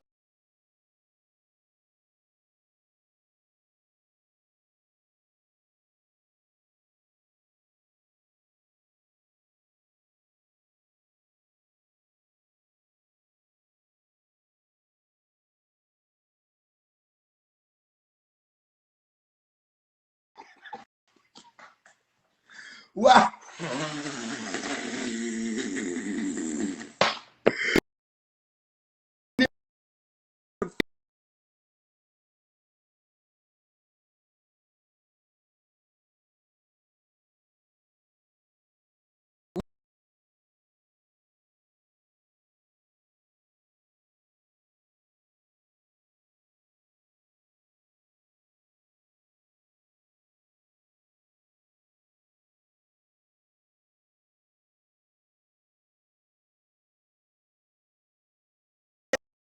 Wow.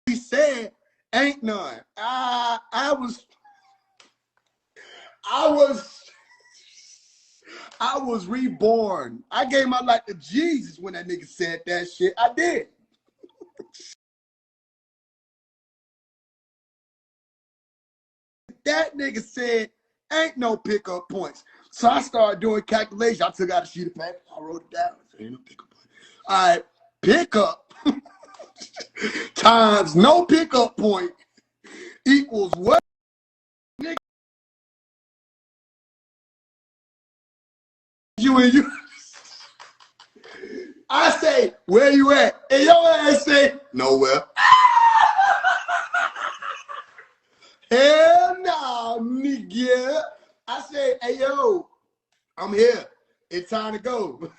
He said, ain't none. I was reborn. I gave my life to Jesus when that nigga said that shit. I did. That nigga said, ain't no pickup points. So I started doing calculations. I took out a sheet of paper. I wrote it down. Ain't no pickup point. All right, pickup times no pickup point equals what? Nigga, you and you. I say, where you at? And your ass say, nowhere. Hell no, nigga. I say, hey, yo, I'm here. It's time to go.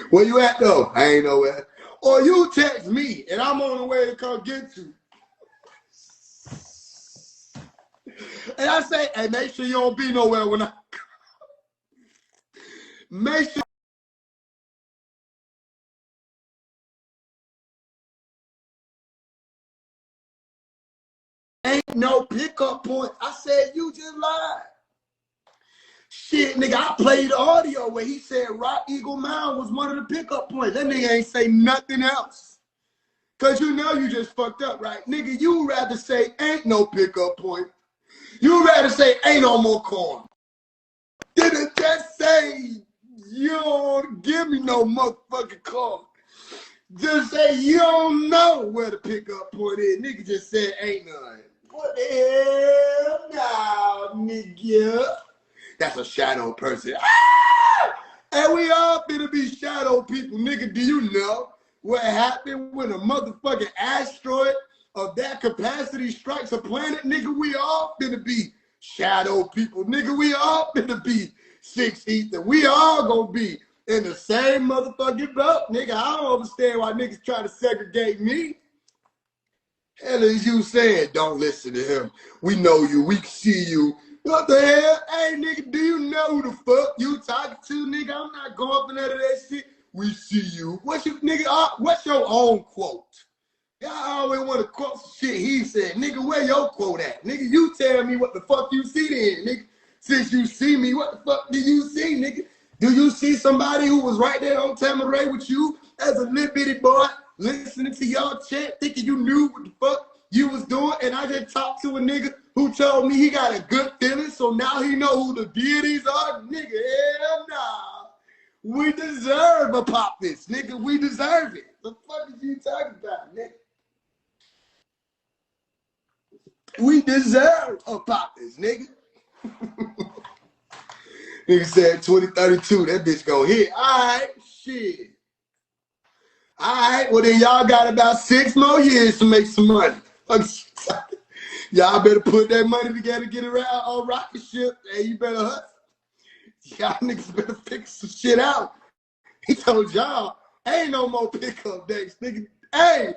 Where you at, though? I ain't nowhere. Or you text me, and I'm on the way to come get you. And I say, hey, make sure you don't be nowhere when I make sure. Ain't no pickup point. I said, you just lied. Shit, nigga, I played the audio where he said Rock Eagle Mound was one of the pickup points. That nigga ain't say nothing else. Cause you know you just fucked up, right? Nigga, you rather say ain't no pickup point. You rather say ain't no more corn. Didn't just say you don't give me no motherfucking corn. Just say you don't know where the pickup point is. Nigga just said ain't none. What the hell now, nigga? That's a shadow person. Ah! And we all finna be shadow people. Nigga, do you know what happened when a motherfucking asteroid of that capacity strikes a planet? Nigga, we all finna be shadow people. Nigga, we all finna be 6 ether. We all gonna be in the same motherfucking boat. Nigga, I don't understand why niggas try to segregate me. Hell is you saying, don't listen to him. We know you. We see you. What the hell? Hey, nigga, do you know who the fuck you talking to, nigga? I'm not going up none of that shit. We see you. What's your nigga? What's your own quote? Y'all always want to quote some shit he said. Nigga, where your quote at? Nigga, you tell me what the fuck you see then, nigga. Since you see me, what the fuck do you see, nigga? Do you see somebody who was right there on Tamaray with you as a little bitty boy, listening to y'all chat, thinking you knew what the fuck you was doing? And I just talked to a nigga who told me he got a good feeling, so now he know who the deities are? Nigga, hell nah. We deserve a pop this, nigga. We deserve it. The fuck is you talking about, nigga? We deserve a pop this, nigga. Nigga said 2032, that bitch gonna hit. All right, shit. All right, well then y'all got about 6 more years to make some money. Y'all better put that money together, get around on rocket ship. Hey, you better hustle. Y'all niggas better figure some shit out. He told y'all, ain't no more pickup dates, nigga. Hey,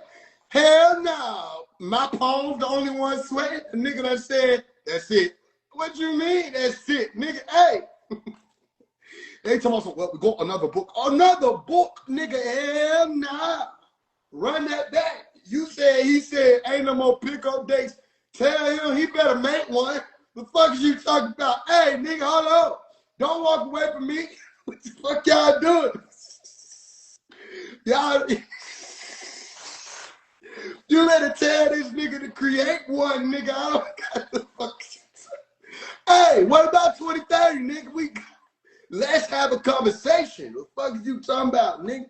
hell no. My palm's the only one sweating. The nigga that said, that's it. What you mean, that's it? Nigga, hey. They told us, well, we got another book. Another book, nigga, hell nah. Run that back. You said, he said, ain't no more pickup dates. Tell him he better make one. The fuck is you talking about? Hey, nigga, hold on. Don't walk away from me. What the fuck y'all doing? Y'all, you better tell this nigga to create one, nigga. I don't got the fuck. Hey, what about 2030, nigga? Let's have a conversation. What the fuck is you talking about, nigga?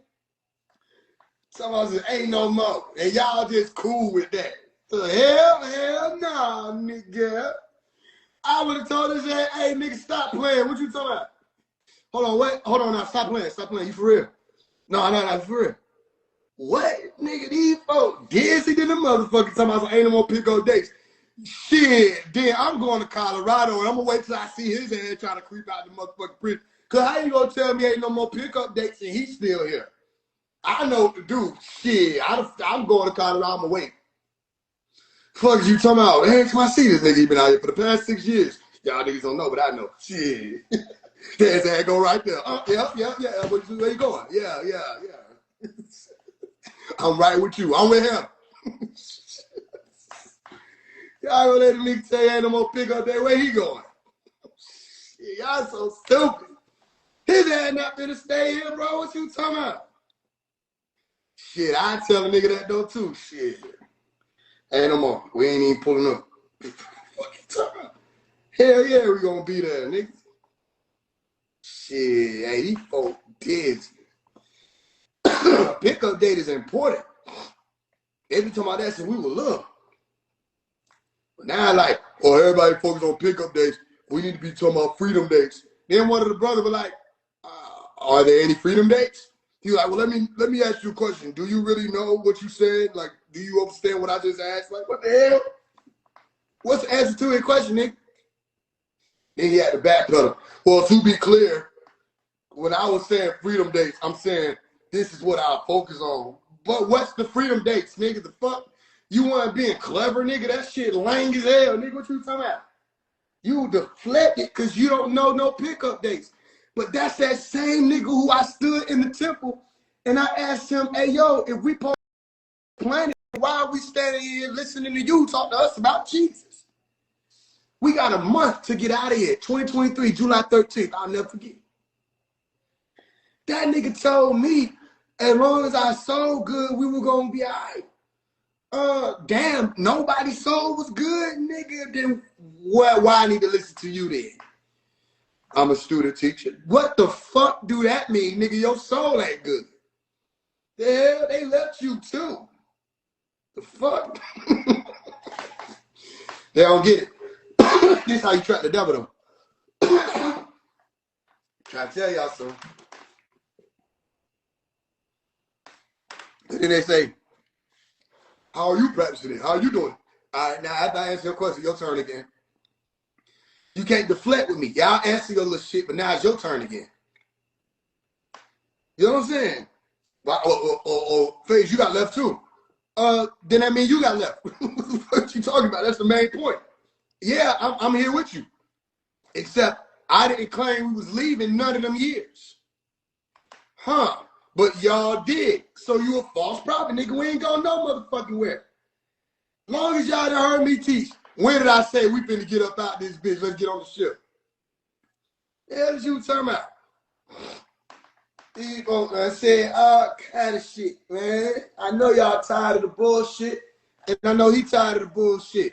Somebody said, ain't no more. And y'all just cool with that. So hell nah, nigga. I would have told his ass, hey, nigga, stop playing. What you talking about? Hold on, wait. Hold on now. Stop playing. Stop playing. You for real? No, for real. What? Nigga, these folks dizzy than the motherfucker talking about ain't no more pick-up dates. Shit, then I'm going to Colorado and I'm going to wait till I see his ass trying to creep out the motherfucking prison. Because how you going to tell me ain't no more pick-up dates and he's still here? I know what to do. Shit, I'm going to Colorado. I'm going to wait. Fuck you talking about? Every time I see this nigga, he been out here for the past 6 years. Y'all niggas don't know, but I know. Shit. There's that go right there. Yeah. Where you going? Yeah. I'm right with you. I'm with him. Y'all gonna let the nigga say ain't no more pick up there. Where he going? Shit, y'all so stupid. His ass not finna stay here, bro. What you talking about? Shit, I tell a nigga that though too. Shit. Ain't no more. We ain't even pulling up. What you talking about? Hell yeah, we gonna be there, nigga. Shit, hey, these folks dizzy. Pickup date is important. They be talking about that since we were little. But now, like, oh, everybody focus on pickup dates. We need to be talking about freedom dates. Then one of the brothers was like, are there any freedom dates? He was like, well, let me ask you a question. Do you really know what you said? Like, do you understand what I just asked? Like, what the hell? What's the answer to your question, nigga? Then he had to backpedal. Well, to be clear, when I was saying freedom dates, I'm saying this is what I'll focus on. But what's the freedom dates, nigga? The fuck? You want being clever, nigga? That shit lame as hell, nigga. What you talking about? You deflected because you don't know no pickup dates. But that's that same nigga who I stood in the temple and I asked him, hey, yo, if we planet, why are we standing here listening to you talk to us about Jesus? We got a month to get out of here. 2023, July 13th. I'll never forget. That nigga told me as long as I sold good, we were going to be all right. Damn, nobody's soul was good, nigga. Then why I need to listen to you then? I'm a student teacher. What the fuck do that mean, nigga? Your soul ain't good. The hell, they left you too. The fuck? They don't get it. This is how you track the devil, though. Try to tell y'all something. And then they say, how are you practicing it? How are you doing it? All right, now after I answer your question, your turn again. You can't deflect with me. Y'all answer your little shit, but now it's your turn again. You know what I'm saying? FaZe, you got left too. Then that means you got left. What you talking about? That's the main point. Yeah, I'm here with you. Except I didn't claim we was leaving none of them years. Huh. But y'all did. So you a false prophet, nigga. We ain't going no motherfucking where. Long as y'all done heard me teach, when did I say we finna get up out this bitch? Let's get on the ship. The hell is you talking about? These folks saying all kind of shit, man. I know y'all tired of the bullshit, and I know he tired of the bullshit.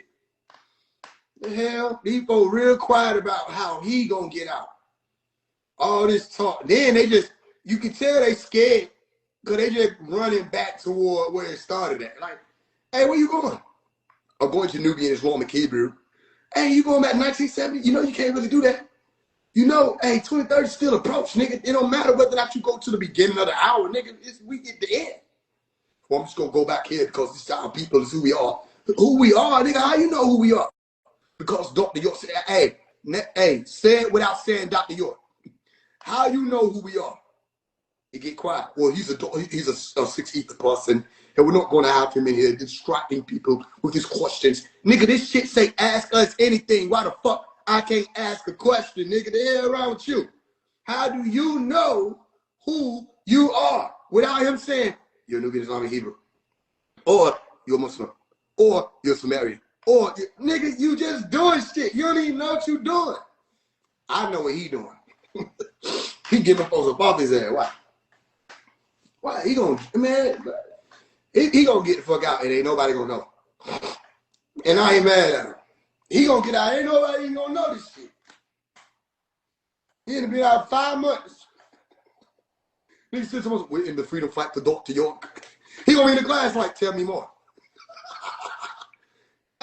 The hell? These folks real quiet about how he gonna get out. All this talk. Then they just, you can tell they scared because they just running back toward where it started at. Like, hey, where you going? I'm going to Nubian Islamic Hebrew. Hey, you going back 1970? You know you can't really do that. You know, hey, 2030 still approach, nigga. It don't matter whether or not you go to the beginning of the hour, nigga. We get the end. Well, I'm just gonna go back here because this our people is who we are. Who we are, nigga. How you know who we are? Because Dr. York said, hey, say it without saying Dr. York. How you know who we are? You get quiet. Well, he's a 6 ether person, and we're not going to have him in here distracting people with his questions. Nigga, this shit say ask us anything. Why the fuck I can't ask a question, nigga? The hell around with you? How do you know who you are without him saying you're a Nubian Islamic Hebrew, or you're a Muslim, or you're Sumerian, or nigga, you just doing shit. You don't even know what you doing. I know what he doing. He giving folks up off his ass. Why? Why? He gonna, man, he gonna get the fuck out and ain't nobody gonna know. And I ain't mad at him. He gonna get out. Ain't nobody even gonna know this shit. He gonna be out 5 months. Nigga said someone, we're in the freedom fight for Dr. York. He gonna be in the class like, tell me more.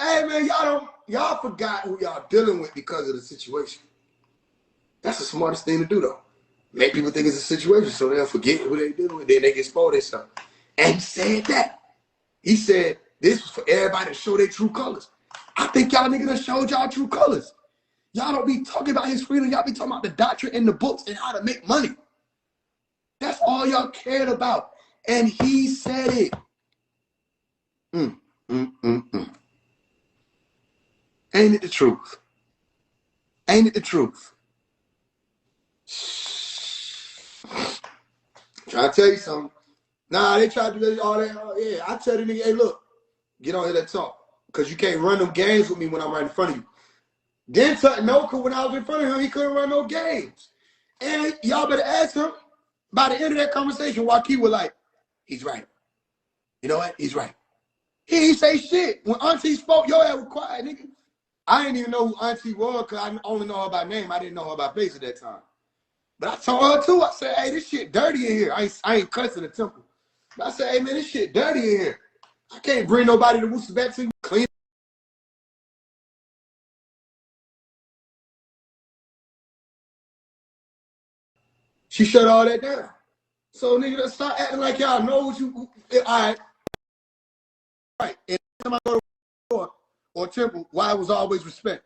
Hey man, y'all forgot who y'all dealing with because of the situation. That's the smartest thing to do though. Make people think it's a situation so they'll forget who they dealing with, then they get spoiled and stuff. And he said that. He said this was for everybody to show their true colors. I think y'all niggas done showed y'all true colors. Y'all don't be talking about his freedom. Y'all be talking about the doctrine in the books and how to make money. That's all y'all cared about. And he said it. Ain't it the truth? Ain't it the truth? Trying to tell you something. Nah, they tried to do all that. Yeah, I tell the nigga, hey, look, get on here, let's talk. Because you can't run them games with me when I'm right in front of you. Then Tut no, because when I was in front of him, he couldn't run no games. And y'all better ask him. By the end of that conversation, Joaquin was like, he's right. You know what? He's right. He ain't say shit. When Auntie spoke, your ass was quiet, nigga. I didn't even know who Auntie was because I only know her by name. I didn't know her by face at that time. But I told her too. I said, hey, this shit dirty in here. I ain't cussing the temple. But I said, hey, man, this shit dirty in here. I can't bring nobody to Wooster back to clean. She shut all that down. So, nigga, let's start acting like y'all know what you. All right. Right. And every time I go to war or temple, why it was always respect.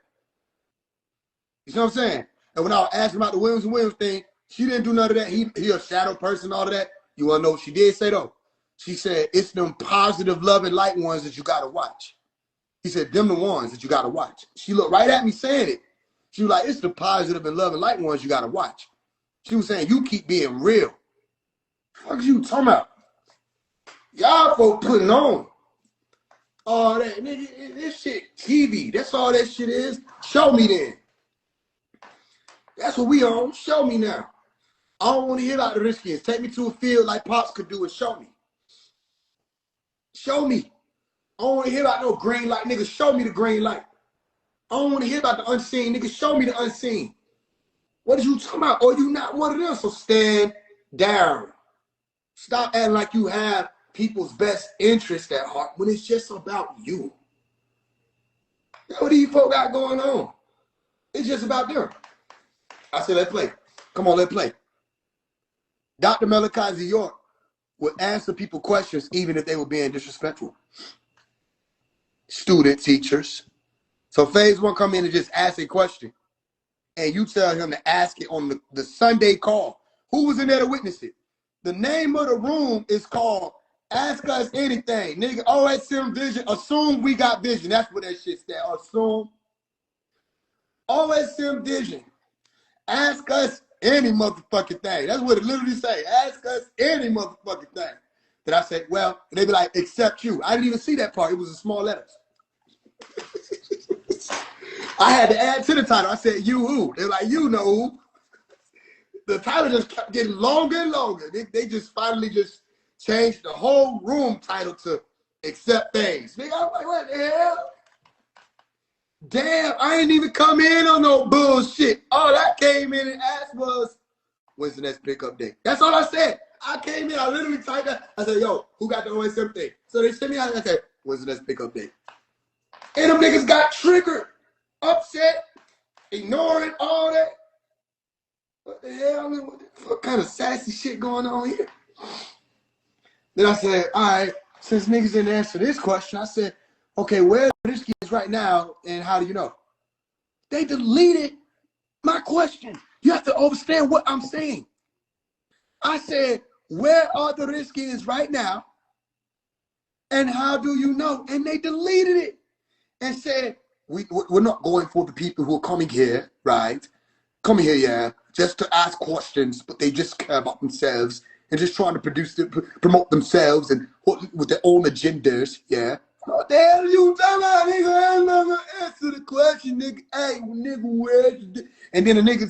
You know what I'm saying? And when I was asking about the Williams and Williams thing, she didn't do none of that. He a shadow person, all of that. You want to know what she did say, though? She said, it's them positive, loving, light ones that you got to watch. He said, them the ones that you got to watch. She looked right at me saying it. She was like, it's the positive and loving, light ones you got to watch. She was saying, you keep being real. What you talking about? Y'all folk putting on. All that, nigga, this shit TV. That's all that shit is. Show me then. That's what we on. Show me now. I don't want to hear about the Riskians. Take me to a field like Pops could do and show me. Show me. I don't want to hear about no green light. Nigga, show me the green light. I don't want to hear about the unseen. Nigga, show me the unseen. What are you talking about? Or you not one of them? So stand down. Stop acting like you have people's best interest at heart when it's just about you. What do you folks got going on? It's just about them. I said, let's play. Come on, let's play. Dr. Malachi York would answer people questions even if they were being disrespectful. Student, teachers. So phase one come in and just ask a question. And you tell him to ask it on the Sunday call. Who was in there to witness it? The name of the room is called Ask Us Anything. Nigga, OSM Vision. Assume we got vision. That's what that shit said. Assume. OSM Vision. Ask us any motherfucking thing. That's what it literally say. Ask us any motherfucking thing. Then I said, well, they be like, except you. I didn't even see that part. It was in small letters. I had to add to the title. I said, you who? They're like, you know who. The title just kept getting longer and longer. They just finally just changed the whole room title to Accept Things. Nigga, I'm like, what the hell? Damn, I ain't even come in on no bullshit. All I came in and asked was, when's the next pickup date? That's all I said. I came in, I literally typed that. I said, yo, who got the OSM thing? So they sent me out and I said, when's the next pickup date? And them niggas got triggered, upset, ignoring all that. What the hell? What kind of sassy shit going on here? Then I said, all right, since niggas didn't answer this question, I said, okay, where this is right now and how do you know? They deleted my question. You have to understand what I'm saying. I said, where are the Redskins right now? And how do you know? And they deleted it and said, we're not going for the people who are coming here, right? Coming here, yeah, just to ask questions, but they just care about themselves and just trying to promote themselves and with their own agendas, yeah. What the hell are you talking about, nigga? I'm not gonna answer the question, nigga. Hey, nigga, where? And then the nigga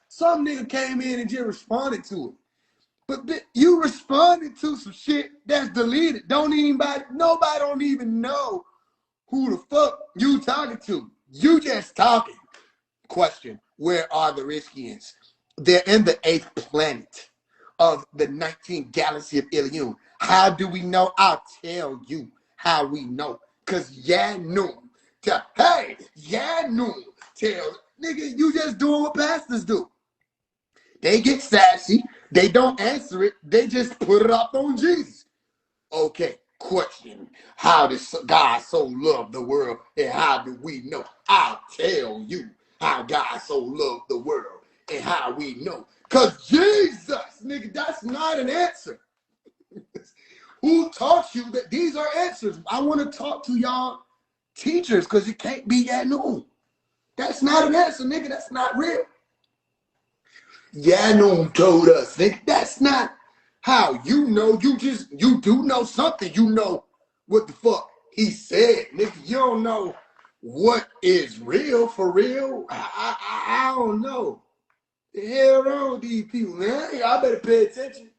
some nigga came in and just responded to it. But you responded to some shit that's deleted. Nobody don't even know who the fuck you talking to. You just talking. Question, where are the Riskians? They're in the 8th planet of the 19th galaxy of Ilium. How do we know? I'll tell you how we know. Because Yanun Hey, yeah, no. Tell, nigga, you just doing what pastors do. They get sassy. They don't answer it. They just put it up on Jesus. Okay, question. How did God so love the world, and how do we know? I'll tell you how God so loved the world and how we know. Because Jesus, nigga, that's not an answer. Who taught you that these are answers? I want to talk to y'all teachers because it can't be at noon. That's not an answer, nigga. That's not real. Yanun told us, nigga, that's not how you know. You do know something. You know what the fuck he said, nigga. You don't know what is real for real. I don't know. The hell wrong with these people, man? Y'all better pay attention.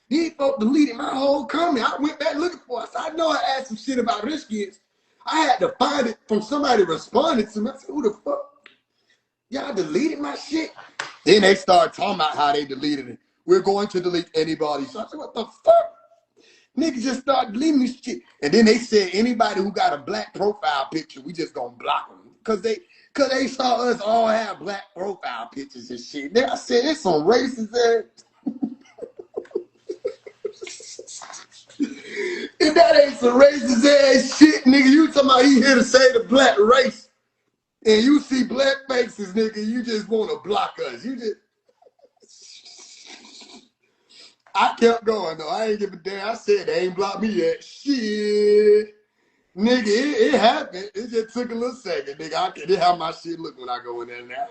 These folks deleted my whole comment. I went back looking for it. So I know I asked some shit about rich kids. I had to find it from somebody responding to me. I said, who the fuck? Y'all deleted my shit? Then they started talking about how they deleted it. We're going to delete anybody. So I said, what the fuck? Niggas just started deleting this shit. And then they said anybody who got a black profile picture, we just gonna block them. Cause they saw us all have black profile pictures and shit. Then I said, it's some racist ass. If that ain't some racist ass shit, nigga, you talking about he here to say the black race. And you see black faces, nigga, you just want to block us. You just... I kept going, though. I ain't give a damn. I said they ain't blocked me yet. Shit. Nigga, it happened. It just took a little second, nigga. This how my shit look when I go in there now.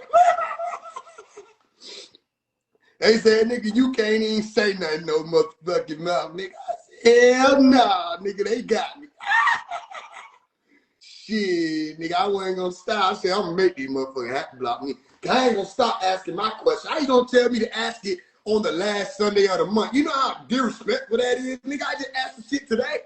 They said, nigga, you can't even say nothing no motherfucking mouth, nigga. I said, hell nah, nigga, they got me. Shit, nigga, I wasn't gonna stop. I said, I'm gonna make these motherfuckers have to block me. I ain't gonna stop asking my question. How you gonna tell me to ask it on the last Sunday of the month? You know how disrespectful that is? Nigga, I just asked the shit today.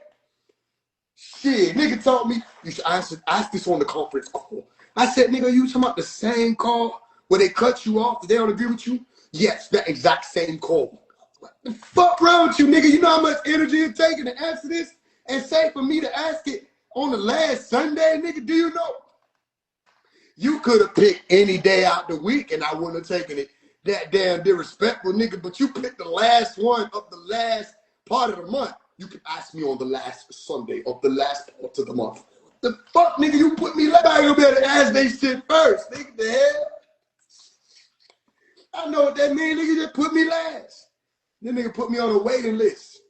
Shit, nigga told me you should ask this on the conference call. I said, nigga, you talking about the same call where they cut you off, they don't agree with you? Yes, that exact same call. What the fuck wrong with you, nigga? You know how much energy it's taking to answer this? And say for me to ask it on the last Sunday, nigga, do you know? You could have picked any day out the week and I wouldn't have taken it that damn disrespectful, nigga. But you picked the last one of the last part of the month. You can ask me on the last Sunday of the last part of the month. What the fuck, nigga? You put me last. I ain't gonna be able to ask they shit first, nigga. The hell? I know what that means, nigga. Just put me last. Then nigga put me on a waiting list.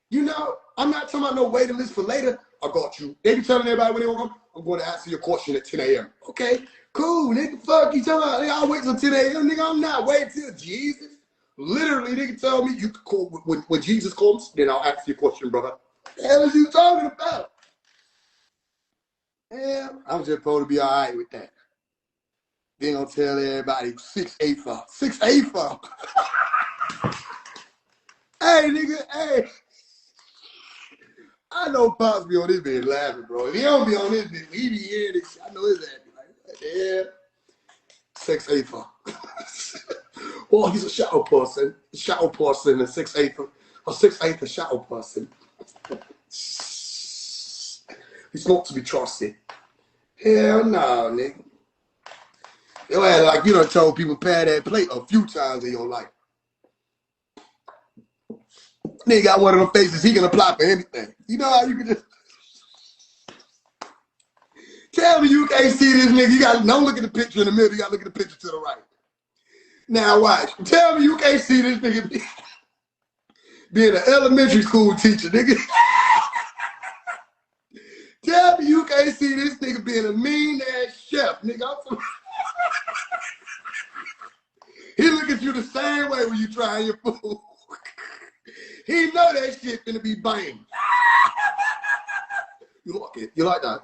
You know, I'm not talking about no waiting list for later. I got you. They be telling everybody when they want to come, I'm going to answer your question at 10 a.m. Okay, cool, nigga. Fuck you talking about? Nigga, I'll wait till 10 a.m. Nigga, I'm not waiting till Jesus. Literally, nigga tell me you can call when Jesus comes, then I'll ask you a question, brother. What the hell is you talking about? Yeah, I'm just supposed to be all right with that. Then I'll tell everybody 6'8" for 6'8" for. Hey, nigga, hey. I know Pops be on this bitch laughing, bro. If he don't be on this bitch, he be hearing this shit. I know his ass be like, yeah. 6'8" for. Oh, he's a shadow person. Shadow person and 6'8" for. Or 6'8" a shadow person. He's not to be trusted. Hell no, nigga. Your ass like you done told people pad that plate a few times in your life. Nigga got one of them faces, he can apply for anything. You know how you can just tell me you can't see this nigga. You got don't look at the picture in the middle, you gotta look at the picture to the right. Now watch. Tell me you can't see this nigga being an elementary school teacher, nigga. Tell me you can't see this nigga being a mean ass chef, nigga. He look at you the same way when you trying your food. He know that shit finna be bang. You like it? You like that?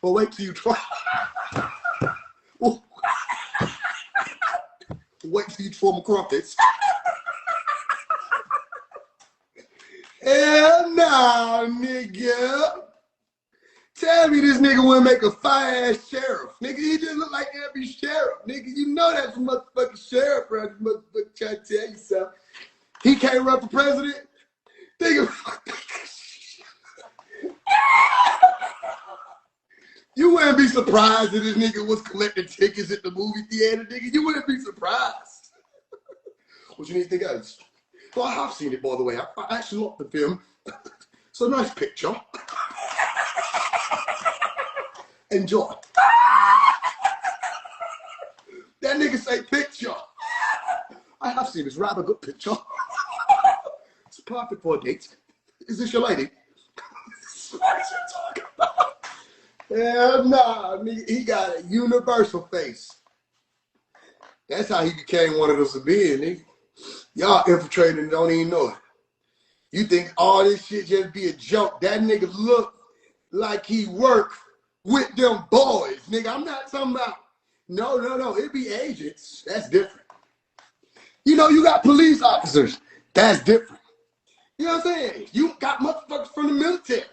Well, wait till you try. Wait till you try my crumpets. Hell no, nigga. Tell me this nigga wanna make a fire-ass sheriff. Nigga, he just look like every sheriff. Nigga, you know that's a motherfucking sheriff, bro. Motherfucker trying to tell you something. He can't run for president? Nigga. You wouldn't be surprised if this nigga was collecting tickets at the movie theater, nigga. You wouldn't be surprised. What you need to think of? Well, I have seen it, by the way. I actually love the film. It's a nice picture. Enjoy. That nigga say picture. I have seen this rather good picture. It's perfect for a date. Is this your lady? What is you talking about? Hell nah, nigga, he got a universal face. That's how he became one of those being, nigga. Y'all infiltrating and don't even know it. You think all this shit just be a joke. That nigga look like he work with them boys. Nigga, I'm not talking about, no. It be agents. That's different. You know, you got police officers. That's different. You know what I'm saying? You got motherfuckers from the military.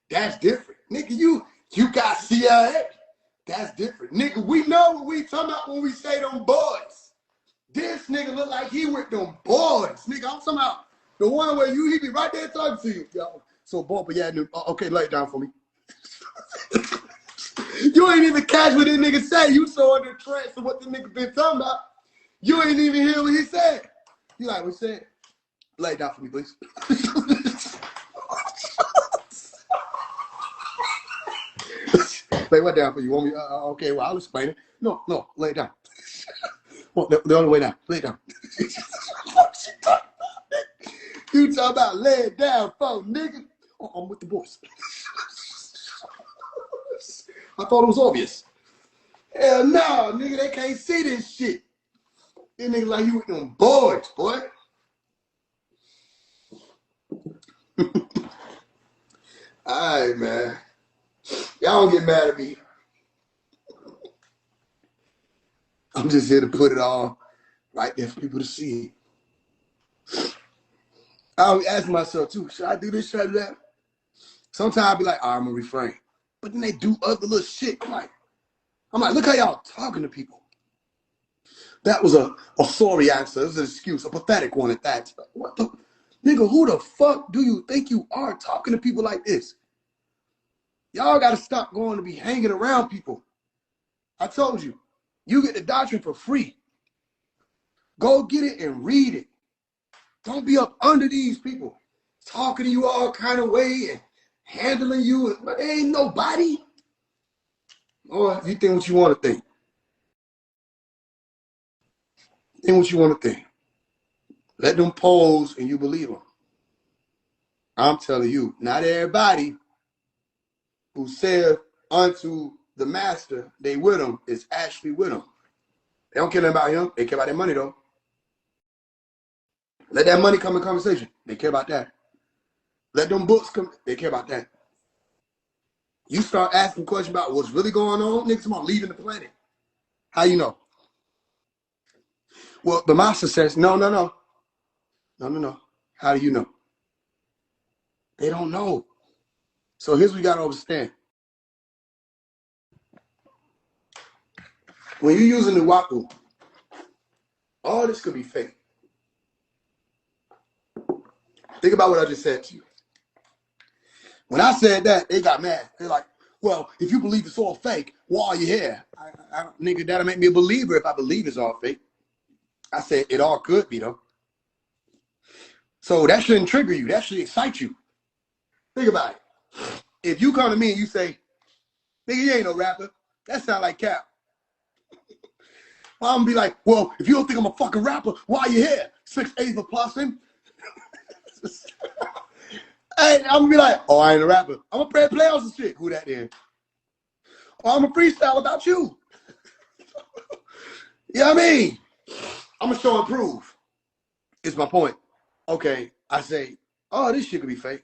That's different. Nigga, you got CIA. That's different. Nigga, we know what we talking about when we say them boys. This nigga look like he with them boys. Nigga, I'm talking about the one where he be right there talking to you. Yo, so, Bumper, yeah, okay, lay it down for me. You ain't even catch what this nigga say. You so in the trance of what this nigga been talking about. You ain't even hear what he said. You like what he said? Lay it down for me, please. Lay what down for you? Want me? Okay, well, I'll explain it. No, lay it down. Well, the only way down. Lay it down. You talking about lay it down, folks, nigga? Oh, I'm with the boys. I thought it was obvious. Hell no, nigga, they can't see this shit. This nigga like you with them boys, boy. All right, man. Y'all don't get mad at me. I'm just here to put it all right there for people to see it. I always ask myself, too, should I do this, should I do that? Sometimes I'll be like, I'm going to refrain. But then they do other little shit. I'm like, look how y'all talking to people. That was a sorry answer. It was an excuse, a pathetic one at that. What the? Nigga, who the fuck do you think you are talking to people like this? Y'all got to stop going to be hanging around people. I told you, you get the doctrine for free. Go get it and read it. Don't be up under these people talking to you all kind of way and handling you. But there ain't nobody. Or you think what you want to think. Think what you want to think. Let them pose and you believe them. I'm telling you, not everybody who said unto the master they with him is actually with him. They don't care about him. They care about their money, though. Let that money come in conversation. They care about that. Let them books come. They care about that. You start asking questions about what's really going on, niggas about leaving the planet. How you know? Well, the master says, no. How do you know? They don't know. So here's what we got to understand. When you're using the Wapu, all this could be fake. Think about what I just said to you. When I said that, they got mad. They're like, well, if you believe it's all fake, why are you here? Nigga, that'll make me a believer if I believe it's all fake. I said it all could be, though. So that shouldn't trigger you. That should excite you. Think about it. If you come to me and you say, nigga, you ain't no rapper, that sound like cap. I'm gonna be like, well, if you don't think I'm a fucking rapper, why are you here? 6'8" for Plossin. Hey, I'm gonna be like, oh, I ain't a rapper. I'm gonna play on some shit. Who that is? Or I'm gonna freestyle about you. You know what I mean? I'm gonna show and prove. It's my point. Okay, I say, oh, this shit could be fake.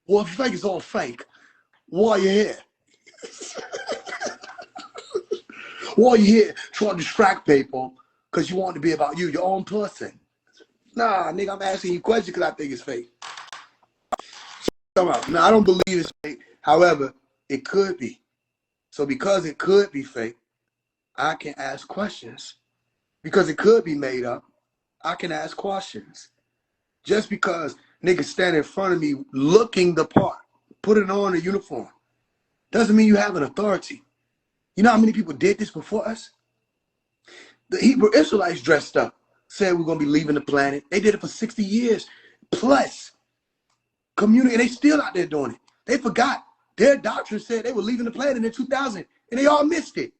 Well, if you think it's all fake, why are you here? Why are you here trying to distract people because you want it to be about you, your own person? Nah, nigga, I'm asking you questions because I think it's fake. Now, I don't believe it's fake. However, it could be. So because it could be fake, I can ask questions. Because it could be made up, I can ask questions. Just because niggas stand in front of me looking the part, putting on a uniform, Doesn't mean you have an authority. You know how many people did this before us? The Hebrew Israelites dressed up, said we're going to be leaving the planet. They did it for 60 years plus. Community, and they still out there doing it. They forgot. Their doctrine said they were leaving the planet in 2000, and they all missed it.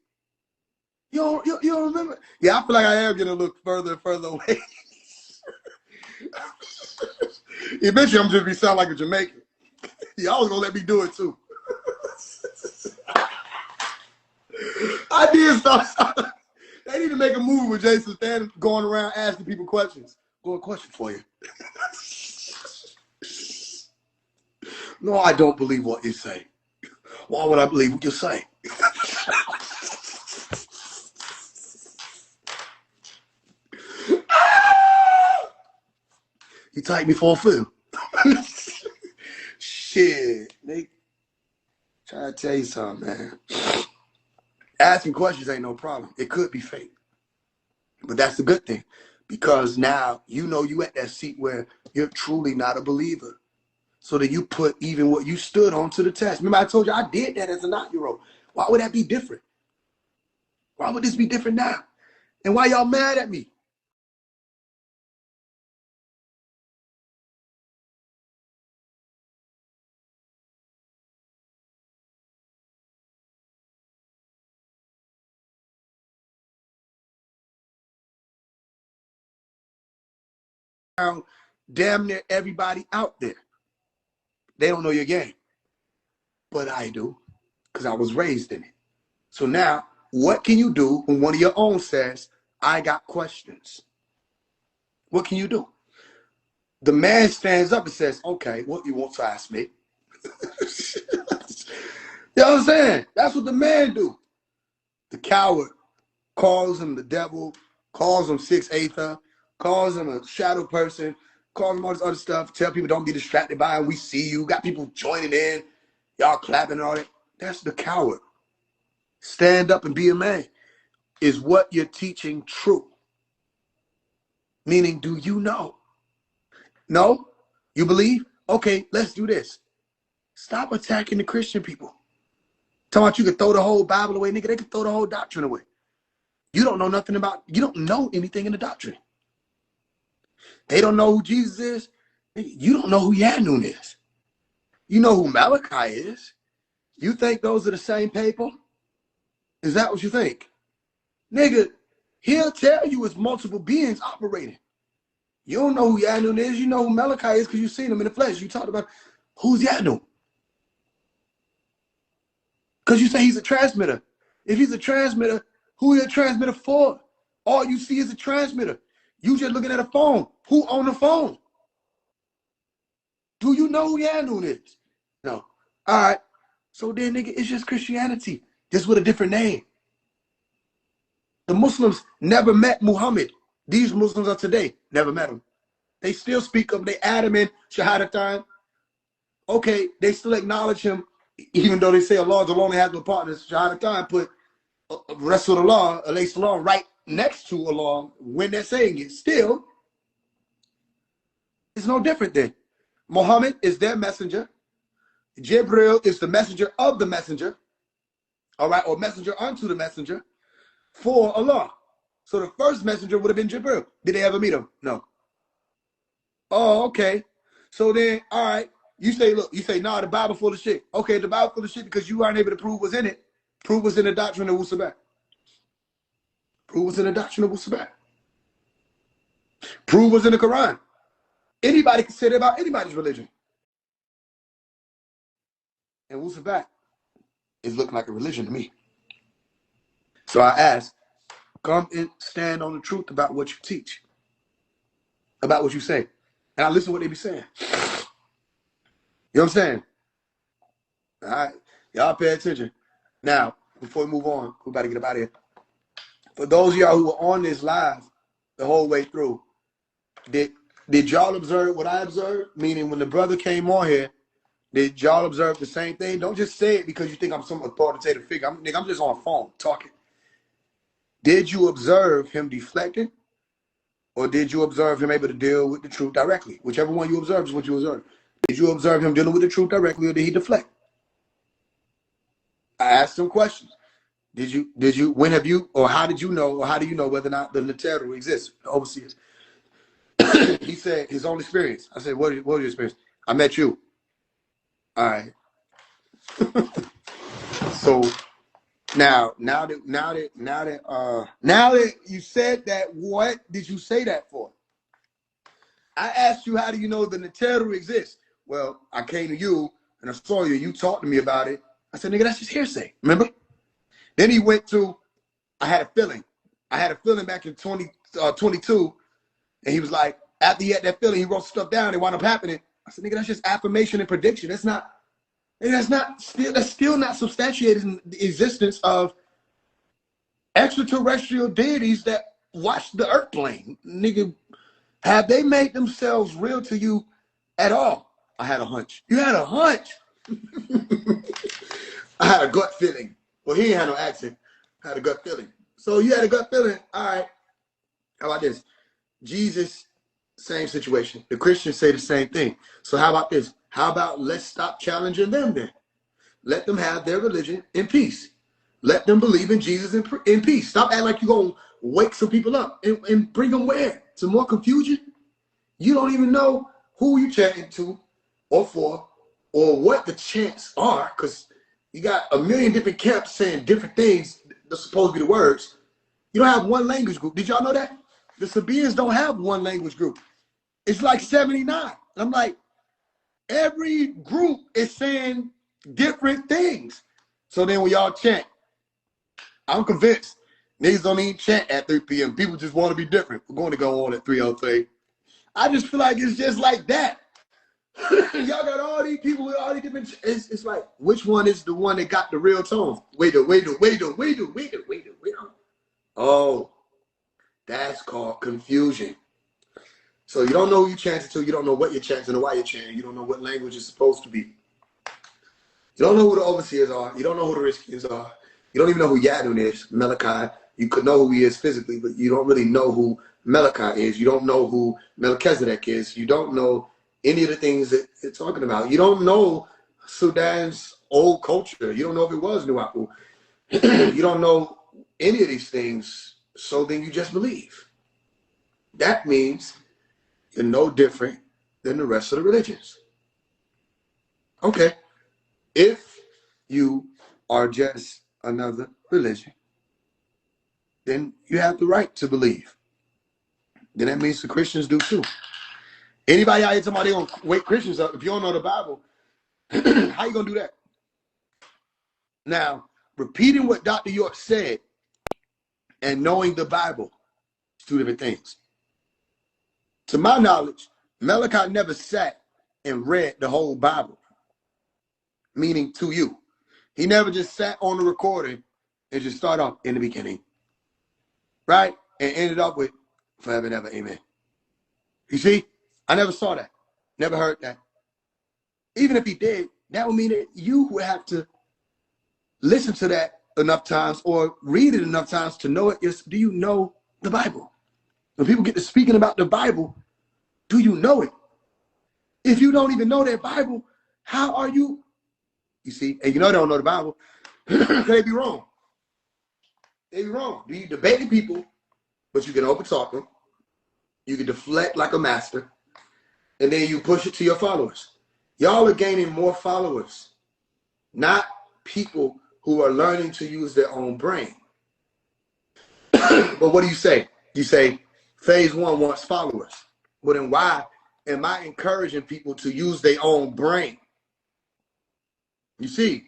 You don't remember? Yeah, I feel like I am going to look further and further away. Eventually, I'm just going to sound like a Jamaican. Y'all was going to let me do it, too. I did start. They need to make a movie with Jason Statham going around asking people questions. Go a question for you. No, I don't believe what you say. Why would I believe what you say? You take me for a fool. Shit, they trying to tell you something, man. Asking questions ain't no problem. It could be fake, but that's a good thing, because now you know you at that seat where you're truly not a believer. So that you put even what you stood on to the test. Remember, I told you I did that as a 9-year-old. Why would that be different? Why would this be different now? And why y'all mad at me? Damn near everybody out there. They don't know your game. But I do, because I was raised in it. So now, what can you do when one of your own says, I got questions? What can you do? The man stands up and says, okay, what you want to ask me? You know what I'm saying? That's what the man do. The coward calls him the devil, calls him 6'8", calls him a shadow person, calls him all this other stuff, tell people don't be distracted by him. We see you. Got people joining in, y'all clapping and all that. That's the coward. Stand up and be a man. Is what you're teaching true? Meaning, do you know? No? You believe? Okay, let's do this. Stop attacking the Christian people. Talking about you could throw the whole Bible away, nigga. They could throw the whole doctrine away. You don't know nothing about, you don't know anything in the doctrine. They don't know who Jesus is. You don't know who Yanun is. You know who Malachi is. You think those are the same people? Is that what you think? Nigga, he'll tell you it's multiple beings operating. You don't know who Yanun is. You know who Malachi is because you've seen him in the flesh. You talked about who's Yanun. Because you say he's a transmitter. If he's a transmitter, who is a transmitter for? All you see is a transmitter. You just looking at a phone. Who on the phone? Do you know who Yanun is? No. All right. So then, nigga, it's just Christianity, just with a different name. The Muslims never met Muhammad. These Muslims of today never met him. They still speak of him. They add him in Shahadatan. Okay, they still acknowledge him, even though they say Allah alone has no partners. Shahadatan put Rasulullah, alayhi salam, right next to Allah when they're saying it. Still, it's no different then. Muhammad is their messenger. Jibril is the messenger of the messenger. All right, or messenger unto the messenger for Allah. So the first messenger would have been Jibril. Did they ever meet him? No. Oh, okay. So then, all right, you say, look, you say, nah, the Bible full of shit. Okay, the Bible full of shit because you aren't able to prove what's in it. Prove what's in the doctrine of Wu Sabat. Prove what's in the doctrine of Wu Sabat. Prove what's in the Quran. Anybody can say that about anybody's religion. And Wu Sabat is looking like a religion to me. So I ask, come and stand on the truth about what you teach, about what you say. And I listen to what they be saying. You know what I'm saying? All right. Y'all pay attention. Now, before we move on, we're about to get up out of here. For those of y'all who were on this live the whole way through, did y'all observe what I observed? Meaning when the brother came on here, did y'all observe the same thing? Don't just say it because you think I'm some authoritative figure. I'm just on a phone talking. Did you observe him deflecting? Or did you observe him able to deal with the truth directly? Whichever one you observe is what you observe. Did you observe him dealing with the truth directly or did he deflect? I asked him questions. When have you, or how did you know, or how do you know whether or not the Neteru exists, the overseers? He said his own experience. I said, what was your experience? I met you. All right. So now that you said that, what did you say that for? I asked you, how do you know the Neteru exists? Well, I came to you and I saw you. You talked to me about it. I said, nigga, that's just hearsay. Remember? Then he went to, I had a feeling. I had a feeling back in 2022. And he was like, after he had that feeling, he wrote stuff down. It wound up happening. I said, nigga, that's just affirmation and prediction. That's still not substantiated in the existence of extraterrestrial deities that watch the earth plane. Nigga, have they made themselves real to you at all? I had a hunch. You had a hunch. I had a gut feeling. Well, he ain't had no accent. I had a gut feeling. So you had a gut feeling. All right. How about this? Jesus, same situation. The Christians say the same thing. So how about this? How about let's stop challenging them then? Let them have their religion in peace. Let them believe in Jesus in peace. Stop acting like you're going to wake some people up and bring them where? To more confusion? You don't even know who you chanting to or for or what the chants are, because you got a million different camps saying different things that's supposed to be the words. You don't have one language group. Did y'all know that? The Sabaeans don't have one language group. It's like 79. And I'm like, every group is saying different things. So then when y'all chant, I'm convinced niggas don't even chant at 3 p.m. People just want to be different. We're going to go on at 3:03. I just feel like it's just like that. Y'all got all these people with all these different. It's like, which one is the one that got the real tone? Wait. Oh, that's called confusion. So you don't know who you're chanting to. You don't know what you're chanting or why you're chanting. You don't know what language it's supposed to be. You don't know who the overseers are. You don't know who the Riskians are. You don't even know who Yadun is, Malachi. You could know who he is physically, but you don't really know who Malachi is. You don't know who Melchizedek is. You don't know any of the things that it's talking about. You don't know Sudan's old culture. You don't know if it was Nuapu. You don't know any of these things, so then you just believe. That means you're no different than the rest of the religions. Okay. If you are just another religion, then you have the right to believe. Then that means the Christians do too. Anybody out here talking about they gonna wake Christians up, if you don't know the Bible, how you gonna do that? Now, repeating what Dr. York said and knowing the Bible is two different things. To my knowledge, Malachi never sat and read the whole Bible, meaning to you. He never just sat on the recording and just started off in the beginning, right? And ended up with forever and ever, amen. You see, I never saw that, never heard that. Even if he did, that would mean that you would have to listen to that enough times or read it enough times to know it. Do you know the Bible? When people get to speaking about the Bible, do you know it? If you don't even know their Bible, how are you? You see, and you know they don't know the Bible, they be wrong. They be wrong. You debate people, but you can overtalk them. You can deflect like a master, and then you push it to your followers. Y'all are gaining more followers, not people who are learning to use their own brain. But what do you say? You say, phase one wants followers. Well, then why am I encouraging people to use their own brain? You see,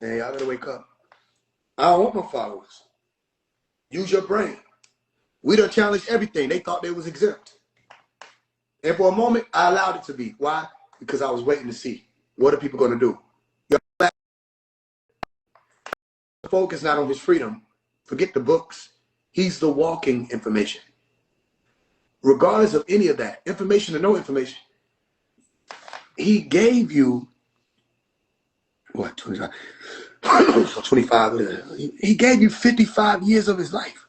man, y'all gotta wake up. I don't want no followers. Use your brain. We done challenged everything. They thought they was exempt. And for a moment, I allowed it to be. Why? Because I was waiting to see. What are people gonna do? Focus not on his freedom. Forget the books. He's the walking information. Regardless of any of that, information or no information, he gave you, what, 25? 25. He gave you 55 years of his life.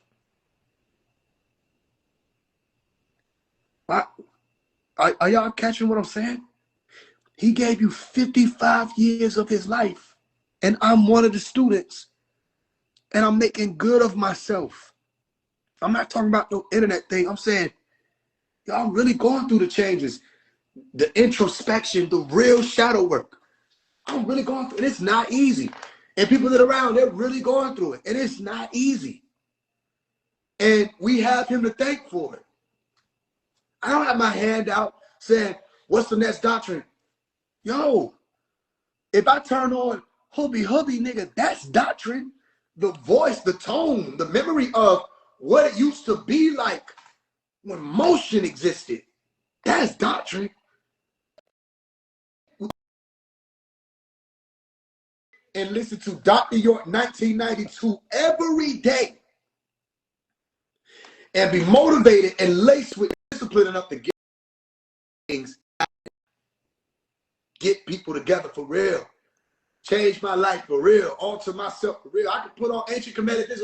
Are y'all catching what I'm saying? He gave you 55 years of his life and I'm one of the students, and I'm making good of myself. I'm not talking about no internet thing. I'm saying, yo, I'm really going through the changes, the introspection, the real shadow work. I'm really going through it. It's not easy. And people that are around, they're really going through it. And it's not easy. And we have him to thank for it. I don't have my hand out saying, what's the next doctrine? Yo, if I turn on Hubby, nigga, that's doctrine. The voice, the tone, the memory of what it used to be like when motion existed. That's doctrine. And listen to Dr. York 1992 every day and be motivated and laced with discipline enough to get things, get people together for real, change my life for real, alter myself for real. I can put on ancient comedic this.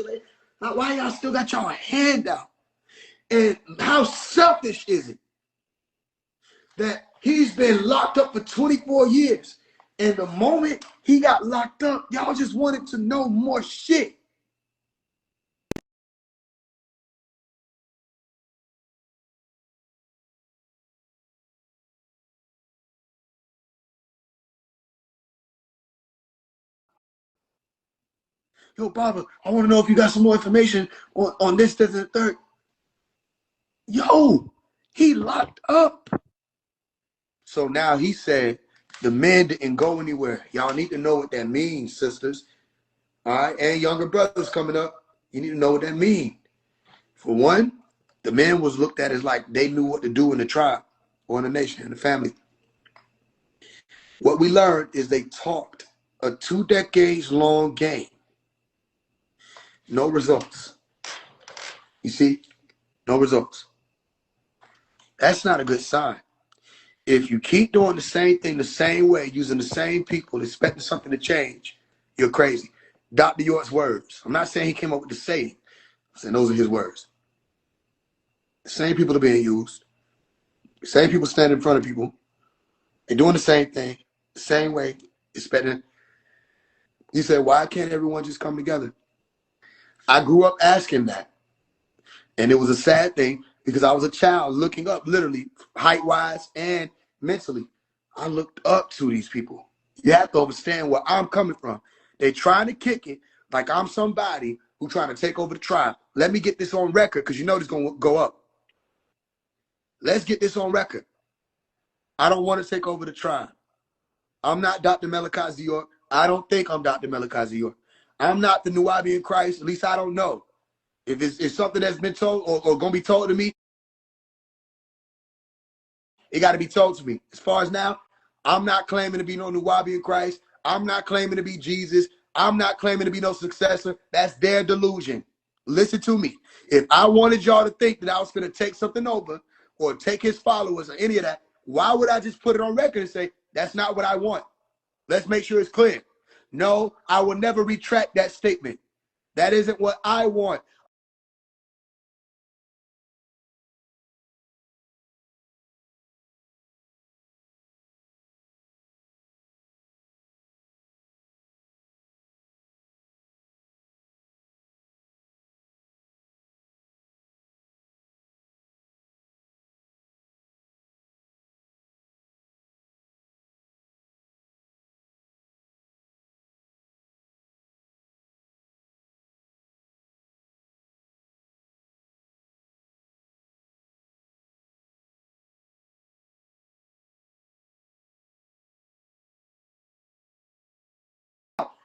Now, why y'all still got y'all hand out? And how selfish is it that he's been locked up for 24 years, and the moment he got locked up, y'all just wanted to know more shit. Yo, Baba, I want to know if you got some more information on this, and the third. Yo, he locked up. So now he said the men didn't go anywhere. Y'all need to know what that means, sisters. All right, and younger brothers coming up, you need to know what that means. For one, the men was looked at as like they knew what to do in the tribe or in the nation, in the family. What we learned is they talked a 2 decades long game. No results. You see? No results. That's not a good sign. If you keep doing the same thing the same way, using the same people, expecting something to change, you're crazy. Dr. York's words. I'm not saying he came up with the saying. I'm saying those are his words. The same people are being used. The same people standing in front of people. They're doing the same thing, the same way, expecting. He said, why can't everyone just come together? I grew up asking that. And it was a sad thing because I was a child looking up, literally, height-wise and mentally. I looked up to these people. You have to understand where I'm coming from. They're trying to kick it like I'm somebody who's trying to take over the tribe. Let me get this on record because you know it's going to go up. Let's get this on record. I don't want to take over the tribe. I'm not Dr. Malachi Z. York. I don't think I'm Dr. Malachi Z. York. I'm not the Nubian Christ. At least I don't know. If it's something that's been told or going to be told to me, it got to be told to me. As far as now, I'm not claiming to be no Nubian Christ. I'm not claiming to be Jesus. I'm not claiming to be no successor. That's their delusion. Listen to me. If I wanted y'all to think that I was going to take something over or take his followers or any of that, why would I just put it on record and say, that's not what I want? Let's make sure it's clear. No, I will never retract that statement. That isn't what I want.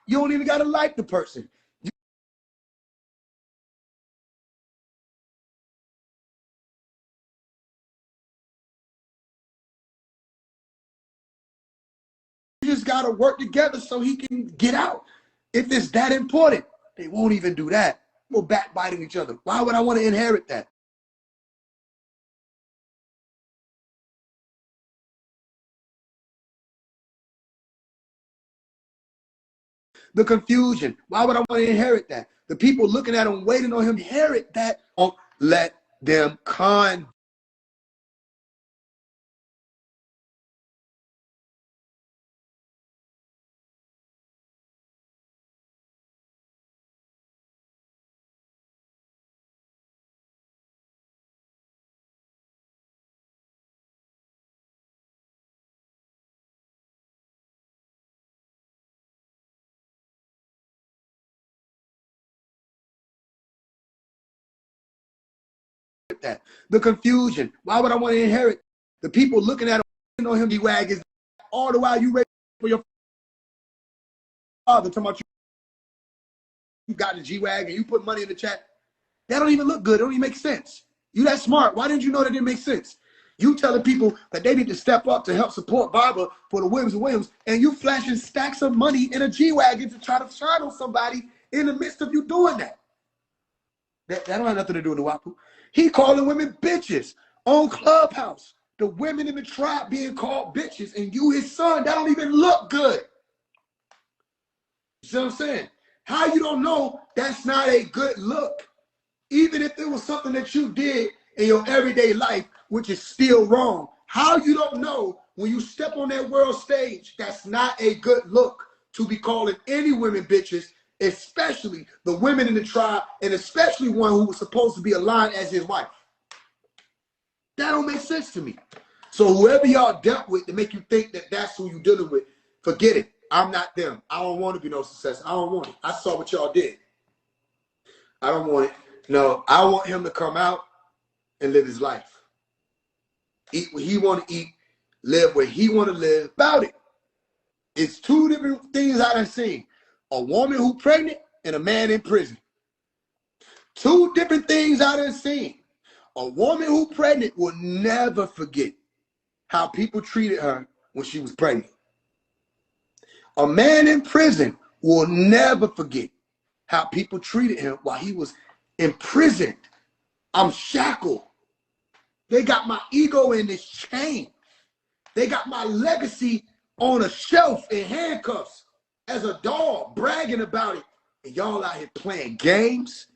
You don't even got to like the person. You just got to work together so he can get out. If it's that important, they won't even do that. We're backbiting each other. Why would I want to inherit that? The confusion. Why would I want to inherit that? The people looking at him, waiting on him to inherit that. Don't let them con. that. The confusion. Why would I want to inherit? The people looking at him, him G-Wag is all the while you raise for your father, talking about you got the G-Wag and you put money in the chat. That don't even look good. It don't even make sense. You that smart. Why didn't you know that didn't make sense? You telling people that they need to step up to help support Barbara for the Williams and Williams, and you flashing stacks of money in a G-Wagon to try to shine on somebody in the midst of you doing that. That don't have nothing to do with the Wapu. He calling women bitches on Clubhouse. The women in the tribe being called bitches, and you his son. That don't even look good. You see what I'm saying? How you don't know that's not a good look? Even if it was something that you did in your everyday life, which is still wrong. How you don't know when you step on that world stage, that's not a good look to be calling any women bitches, especially the women in the tribe, and especially one who was supposed to be aligned as his wife. That don't make sense to me. So whoever y'all dealt with to make you think that that's who you dealing with, forget it. I'm not them. I don't want to be no success. I don't want it. I saw what y'all did. I don't want it. No, I want him to come out and live his life. Eat what he want to eat, live where he want to live. About it. It's two different things I done seen. A woman who pregnant and a man in prison. Two different things I done seen. A woman who pregnant will never forget how people treated her when she was pregnant. A man in prison will never forget how people treated him while he was imprisoned. I'm shackled. They got my ego in this chain. They got my legacy on a shelf in handcuffs as a dog, bragging about it. And y'all out here playing games.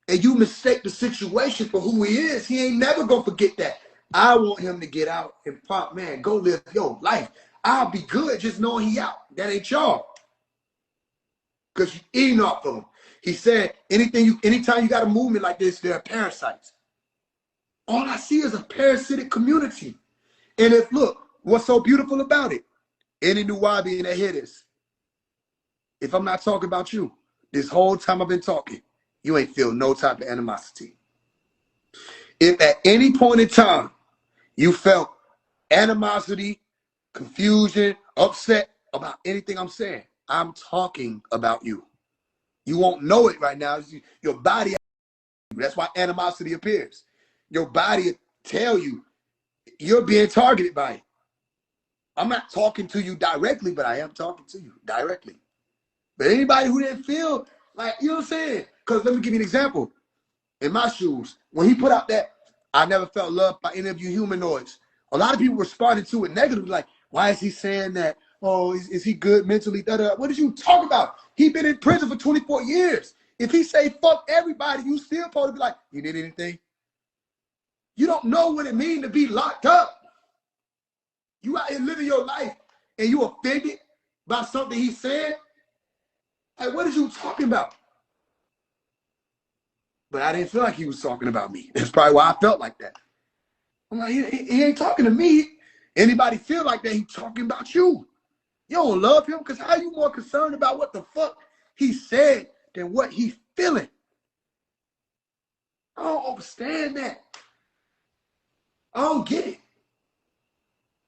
And you mistake the situation for who he is. He ain't never gonna forget that. I want him to get out and pop, man, go live your life. I'll be good just knowing he out. That ain't y'all. Because you eating off of him. He said, anytime you got a movement like this, there are parasites. All I see is a parasitic community. And if, look, what's so beautiful about it? Any Nuwaubian that hear this, if I'm not talking about you, this whole time I've been talking, you ain't feel no type of animosity. If at any point in time you felt animosity, confusion, upset about anything I'm saying, I'm talking about you. You won't know it right now. Your body, that's why animosity appears. Your body tell you you're being targeted by it. I'm not talking to you directly, but I am talking to you directly. But anybody who didn't feel like, you know what I'm saying? Because let me give you an example. In my shoes, when he put out that, I never felt loved by any of you humanoids, a lot of people responded to it negatively, like, why is he saying that? Oh, is he good mentally? Da-da. What did you talk about? He been in prison for 24 years. If he say fuck everybody, you still supposed to be like, you did anything? You don't know what it means to be locked up. You out here living your life and you offended by something he said? Like, what is you talking about? But I didn't feel like he was talking about me. That's probably why I felt like that. I'm like, he ain't talking to me. Anybody feel like that, he talking about you. You don't love him because how you more concerned about what the fuck he said than what he feeling? I don't understand that. I don't get it.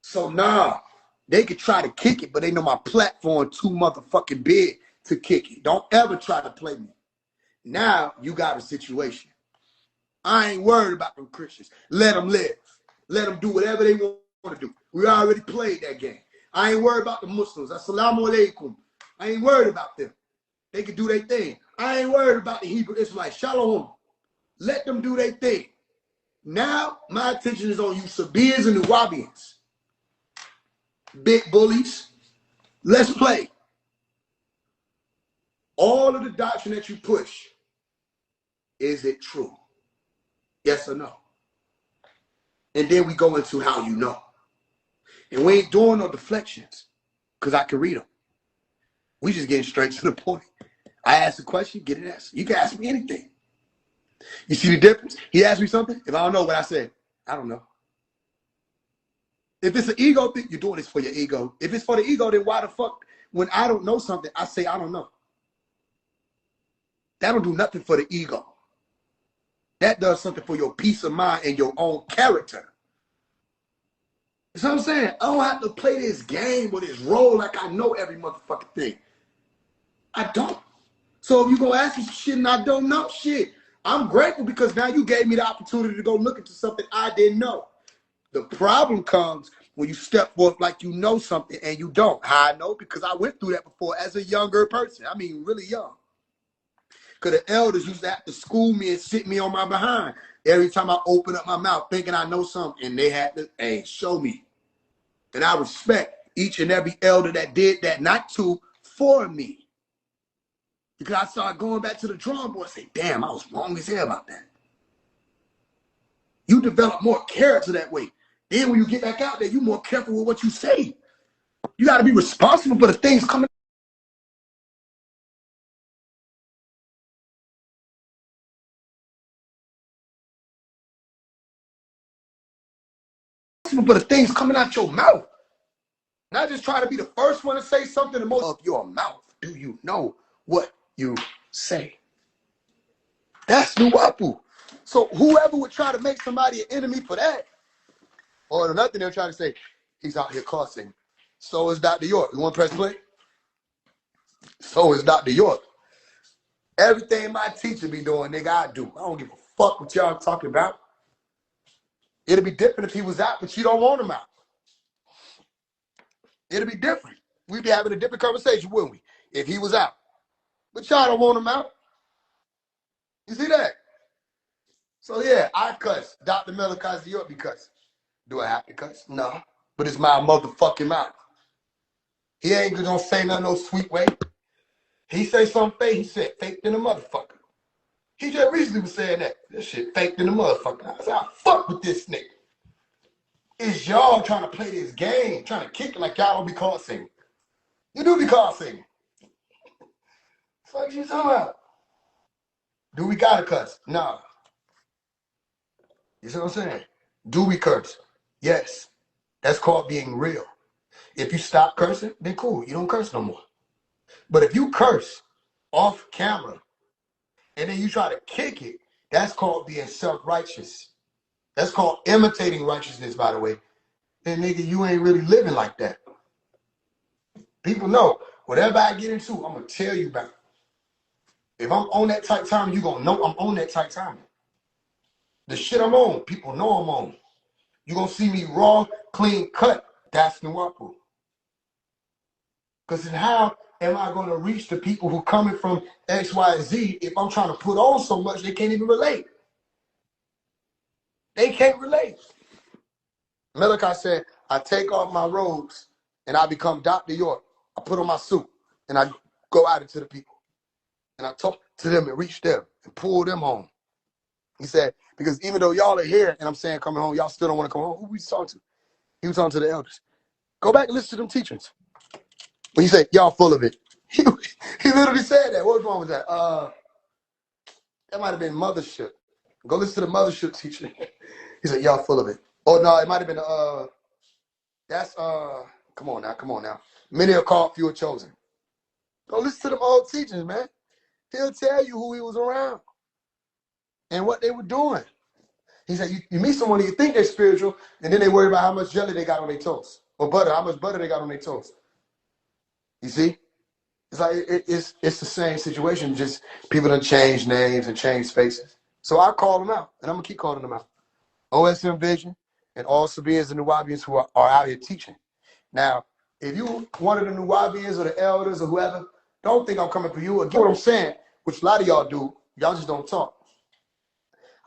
So nah, they could try to kick it, but they know my platform too motherfucking big to kick it. Don't ever try to play me. Now you got a situation. I ain't worried about them Christians. Let them live. Let them do whatever they want to do. We already played that game. I ain't worried about the Muslims. Assalamu alaikum. I ain't worried about them. They can do their thing. I ain't worried about the Hebrew Israelites. Shalom. Let them do their thing. Now my attention is on you Sabians and Nuwaubians. Big bullies. Let's play. All of the doctrine that you push, is it true? Yes or no? And then we go into how you know. And we ain't doing no deflections because I can read them. We just getting straight to the point. I ask a question, get an answer. You can ask me anything. You see the difference? He asked me something. If I don't know what I said, I don't know. If it's an ego thing, you're doing this for your ego. If it's for the ego, then why the fuck, when I don't know something, I say I don't know. That don't do nothing for the ego. That does something for your peace of mind and your own character. You know what I'm saying? I don't have to play this game or this role like I know every motherfucking thing. I don't. So if you're going to ask me some shit and I don't know shit, I'm grateful because now you gave me the opportunity to go look into something I didn't know. The problem comes when you step forth like you know something and you don't. How I know? Because I went through that before as a younger person. I mean, really young. Because the elders used to have to school me and sit me on my behind every time I open up my mouth thinking I know something. And they had to, hey, show me. And I respect each and every elder that did that, not to, for me. Because I started going back to the drawing board and say, damn, I was wrong as hell about that. You develop more character that way. Then when you get back out there, you're more careful with what you say. You got to be responsible for the things coming. For the things coming out your mouth. Not just try to be the first one to say something. The most of your mouth. Do you know what you say? That's Nuwapu. So whoever would try to make somebody an enemy for that, or nothing, they'll try to say, he's out here cussing. So is Dr. York. You want to press play? So is Dr. York. Everything my teacher be doing, nigga, I do. I don't give a fuck what y'all talking about. It'd be different if he was out, but you don't want him out. It'd be different. We'd be having a different conversation, wouldn't we? If he was out. But y'all don't want him out. You see that? So yeah, I cuss. Dr. Malachi York be cussing. Do I have to cuss? No. But it's my motherfucking mouth. He ain't gonna say nothing no sweet way. He say something fake, he said fake than a motherfucker. He just recently was saying that. This shit fake than a motherfucker. I said, I fuck with this nigga. It's y'all trying to play this game, trying to kick it like y'all don't be caught singing. You do be caught singing. Fuck you talking about? Do we gotta cuss? Nah. You see what I'm saying? Do we curse? Yes. That's called being real. If you stop cursing, then cool. You don't curse no more. But if you curse off camera and then you try to kick it, that's called being self-righteous. That's called imitating righteousness, by the way. Then nigga, you ain't really living like that. People know. Whatever I get into, I'm going to tell you about it. If I'm on that tight time, you going to know I'm on that tight time. The shit I'm on, people know I'm on. You going to see me raw, clean cut. That's Nuwapu. Because how am I going to reach the people who coming from X, Y, Z if I'm trying to put on so much they can't even relate? They can't relate. Malachi said, I take off my robes and I become Dr. York. I put on my suit and I go out into the people. And I talk to them and reach them and pull them home. He said, because even though y'all are here and I'm saying coming home, y'all still don't want to come home. Who we talking to? He was talking to the elders. Go back and listen to them teachings. But he said, y'all full of it. He literally said that. What was wrong with that? That might have been mothership. Go listen to the mothership teaching. He said, y'all full of it. Oh, no, it might have been, come on now. Many are called, few are chosen. Go listen to them old teachings, man. He'll tell you who he was around and what they were doing. He said, you meet someone and you think they're spiritual, and then they worry about how much jelly they got on their toast. Or butter, how much butter they got on their toast. You see? It's like it's the same situation, just people done change names and change faces. So I call them out, and I'm going to keep calling them out. OSM Vision and all Sabians and Nuwabians who are out here teaching. Now, if you one of the Nuwabians or the elders or whoever, don't think I'm coming for you. Again, what I'm saying, which a lot of y'all do, y'all just don't talk.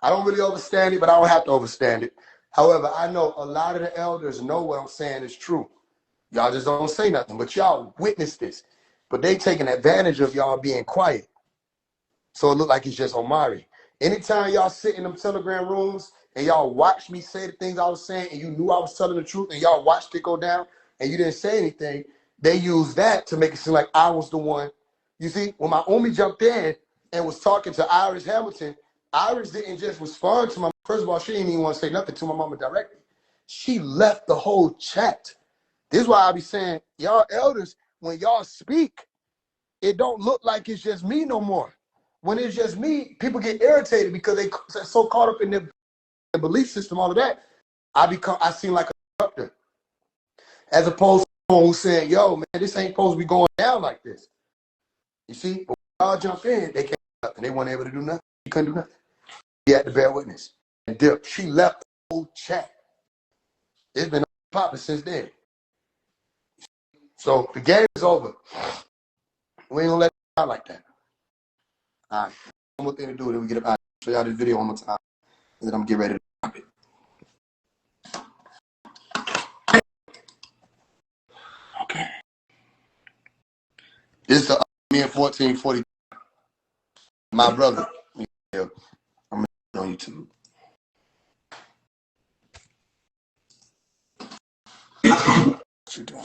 I don't really understand it, but I don't have to understand it. However, I know a lot of the elders know what I'm saying is true. Y'all just don't say nothing, but y'all witness this. But they taking advantage of y'all being quiet. So it look like it's just Omari. Anytime y'all sit in them Telegram rooms and y'all watch me say the things I was saying and you knew I was telling the truth and y'all watched it go down and you didn't say anything, they use that to make it seem like I was the one. You see, when my Omi jumped in and was talking to Iris Hamilton, Iris didn't just respond to my, first of all, she didn't even want to say nothing to my mama directly. She left the whole chat. This is why I be saying, y'all elders, when y'all speak, it don't look like it's just me no more. When it's just me, people get irritated because they're so caught up in their belief system, all of that. I seem like a disruptor. As opposed to someone who's saying, yo, man, this ain't supposed to be going down like this. You see? But when y'all jump in, they can't do nothing. They weren't able to do nothing. You couldn't do nothing. You had to bear witness. And dip. She left the whole chat. It's been popping since then. So the game is over. We ain't gonna let it out like that. All right. One more thing to do, then we get up out. Show y'all this video one more time. And then I'm gonna get ready to drop it. Okay. This is me and 1440. My brother. Yeah. I'm on YouTube. What you doing?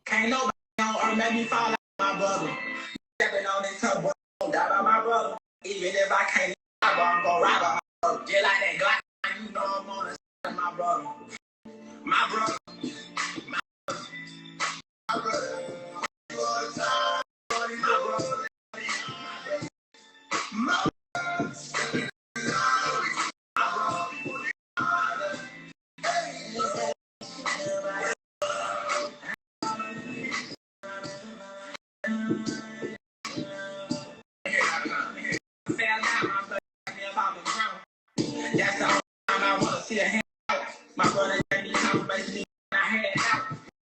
Can't nobody or make me fall out my brother. Stepping on this tub, die by my brother. Even if I can't, I'm gonna ride by my brother. Just like that Glock, you know I'm on the side of my brother. My brother. My brother. You all the time. My brother. My brother. That's the only time I want to see a hand out. My brother gave me confirmation when I had it out.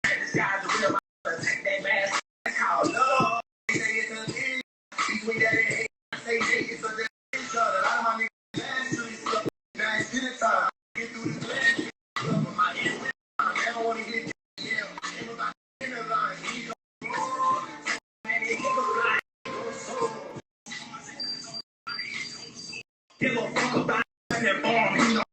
This guy's a real, my brother take that mask. That's called love. They say it's a thing. Between that and hate, I say hate, it's a thing. A lot of my niggas last street stuff. Now it's dinner time. Get through this last street stuff with my hands. I never want to get you. Yeah, it was like in the line. He goes, man, he goes flying. Give a fuck about that bomb. He know.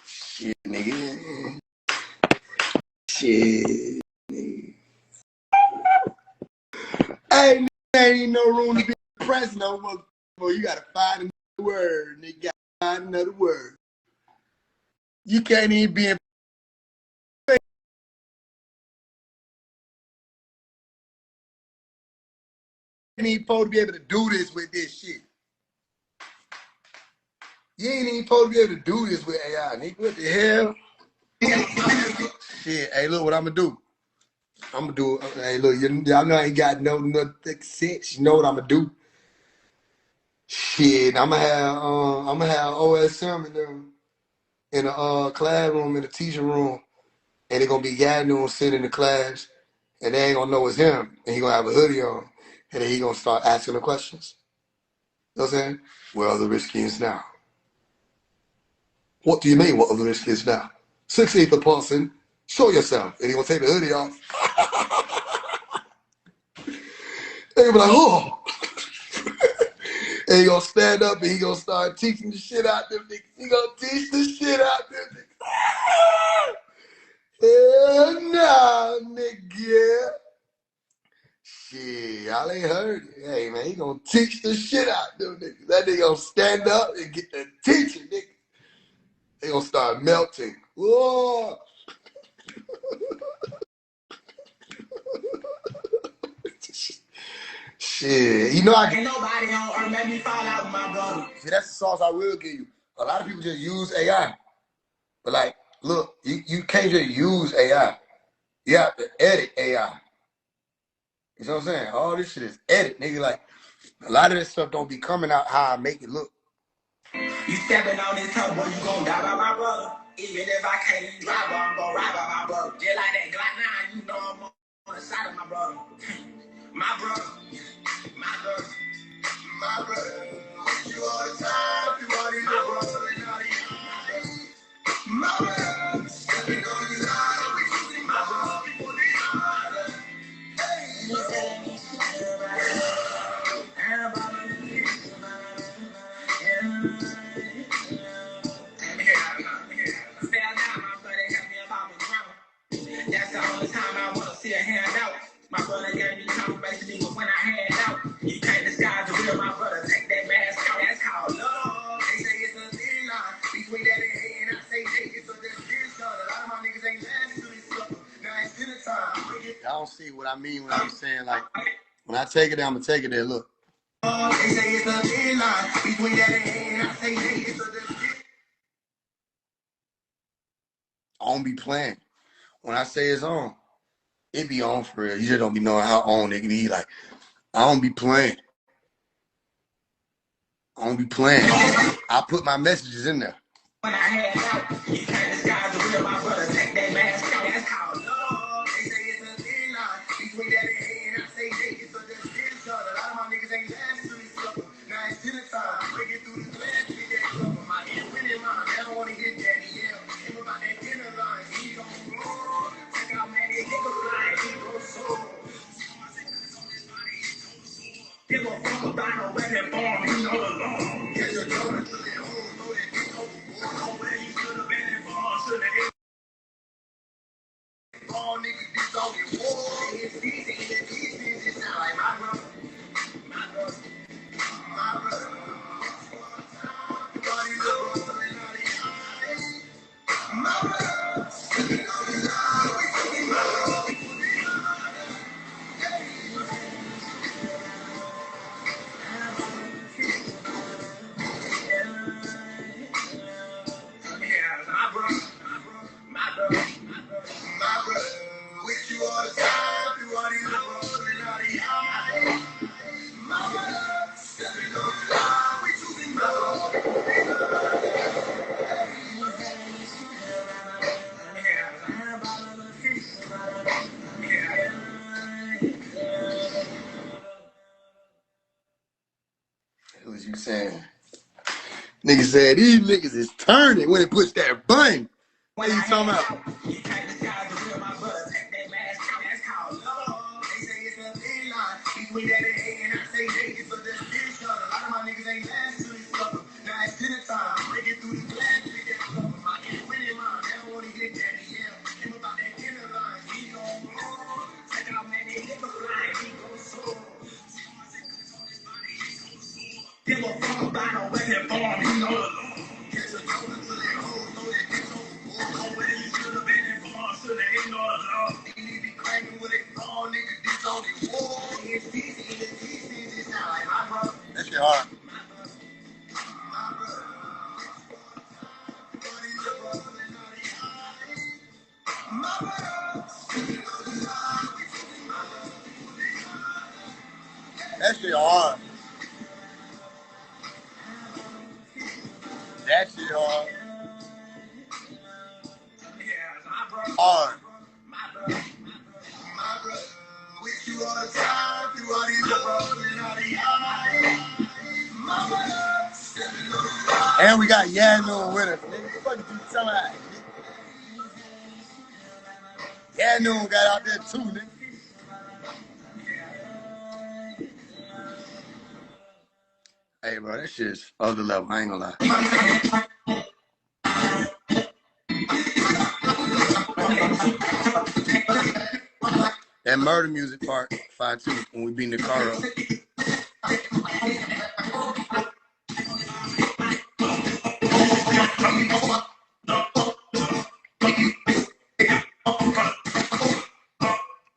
Shit, nigga. Shit, nigga. Hey, nigga, ain't even no room to be pressed no more. Boy, you gotta find another word, nigga. You gotta find another word. You can't even be in. You ain't even supposed to be able to do this with this shit. You ain't even supposed to be able to do this with AI, nigga. What the hell? Shit, hey, look what I'm gonna do. I'm gonna do. Hey, look, y'all know I ain't got no thick sense. You know what I'm gonna do? Shit, I'm gonna have OS Sermon in a classroom in the teacher room, and they're gonna be Yadnu sitting in the class, and they ain't gonna know it's him, and he gonna have a hoodie on, and then he gonna start asking the questions. You know what I'm saying? Where are the Redskins now? What do you mean? What are the Redskins now? 6'8" Paulson, show yourself, and he gonna take the hoodie off. They be like, oh. And he gonna stand up and he gonna start teaching the shit out them niggas. He gonna teach the shit out them niggas. Hell nah, nigga. Shit, y'all ain't heard it. Hey, man, he gonna teach the shit out them niggas. That nigga gonna stand up and get the teaching, nigga. They gonna start melting. Whoa. Shit, you know I Ain't can. nobody on earth make me fall out with my brother. See, that's the sauce I will give you. A lot of people just use AI. But like, look, you can't just use AI. You have to edit AI. You know what I'm saying? All this shit is edit, nigga. Like, a lot of this stuff don't be coming out how I make it look. You stepping on this toe, boy, you gon' die by my brother. Even if I can't even drive, I'm gon' ride by my brother. Just like that Glock 9, you know I'm on the side of my brother. My brother, my brother, my brother. You all the time, you all these my brother, my brother. Stepping on this line, we shooting my brother. People need my brother. That's the only time I wanna see a handout. My brother gave me confirmation even when I hand out. You can't disguise the real, my brother. Take that mask out. That's called love. They say it's a thin line between that and hate, and I say hate. It's a difference. A lot of my niggas ain't laughing to this stuff. Now it's dinner time. Y'all don't see what I mean when I'm saying, like, when I take it there, I'm gonna take it there. Look. They say it's a thin line between that and hate, and I say hate. It's a difference. I don't be playing. When I say it's on, it be on for real. You just don't be knowing how on it be. Like, I don't be playing. I don't be playing. I put my messages in there. When I had out, you can't disguise the real, my brother. Take that mask out. That's called love. They say it's a thin line between that and hate, and I say hate. It's a difference. A lot of my niggas ain't laughing to this stuff. Now it's dinner time. Break it through the glass, get that cover. My hand winning line. Never wanna get daddy, yeah. Him about that dinner line. He gon' roll. Check out, man, they nigga flying. He gon' soar. Give a fuck about no weapon form. He know the law. Get your Jordan to their home. Know that he know where he should have been involved. Should have all niggas this on the war. It's easy, it's easy. It sound like my brother, my brother, my brother. Everybody look brother in all the eyes. My brother, stepping on the line. We fucking my brother. Yeah, my brother, my brother, my brother, my brother. With you all the time, through all these roads and all the eyes. My brother, stepping on the line. We choosing my brother. What was you saying? Niggas said these niggas is turning when it puts that button. What are you talking about? You can't disguise the real, my brother. Take that mask out. That's called love. They say it's a thin line between that and hate, and I say hate. It's a difference. A lot of my niggas ain't laughing to this stuff. Now it's dinner time. Break it through the glass, get that cover. My hand winning line. Never wanna get daddy, yeah. Him about that dinner line. He gon' roll. Check out, man, they nigga flying. He gon' soar. Give a fuck about no weapon form. He know the law. Get your Jordan to their hoes. Know that this know where you should have been involved. Should have ignored the law. He need to be claiming with it. All niggas this on the war. It's easy, it's easy. It sound like my brother. That shit hard. My brother. Everybody look brother in all the eyes. My brother. Stepping on the line. We choosing my brother. That shit hard. That shit hard. Yeah, my brother. Hard. My brother. My brother. With you all the time. Through all these roads and all the eyes. My brother. Stepping on the line. And we got Yanu with us. Nigga, what you tell that? Yanu got out there too, nigga. Hey, bro, that shit's other level. I ain't gonna lie. That murder music part, 5-2, when we beat the car up.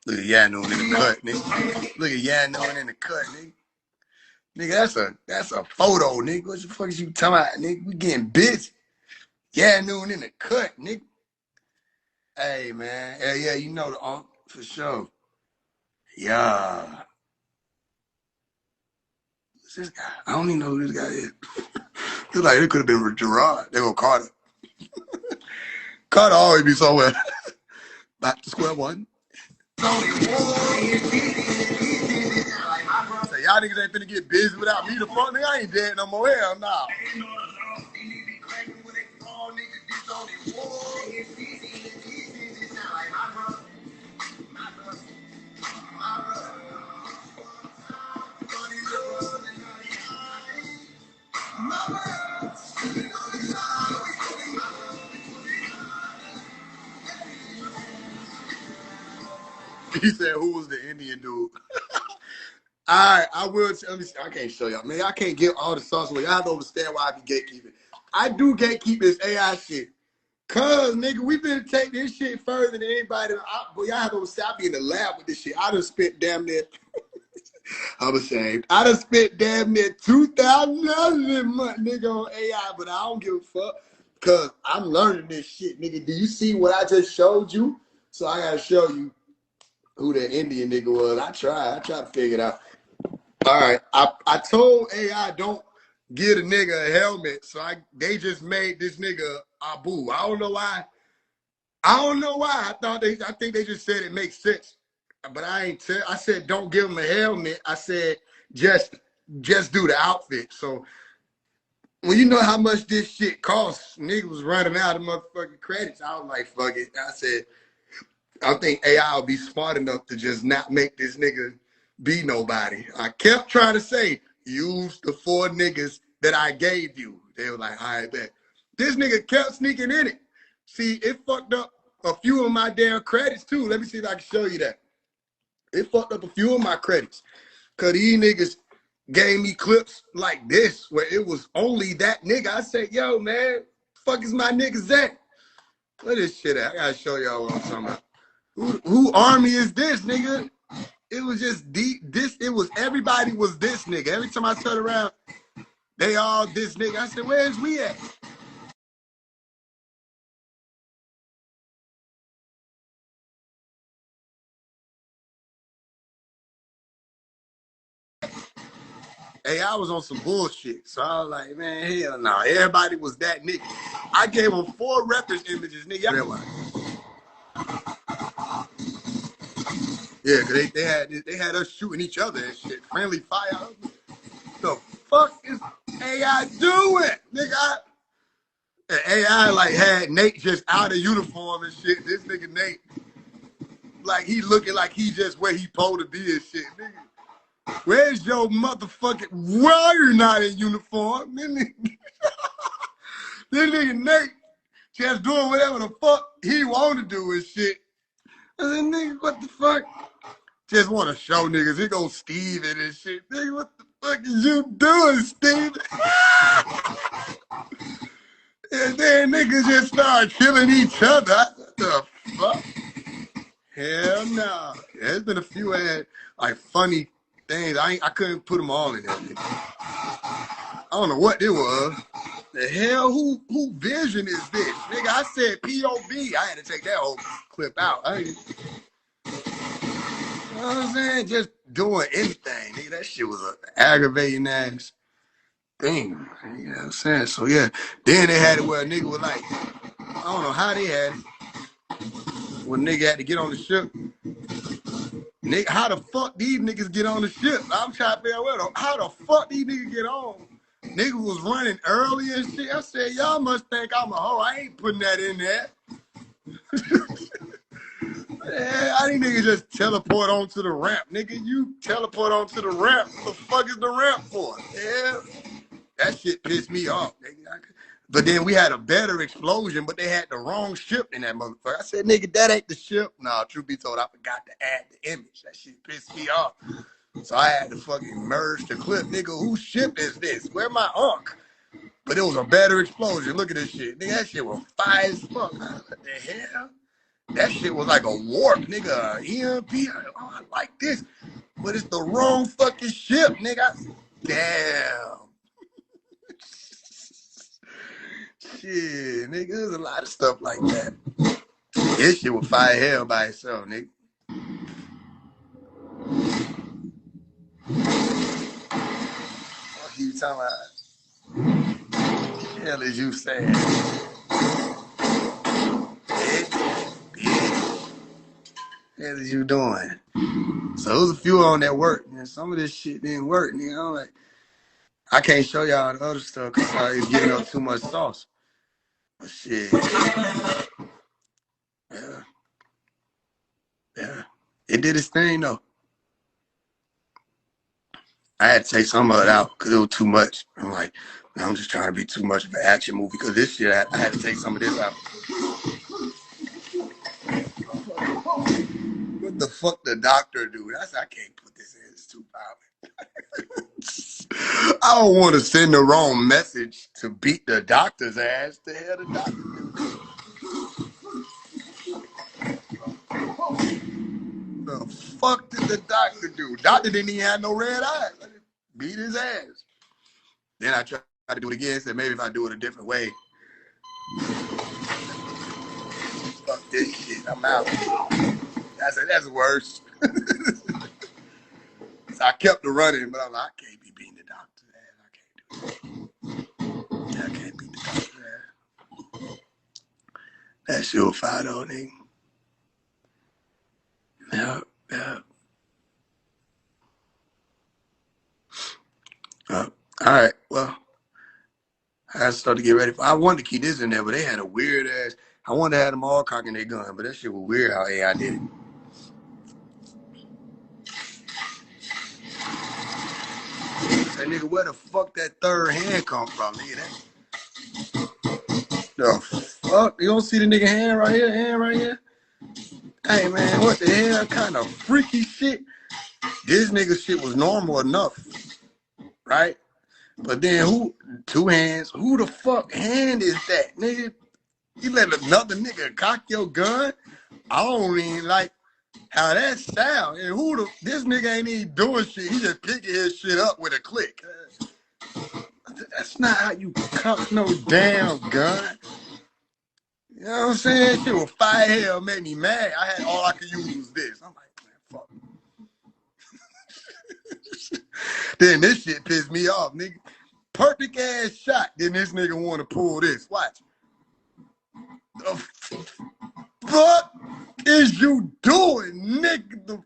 Look at Yanoon in the cut, nigga. Look at Yanoon in the cut, nigga. Nigga, that's a photo, nigga. What the fuck is you talking about, nigga? We getting busy. Yanoon in the cut, nigga. Hey, man. Yeah, you know the for sure. Yeah. Who's this guy? I don't even know who this guy is. It's like it could have been Gerard. They go Carter. Carter always be somewhere. Back to square one. So y'all niggas ain't finna get busy without me. The fuck nigga, I ain't dead no more. Hell nah. He said, "Who was the Indian dude?" All right, I will. Let me see. I can't show y'all, man. I can't get all the sauce away. Y'all have to understand why I be gatekeeping. I do gatekeep this AI shit. Cause nigga, we finna take this shit further than anybody. But y'all have to understand, I be in the lab with this shit. I done spent damn near. I'm ashamed. I done spent damn near $2,000 a month, nigga, on AI, but I don't give a fuck. Cause I'm learning this shit, nigga. Do you see what I just showed you? So I gotta show you who that Indian nigga was. I tried to figure it out. All right, I told AI don't get a nigga a helmet, so they just made this nigga Abu. I don't know why. I think they just said it makes sense, but I said don't give him a helmet. I said just do the outfit. So when you know how much this shit costs, nigga was running out of motherfucking credits. I was like, fuck it. I said, I think AI will be smart enough to just not make this nigga be nobody. I kept trying to say, use the 4 niggas that I gave you. They were like, all right, bet. This nigga kept sneaking in it. See, it fucked up a few of my damn credits too. Let me see if I can show you that. It fucked up a few of my credits. Cause these niggas gave me clips like this where it was only that nigga. I said, yo, man, fuck is my niggas at? Where this shit at? I gotta show y'all what I'm talking about. Who army is this, nigga? It was just everybody was this nigga. Every time I turn around, they all this nigga. I said, where's we at? Hey, I was on some bullshit. So I was like, man, hell no. Everybody was that nigga. I gave them 4 reference images, nigga. Yeah, cause they had us shooting each other and shit. Friendly fire. The fuck is AI doing? Nigga, AI like had Nate just out of uniform and shit. This nigga Nate, like he looking like he just where he supposed to be and shit. Nigga, where's your motherfucking, why you not in uniform? This nigga Nate just doing whatever the fuck he want to do and shit. I said, nigga, what the fuck? Just want to show niggas. Here goes Steven and shit. Nigga, what the fuck is you doing, Steven? And then niggas just start killing each other. What the fuck? Hell no. Yeah, there's been a few like funny things. I couldn't put them all in there. I don't know what it was. The hell, who vision is this? Nigga, I said POV. I had to take that whole clip out. You know what I'm saying? Just doing anything. Nigga, that shit was an aggravating ass thing. You know what I'm saying? So yeah. Then they had it where a nigga was like, I don't know how they had it. When nigga had to get on the ship. Nigga, how the fuck these niggas get on the ship? I'm trying to figure out how the fuck these niggas get on. Nigga was running early and shit. I said, y'all must think I'm a hoe. I ain't putting that in there. Yeah, I think niggas just teleport onto the ramp. Nigga, you teleport onto the ramp. What the fuck is the ramp for? Yeah. That shit pissed me off, nigga. But then we had a better explosion, but they had the wrong ship in that motherfucker. I said, nigga, that ain't the ship. Nah, truth be told, I forgot to add the image. That shit pissed me off. So I had to fucking merge the clip. Nigga, whose ship is this? Where my unk? But it was a better explosion. Look at this shit. Nigga, that shit was fire as fuck. What the hell? That shit was like a warp, nigga. EMP. Oh, I like this. But it's the wrong fucking ship, nigga. Damn. Shit, nigga. There's a lot of stuff like that. This shit was fire hell by itself, nigga. What you talking about? What the hell is you saying? What the hell is you doing? So there was a few on that work, and some of this shit didn't work, nigga. I'm like, I can't show y'all the other stuff because I was giving up too much sauce. But shit. Yeah. Yeah. It did its thing, though. I had to take some of it out because it was too much. I'm like, I'm just trying to be too much of an action movie because this shit, I had to take some of this out. What the fuck the doctor do? I said, I can't put this in. It's too violent. I don't want to send the wrong message to beat the doctor's ass. The hell the doctor do? The fuck did the doctor do? Doctor didn't even have no red eyes. Beat his ass. Then I tried to do it again. Said maybe if I do it a different way. Fuck this shit. I'm out. I said that's worse. So I kept it running, but I'm like, I can't be beating the doctor's ass. I can't do it. Yeah, I can't beat the doctor's ass. That shit was fire though, nigga. Yeah, yeah. All right, well, I had to start to get ready. I wanted to keep this in there, but they had a weird ass. I wanted to have them all cocking their gun, but that shit was weird how AI did it. Say, nigga, where the fuck that third hand come from, nigga? The fuck? You don't see the nigga hand right here? Hand right here? Hey, man, what the hell? Kind of freaky shit. This nigga shit was normal enough, right? But then who, two hands, who the fuck hand is that, nigga? You let another nigga cock your gun? I don't even like how that sound. And this nigga ain't even doing shit. He just picking his shit up with a click. That's not how you cock no damn gun. You know what I'm saying? Shit was fire hell, made me mad. All I could use was this. I'm like, man, fuck. Then this shit pissed me off, nigga. Perfect ass shot. Then this nigga want to pull this. Watch. The fuck is you doing, nigga?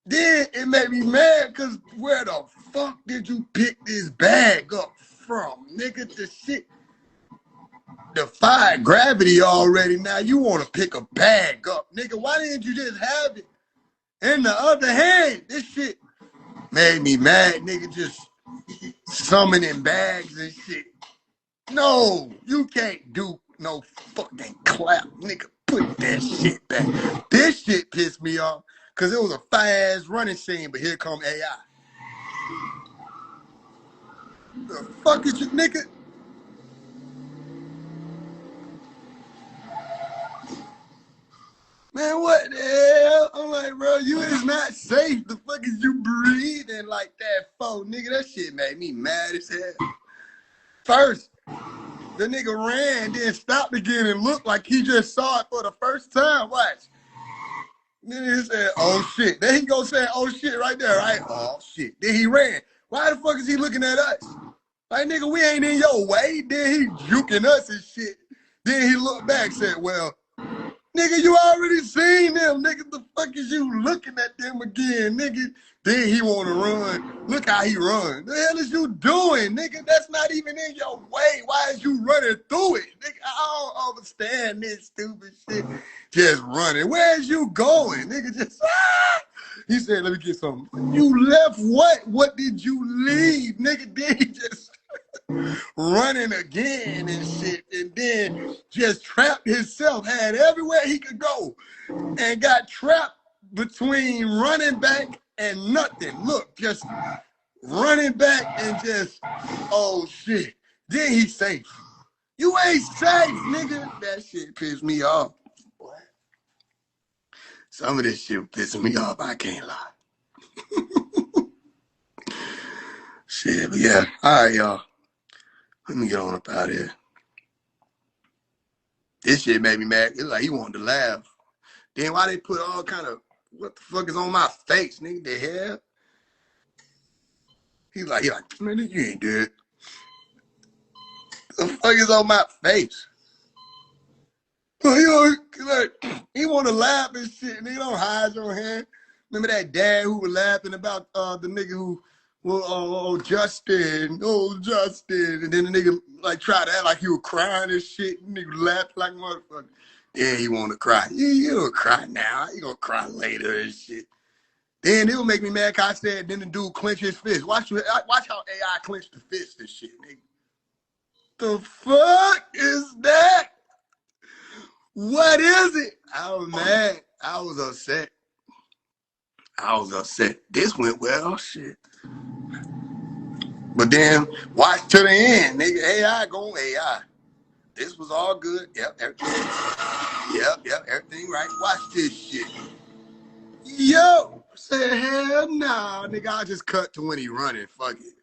Then it made me mad because where the fuck did you pick this bag up from, nigga? The shit defied gravity already. Now you want to pick a bag up, nigga. Why didn't you just have it in the other hand? This shit made me mad, nigga. Just summoning bags and shit. No, you can't do no fucking clap, nigga. Put that shit back. This shit pissed me off because it was a fast running scene, but here come AI. The fuck is you, nigga? Man, what the hell? I'm like, bro, you is not safe. The fuck is you breathing like that for, nigga? That shit made me mad as hell. First, the nigga ran, then stopped again and looked like he just saw it for the first time. Watch. Then he said, oh shit. Then he go say, oh shit right there, right? Oh shit. Then he ran. Why the fuck is he looking at us? Like, nigga, we ain't in your way. Then he juking us and shit. Then he looked back, said, well, nigga, you already seen them. Nigga, the fuck is you looking at them again, nigga? Then he want to run. Look how he run. The hell is you doing, nigga? That's not even in your way. Why is you running through it? Nigga, I don't understand this stupid shit. Just running. Where's you going, nigga? Just, He said, let me get something. You left what? What did you leave? Nigga, then he just running again and shit. And then just trapped himself, had everywhere he could go. And got trapped between running back and nothing. Look, just running back and just, oh shit. Then he's safe. You ain't safe, nigga. That shit pissed me off. Boy. Some of this shit pissing me off, I can't lie. Shit, but yeah. All right, y'all. Let me get on up out of here. This shit made me mad. It's like he wanted to laugh. Then why they put all kind of, what the fuck is on my face, nigga? The hell? He like, man, you ain't dead. The fuck is on my face? Like, he want to laugh and shit. Nigga, don't hide your hand. Remember that dad who was laughing about the nigga who, well, Justin, and then the nigga like tried to act like he was crying and shit. Nigga laughed like a motherfucker. Yeah, he want to cry. You don't cry now. You gonna cry later and shit. Then it will make me mad. Cause I said, then the dude clench his fist. Watch how AI clench the fist and shit, nigga. The fuck is that? What is it? I was mad. I was upset. This went well, shit. But then watch to the end, nigga. AI going AI. This was all good. Yep, everything. Everything right. Watch this shit. Yo, said hell nah, nigga. I just cut to when he running. Fuck it.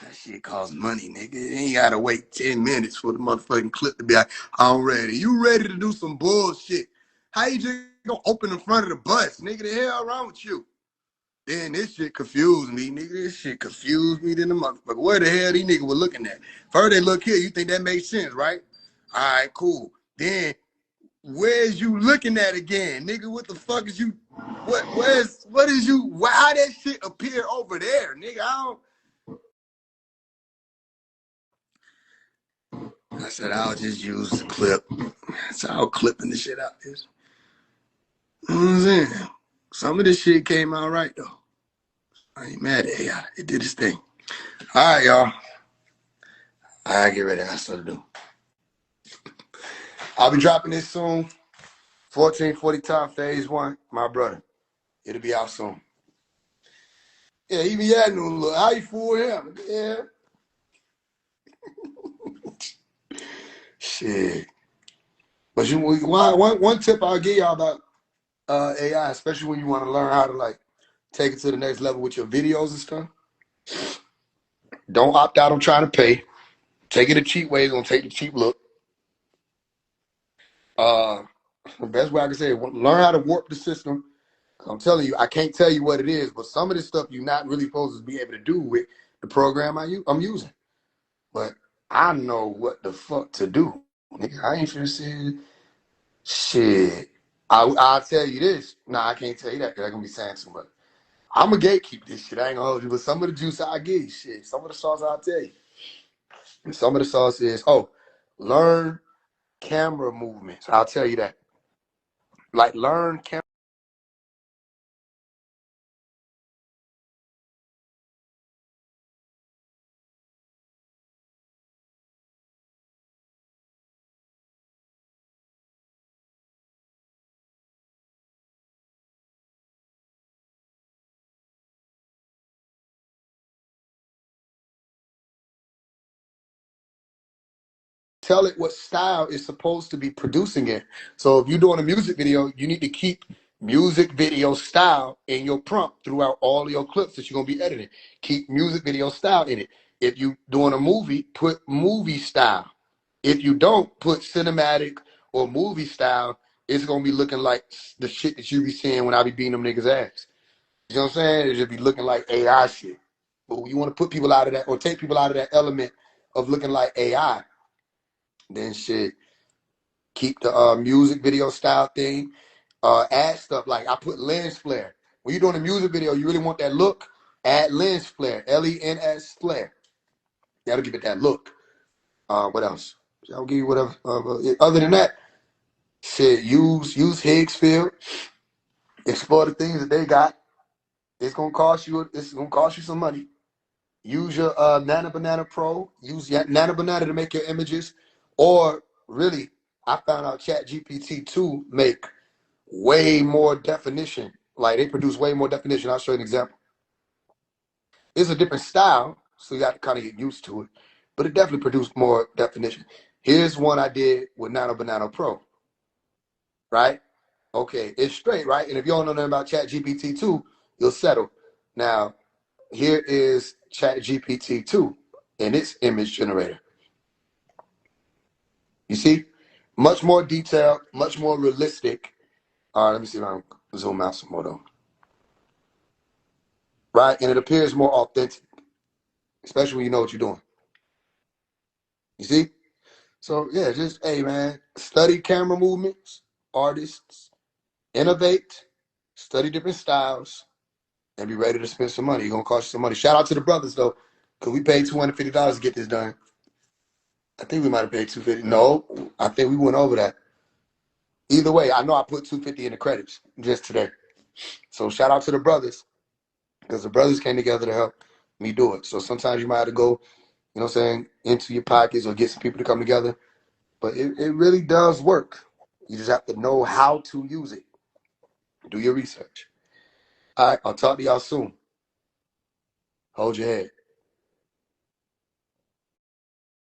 That shit costs money, nigga. You ain't gotta wait 10 minutes for the motherfucking clip to be like, I'm ready. You ready to do some bullshit? How you just gonna open in front of the bus, nigga? The hell wrong with you? Then this shit confused me, nigga. This shit confused me than the motherfucker. Where the hell these niggas were looking at? First they look here, you think that makes sense, right? All right, cool. Then where's you looking at again, nigga? What the fuck is you? What is you? How that shit appear over there, nigga? I said I'll just use the clip. That's how clipping the shit out is. You know what I'm saying? Some of this shit came out right though. I ain't mad at AI. It did its thing. All right, y'all. I get ready. I got stuff to do. I'll be dropping this soon. 1440 time phase 1, my brother. It'll be out soon. Yeah, he be adding a little. How you fool him? Yeah. Shit. But one tip I'll give y'all about AI, especially when you want to learn how to like take it to the next level with your videos and stuff. Don't opt out on trying to pay. Take it a cheap way. It's gonna take the cheap look. The best way I can say it, learn how to warp the system. I'm telling you, I can't tell you what it is, but some of this stuff you're not really supposed to be able to do with the program I'm using. But I know what the fuck to do. Nigga, I ain't finna say shit. I'll tell you this. Nah, I can't tell you that because I'm gonna be saying too much. I'm a gatekeep this shit. I ain't gonna hold you, but some of the juice I give you, shit. Some of the sauce I'll tell you. And some of the sauce is, learn camera movements. I'll tell you that. Like, learn camera. Tell it what style is supposed to be producing it. So if you're doing a music video, you need to keep music video style in your prompt throughout all of your clips that you're going to be editing. Keep music video style in it. If you're doing a movie, put movie style. If you don't put cinematic or movie style, it's going to be looking like the shit that you be seeing when I be beating them niggas' ass. You know what I'm saying? It should be looking like AI shit. But you want to put people out of that or take people out of that element of looking like AI, then shit, keep the music video style thing. Add stuff like I put lens flare. When you're doing a music video, you really want that look, add lens flare, LENS flare. That'll give it that look. What else? I'll give you whatever. Other than that, shit, use Higgs field. Explore the things that they got. It's gonna cost you. It's gonna cost you some money. Use your Nano Banana Pro. Use your Nano Banana to make your images. Or really, I found out Chat GPT 2 make way more definition. Like they produce way more definition. I'll show you an example. It's a different style, so you got to kind of get used to it. But it definitely produced more definition. Here's one I did with Nano Banana Pro. Right? Okay, it's straight, right? And if you don't know nothing about Chat GPT 2, you'll settle. Now, here is Chat GPT 2 and its image generator. You see? Much more detailed, much more realistic. All right, let me see if I can zoom out some more though. Right? And it appears more authentic, especially when you know what you're doing. You see? So, yeah, just, hey, man, study camera movements, artists, innovate, study different styles, and be ready to spend some money. It's going to cost you some money. Shout out to the brothers, though, because we paid $250 to get this done. I think we might have paid $250. No, I think we went over that. Either way, I know I put $250 in the credits just today. So shout out to the brothers, because the brothers came together to help me do it. So sometimes you might have to go, you know what I'm saying, into your pockets or get some people to come together. But it really does work. You just have to know how to use it. Do your research. All right, I'll talk to y'all soon. Hold your head.